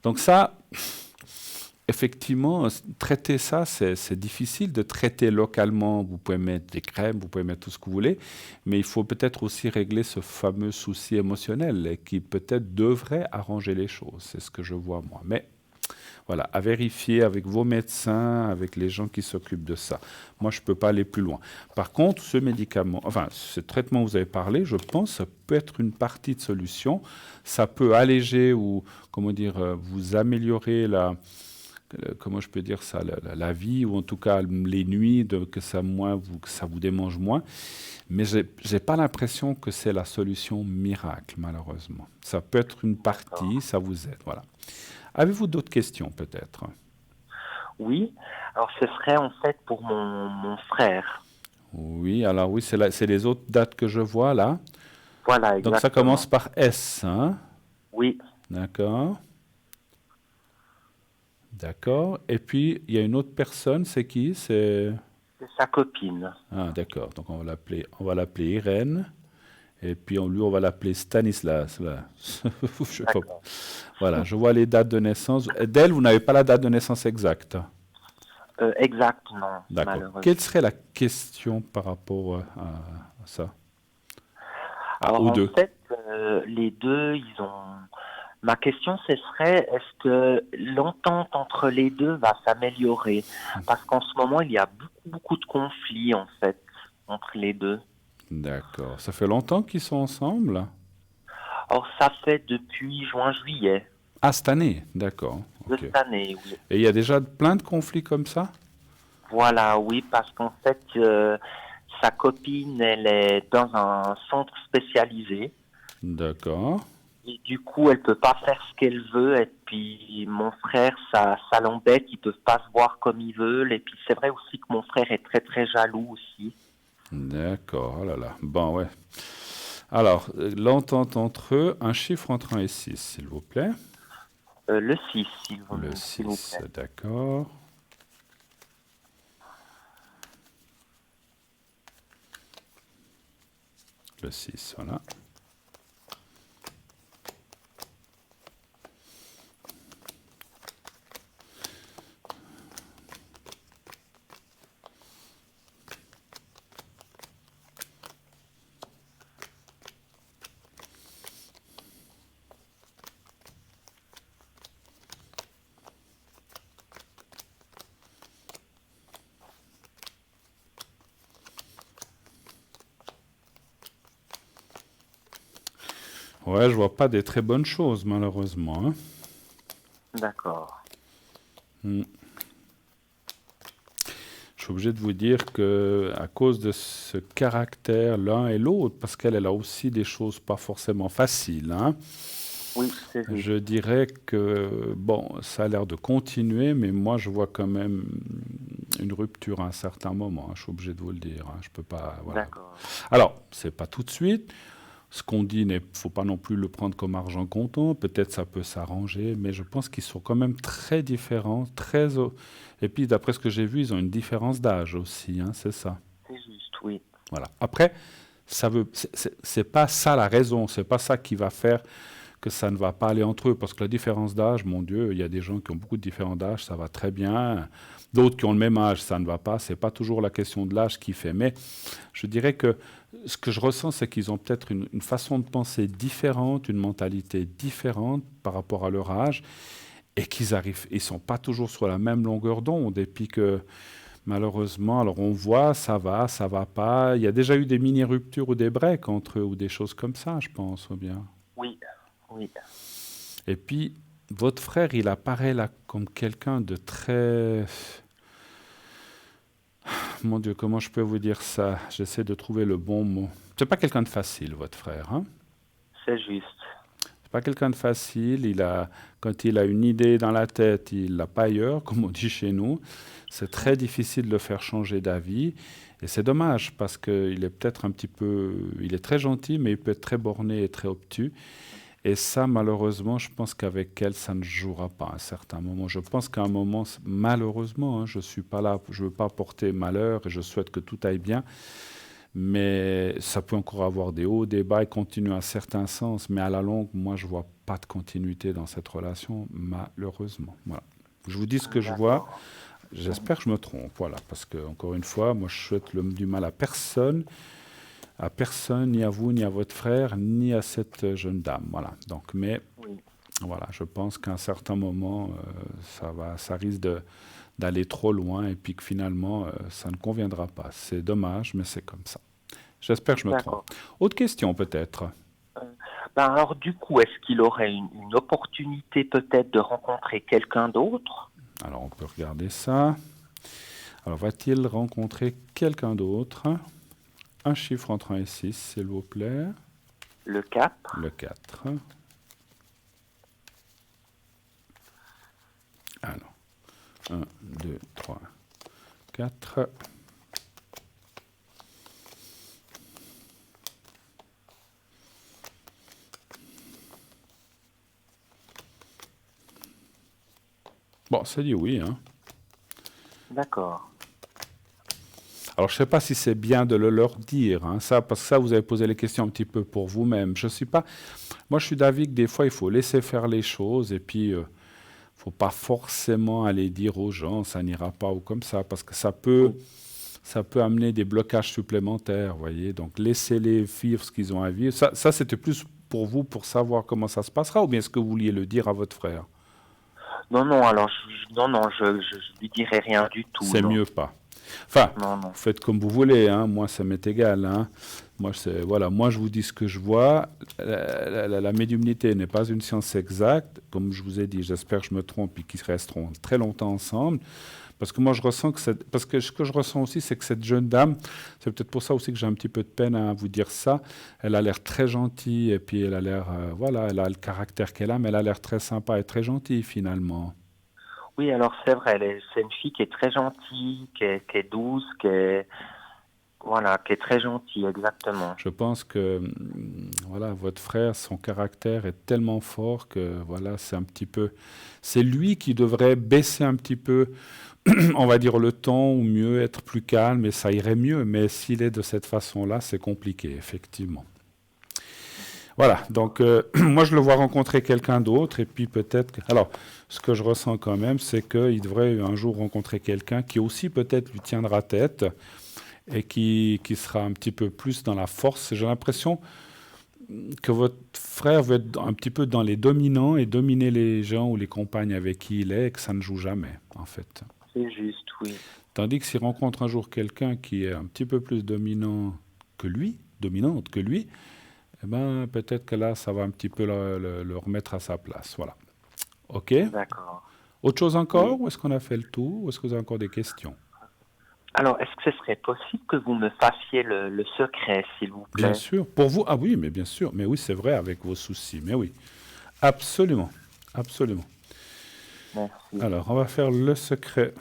Speaker 1: Donc ça, effectivement, traiter ça, c'est difficile de traiter localement. Vous pouvez mettre des crèmes, vous pouvez mettre tout ce que vous voulez, mais il faut peut-être aussi régler ce fameux souci émotionnel et qui peut-être devrait arranger les choses. C'est ce que je vois moi. Mais voilà, à vérifier avec vos médecins, avec les gens qui s'occupent de ça. Moi, je ne peux pas aller plus loin. Par contre, ce médicament, enfin, ce traitement que vous avez parlé, je pense, ça peut être une partie de solution. Ça peut alléger ou, comment dire, vous améliorer comment je peux dire ça, la vie, ou en tout cas les nuits, que ça vous démange moins. Mais j'ai pas l'impression que c'est la solution miracle, malheureusement. Ça peut être une partie, ça vous aide, voilà. Avez-vous d'autres questions, peut-être?
Speaker 5: Oui, alors ce serait en fait pour mon frère.
Speaker 1: Oui, alors oui, c'est les autres dates que je vois là.
Speaker 5: Voilà,
Speaker 1: Donc ça commence
Speaker 5: exactement.
Speaker 1: par S, hein?
Speaker 5: Oui,
Speaker 1: D'accord. D'accord. Et puis, il y a une autre personne, c'est qui?
Speaker 5: c'est sa copine.
Speaker 1: Ah, d'accord. Donc on va l'appeler Irène. Et puis lui, on va l'appeler Stanislas. Là. Je sais pas.
Speaker 5: D'accord.
Speaker 1: Voilà, je vois les dates de naissance. D'elle, vous n'avez pas la date de naissance exacte.
Speaker 5: Exact, non,
Speaker 1: D'accord.
Speaker 5: malheureusement.
Speaker 1: Quelle serait la question par rapport à ça?
Speaker 5: Alors
Speaker 1: Aux
Speaker 5: en
Speaker 1: deux.
Speaker 5: fait, les deux, ils ont. Ma question, ce serait, est-ce que l'entente entre les deux va s'améliorer? Parce qu'en ce moment, il y a beaucoup de conflits, en fait, entre les deux.
Speaker 1: D'accord. Ça fait longtemps qu'ils sont ensemble?
Speaker 5: Or, ça fait depuis juin-juillet
Speaker 1: Ah, cette année. D'accord.
Speaker 5: de
Speaker 1: Ok.
Speaker 5: cette année, oui.
Speaker 1: Et il y a déjà plein de conflits comme ça?
Speaker 5: Voilà, oui, parce qu'en fait, sa copine, elle est dans un centre spécialisé.
Speaker 1: D'accord.
Speaker 5: Et du coup, elle peut pas faire ce qu'elle veut. Et puis, mon frère, ça l'embête. Ils peuvent pas se voir comme ils veulent. Et puis, c'est vrai aussi que mon frère est très jaloux aussi.
Speaker 1: D'accord. Oh là là. Bon, ouais. Alors, l'entente entre eux, un chiffre entre 1 et 6, s'il vous plaît.
Speaker 5: Le 6,
Speaker 1: Le
Speaker 5: s'il vous
Speaker 1: 6,
Speaker 5: plaît.
Speaker 1: d'accord. Le 6, voilà. Ouais, je vois pas des très bonnes choses, malheureusement, hein.
Speaker 5: D'accord.
Speaker 1: Hmm. Je suis obligé de vous dire que à cause de ce caractère l'un et l'autre, parce qu'elle a aussi des choses pas forcément faciles, hein,
Speaker 5: Oui, c'est juste.
Speaker 1: je dirais que bon, ça a l'air de continuer, mais moi je vois quand même une rupture à un certain moment, hein. Je suis obligé de vous le dire, hein. Je peux pas, voilà.
Speaker 5: D'accord.
Speaker 1: Alors, c'est pas tout de suite. Ce qu'on dit, il ne faut pas non plus le prendre comme argent comptant. Peut-être ça peut s'arranger, mais je pense qu'ils sont quand même très différents, et puis d'après ce que j'ai vu, ils ont une différence d'âge aussi, hein, c'est ça.
Speaker 5: C'est juste, oui.
Speaker 1: Voilà. Après, c'est pas ça la raison, c'est pas ça qui va faire que ça ne va pas aller entre eux, parce que la différence d'âge, mon Dieu, il y a des gens qui ont beaucoup de différents d'âge, ça va très bien. D'autres qui ont le même âge, ça ne va pas. C'est pas toujours la question de l'âge qui fait. Mais je dirais que ce que je ressens, c'est qu'ils ont peut-être une façon de penser différente, une mentalité différente par rapport à leur âge, et ils sont pas toujours sur la même longueur d'onde. Et puis que malheureusement, alors on voit, ça va pas. Il y a déjà eu des mini-ruptures ou des breaks entre eux, ou des choses comme ça, je pense, ou bien.
Speaker 5: Oui, oui.
Speaker 1: Et puis, votre frère, il apparaît là comme quelqu'un de très... Mon Dieu, comment je peux vous dire ça? J'essaie de trouver le bon mot. C'est pas quelqu'un de facile, votre frère, hein?
Speaker 5: C'est juste.
Speaker 1: C'est pas quelqu'un de facile. Quand il a une idée dans la tête, il l'a pas ailleurs, comme on dit chez nous. C'est très difficile de le faire changer d'avis. Et c'est dommage, parce qu'il est peut-être un petit peu... Il est très gentil, mais il peut être très borné et très obtus. Et ça, malheureusement, je pense qu'avec elle, ça ne jouera pas à un certain moment. Je pense qu'à un moment, malheureusement, hein, je suis pas là, je veux pas porter malheur et je souhaite que tout aille bien. Mais ça peut encore avoir des hauts, des bas et continuer à certains sens. Mais à la longue, moi, je vois pas de continuité dans cette relation, malheureusement. Voilà. Je vous dis ce que je vois.
Speaker 5: D'accord.
Speaker 1: J'espère que je me trompe. Voilà. Parce que, encore une fois, moi, je souhaite du mal à personne, ni à vous, ni à votre frère, ni à cette jeune dame. Voilà. Donc, mais
Speaker 5: Oui.
Speaker 1: voilà, je pense qu'à un certain moment, ça risque d'aller trop loin et puis que finalement, ça ne conviendra pas. C'est dommage, mais c'est comme ça. J'espère que je me trompe.
Speaker 5: D'accord.
Speaker 1: Autre question peut-être.
Speaker 5: Euh, Ben alors, du coup, est-ce qu'il aurait une opportunité peut-être de rencontrer quelqu'un d'autre?
Speaker 1: Alors, on peut regarder ça. Alors, va-t-il rencontrer quelqu'un d'autre? Un chiffre entre 1 et 6, s'il vous plaît.
Speaker 5: Le 4.
Speaker 1: Le 4. Alors, 1, 2, 3, 4. Bon, ça dit oui, hein.
Speaker 5: D'accord.
Speaker 1: Alors, je ne sais pas si c'est bien de le leur dire, hein, ça, parce que ça, vous avez posé les questions un petit peu pour vous-même. Je suis pas. Moi, je suis d'avis que des fois, il faut laisser faire les choses et puis, faut pas forcément aller dire aux gens, ça n'ira pas ou comme ça, parce que ça peut amener des blocages supplémentaires, voyez. Donc, laissez-les vivre ce qu'ils ont à vivre. Ça, c'était plus pour vous, pour savoir comment ça se passera, ou bien est-ce que vous vouliez le dire à votre frère?
Speaker 5: Non, non, alors, non, je lui dirai rien du tout,
Speaker 1: C'est
Speaker 5: non.
Speaker 1: mieux pas. Enfin,
Speaker 5: Non, non.
Speaker 1: faites comme vous voulez, hein. Moi, ça m'est égal, hein. Voilà, moi, je vous dis ce que je vois. La médiumnité n'est pas une science exacte. Comme je vous ai dit, j'espère que je me trompe et qu'ils resteront très longtemps ensemble. Parce que moi, je ressens parce que ce que je ressens aussi, c'est que cette jeune dame, c'est peut-être pour ça aussi que j'ai un petit peu de peine à vous dire ça. Elle a l'air très gentille et puis elle a l'air, voilà, elle a le caractère qu'elle a, mais elle a l'air très sympa et très gentille finalement.
Speaker 5: Oui, alors c'est vrai, c'est une fille qui est très gentille, qui est douce, voilà, qui est très gentille, exactement.
Speaker 1: Je pense que voilà, votre frère, son caractère est tellement fort que voilà, c'est lui qui devrait baisser un petit peu, on va dire le ton ou mieux être plus calme et ça irait mieux. Mais s'il est de cette façon-là, c'est compliqué, effectivement. Voilà, donc moi je le vois rencontrer quelqu'un d'autre et puis peut-être alors, ce que je ressens quand même, c'est qu'il devrait un jour rencontrer quelqu'un qui aussi peut-être lui tiendra tête et qui sera un petit peu plus dans la force. J'ai l'impression que votre frère veut être un petit peu dans les dominants et dominer les gens ou les compagnes avec qui il est et que ça ne joue jamais, en fait.
Speaker 5: C'est juste, oui.
Speaker 1: Tandis que s'il rencontre un jour quelqu'un qui est un petit peu plus dominante que lui, eh ben, peut-être que là, ça va un petit peu le remettre à sa place. Voilà. OK?
Speaker 5: D'accord.
Speaker 1: Autre chose
Speaker 5: Oui.
Speaker 1: encore? Ou est-ce qu'on a fait le tour? Ou est-ce que vous avez encore des questions?
Speaker 5: Alors, est-ce que ce serait possible que vous me fassiez le secret, s'il vous
Speaker 1: Bien
Speaker 5: plaît?
Speaker 1: sûr. Pour vous? Ah oui, mais bien sûr. Mais oui, c'est vrai avec vos soucis. Mais oui. Absolument. Absolument.
Speaker 5: Merci.
Speaker 1: Alors, on va faire le secret.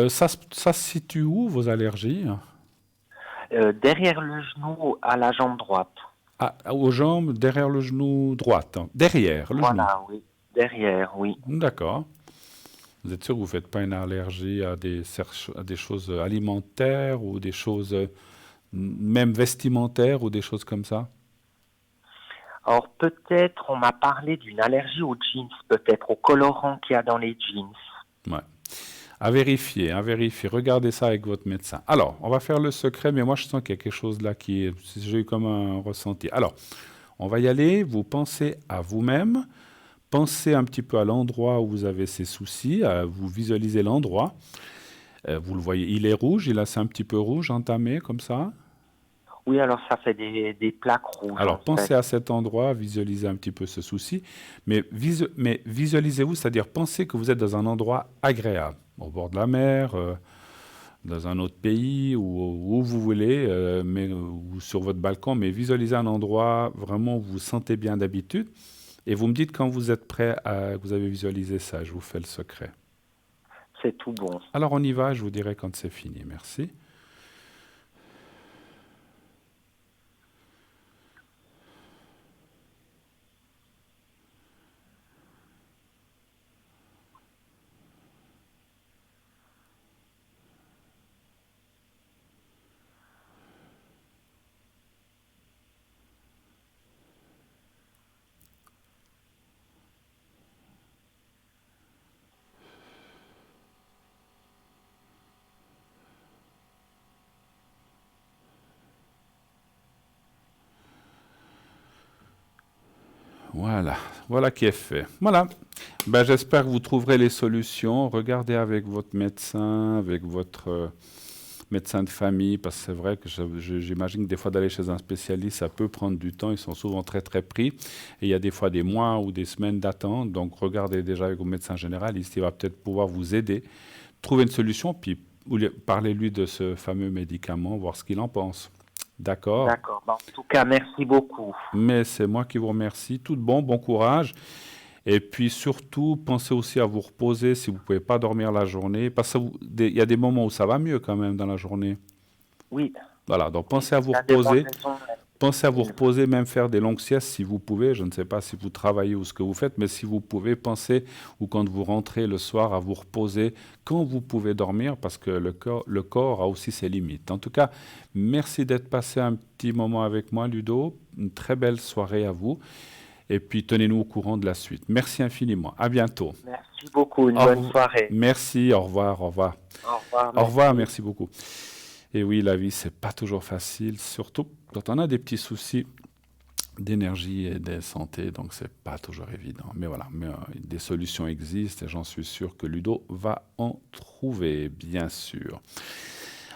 Speaker 1: Ça se situe où, vos allergies?
Speaker 5: Derrière le genou, à la jambe droite.
Speaker 1: Ah, aux jambes, derrière le genou droite. Hein. Derrière le genou.
Speaker 5: Voilà, oui. Derrière, oui.
Speaker 1: D'accord. Vous êtes sûr que vous ne faites pas une allergie à des choses alimentaires ou des choses même vestimentaires ou des choses comme ça?
Speaker 5: Alors, peut-être, on m'a parlé d'une allergie aux jeans, peut-être, au colorant qu'il y a dans les jeans.
Speaker 1: Ouais. À vérifier, à vérifier. Regardez ça avec votre médecin. Alors, on va faire le secret, mais moi je sens qu'il y a quelque chose là j'ai eu comme un ressenti. Alors, on va y aller. Vous pensez à vous-même. Pensez un petit peu à l'endroit où vous avez ces soucis. Vous visualisez l'endroit. Vous le voyez, il est rouge. C'est un petit peu rouge, entamé comme ça.
Speaker 5: Oui, alors ça fait des plaques rouges,
Speaker 1: Alors,
Speaker 5: en fait.
Speaker 1: pensez à cet endroit, visualisez un petit peu ce souci, mais visualisez-vous, c'est-à-dire pensez que vous êtes dans un endroit agréable, au bord de la mer, dans un autre pays, ou où vous voulez, ou sur votre balcon, mais visualisez un endroit vraiment où vous vous sentez bien d'habitude, et vous me dites quand vous êtes prêt, vous avez visualisé ça, je vous fais le secret.
Speaker 5: C'est tout bon.
Speaker 1: Alors on y va, je vous dirai quand c'est fini, merci. Voilà, voilà qui est fait. Voilà. Ben, j'espère que vous trouverez les solutions. Regardez avec votre médecin, avec votre médecin de famille, parce que c'est vrai que j'imagine que des fois d'aller chez un spécialiste, ça peut prendre du temps. Ils sont souvent très très pris. Et il y a des fois des mois ou des semaines d'attente. Donc regardez déjà avec votre médecin généraliste, il va peut-être pouvoir vous aider, trouver une solution, puis parlez-lui de ce fameux médicament, voir ce qu'il en pense. D'accord?
Speaker 5: D'accord. Bon, en tout cas, merci beaucoup.
Speaker 1: Mais c'est moi qui vous remercie. Tout de bon, bon courage. Et puis surtout, pensez aussi à vous reposer si vous ne pouvez pas dormir la journée. Parce qu'il y a des moments où ça va mieux quand même dans la journée.
Speaker 5: Oui.
Speaker 1: Voilà, donc pensez à vous
Speaker 5: Il y a des bonnes
Speaker 1: reposer.
Speaker 5: raisons.
Speaker 1: Pensez à vous reposer, même faire des longues siestes si vous pouvez. Je ne sais pas si vous travaillez ou ce que vous faites, mais si vous pouvez, pensez, ou quand vous rentrez le soir, à vous reposer quand vous pouvez dormir, parce que le corps a aussi ses limites. En tout cas, merci d'être passé un petit moment avec moi, Ludo. Une très belle soirée à vous. Et puis, tenez-nous au courant de la suite. Merci infiniment. À bientôt.
Speaker 5: Merci beaucoup. Une bonne soirée.
Speaker 1: Merci. Au revoir. Au revoir.
Speaker 5: Au revoir.
Speaker 1: Au revoir. Merci beaucoup. Et oui, la vie, c'est pas toujours facile, surtout quand on a des petits soucis d'énergie et de santé, donc c'est pas toujours évident. Mais voilà, des solutions existent et j'en suis sûr que Ludo va en trouver, bien sûr.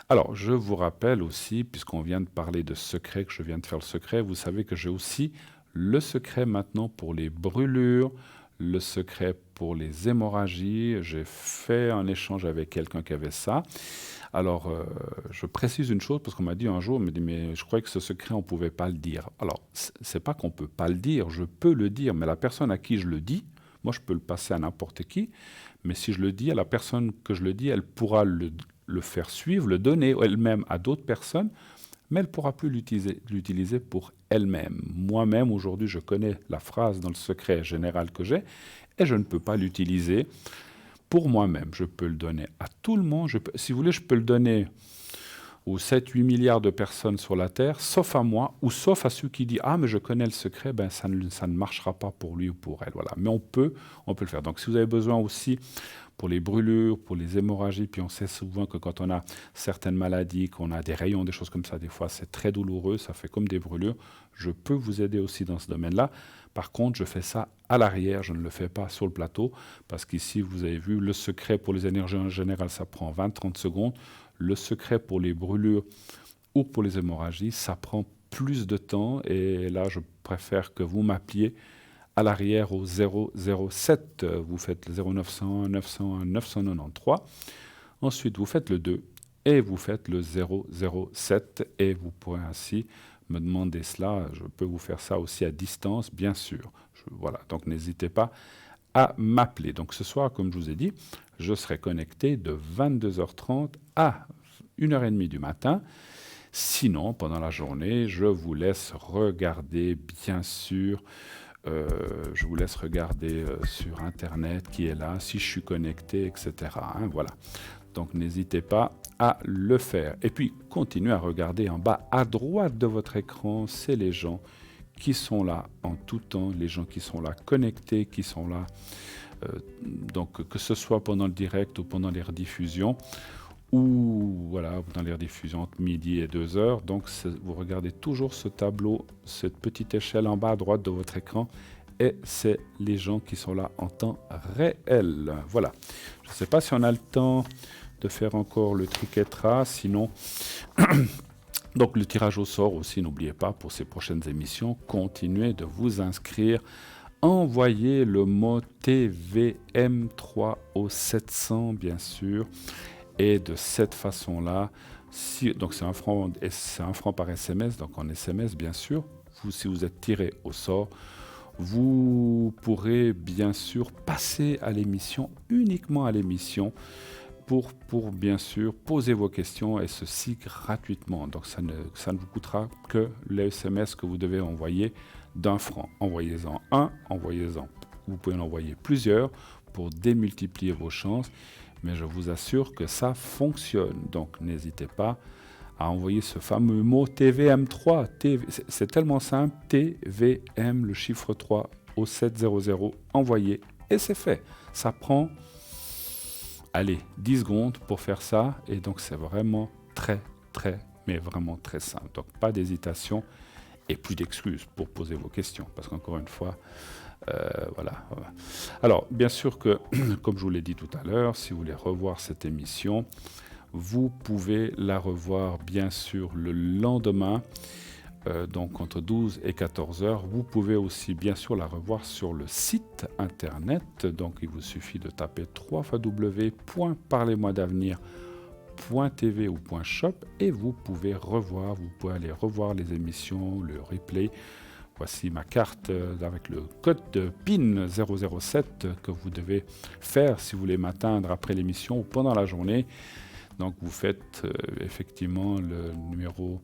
Speaker 1: Alors, je vous rappelle aussi, puisqu'on vient de parler de secret, que je viens de faire le secret, vous savez que j'ai aussi le secret maintenant pour les brûlures, le secret pour les hémorragies. J'ai fait un échange avec quelqu'un qui avait ça. Alors, je précise une chose, parce qu'on m'a dit un jour, on m'a dit, mais je croyais que ce secret, on ne pouvait pas le dire. Alors, c'est pas qu'on ne peut pas le dire, je peux le dire, mais la personne à qui je le dis, moi, je peux le passer à n'importe qui, mais si je le dis à la personne que je le dis, elle pourra le faire suivre, le donner elle-même à d'autres personnes, mais elle ne pourra plus l'utiliser pour elle-même. Moi-même, aujourd'hui, je connais la phrase dans le secret général que j'ai, et je ne peux pas l'utiliser pour moi-même. Je peux le donner à tout le monde. Si vous voulez, je peux le donner aux 7-8 milliards de personnes sur la Terre, sauf à moi, ou sauf à ceux qui disent « Ah, mais je connais le secret », ben, ça ne marchera pas pour lui ou pour elle. Voilà. Mais on peut le faire. Donc, si vous avez besoin aussi pour les brûlures, pour les hémorragies, puis on sait souvent que quand on a certaines maladies, qu'on a des rayons, des choses comme ça, des fois c'est très douloureux, ça fait comme des brûlures, je peux vous aider aussi dans ce domaine-là. Par contre, je fais ça à l'arrière, je ne le fais pas sur le plateau, parce qu'ici, vous avez vu, le secret pour les énergies en général, ça prend 20-30 secondes. Le secret pour les brûlures ou pour les hémorragies, ça prend plus de temps et là, je préfère que vous m'appeliez à l'arrière au 007. Vous faites le 0900 901 993. Ensuite, vous faites le 2 et vous faites le 007 et vous pourrez ainsi me demander cela. Je peux vous faire ça aussi à distance, bien sûr. Voilà, donc n'hésitez pas à m'appeler. Donc ce soir, comme je vous ai dit, je serai connecté de 22h30 à 1h30 du matin. Sinon, pendant la journée, je vous laisse regarder, bien sûr, je vous laisse regarder sur Internet qui est là, si je suis connecté, etc. Hein, voilà. Donc n'hésitez pas à le faire. Et puis, continuez à regarder en bas à droite de votre écran, c'est les gens qui sont là en tout temps, les gens qui sont là connectés, qui sont là, donc que ce soit pendant le direct ou pendant les rediffusions, ou voilà, dans les rediffusions entre midi et 2h. Donc vous regardez toujours ce tableau, cette petite échelle en bas à droite de votre écran, et c'est les gens qui sont là en temps réel. Voilà. Je ne sais pas si on a le temps de faire encore le triquetra, sinon... Donc le tirage au sort aussi, n'oubliez pas, pour ces prochaines émissions, continuez de vous inscrire. Envoyez le mot TVM3 au 700, bien sûr. Et de cette façon-là, donc c'est un franc par SMS, donc en SMS, bien sûr. Si vous êtes tiré au sort, vous pourrez bien sûr passer à l'émission, uniquement à l'émission, pour bien sûr poser vos questions, et ceci gratuitement. Donc ça ne vous coûtera que les SMS que vous devez envoyer d'1 franc. Envoyez-en un, vous pouvez en envoyer plusieurs pour démultiplier vos chances, mais je vous assure que ça fonctionne. Donc n'hésitez pas à envoyer ce fameux mot TVM3. C'est tellement simple, TVM, le chiffre 3 au 700, envoyez, et c'est fait. Ça prend... Allez, 10 secondes pour faire ça, et donc c'est vraiment mais vraiment très simple. Donc pas d'hésitation et plus d'excuses pour poser vos questions, parce qu'encore une fois, voilà. Alors, bien sûr que, comme je vous l'ai dit tout à l'heure, si vous voulez revoir cette émission, vous pouvez la revoir bien sûr le lendemain, donc entre 12 et 14 heures. Vous pouvez aussi bien sûr la revoir sur le site internet, donc il vous suffit de taper www.parlez-moi-d'avenir.tv ou .shop et vous pouvez aller revoir les émissions, le replay. Voici ma carte avec le code de PIN 007 que vous devez faire si vous voulez m'atteindre après l'émission ou pendant la journée. Donc vous faites effectivement le numéro,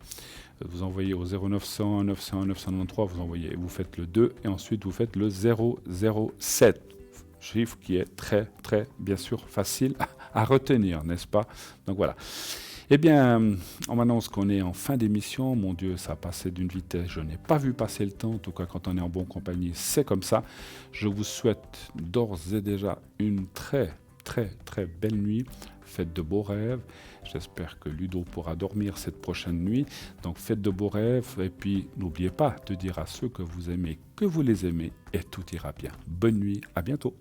Speaker 1: vous envoyez au 0900 901 993, vous faites le 2 et ensuite vous faites le 007. Chiffre qui est très bien sûr facile à retenir, n'est-ce pas? Donc voilà. Eh bien, on m'annonce qu'on est en fin d'émission. Mon Dieu, ça a passé d'une vitesse. Je n'ai pas vu passer le temps. En tout cas, quand on est en bonne compagnie, c'est comme ça. Je vous souhaite d'ores et déjà une très belle nuit. Faites de beaux rêves. J'espère que Ludo pourra dormir cette prochaine nuit. Donc faites de beaux rêves. Et puis, n'oubliez pas de dire à ceux que vous aimez que vous les aimez. Et tout ira bien. Bonne nuit. À bientôt.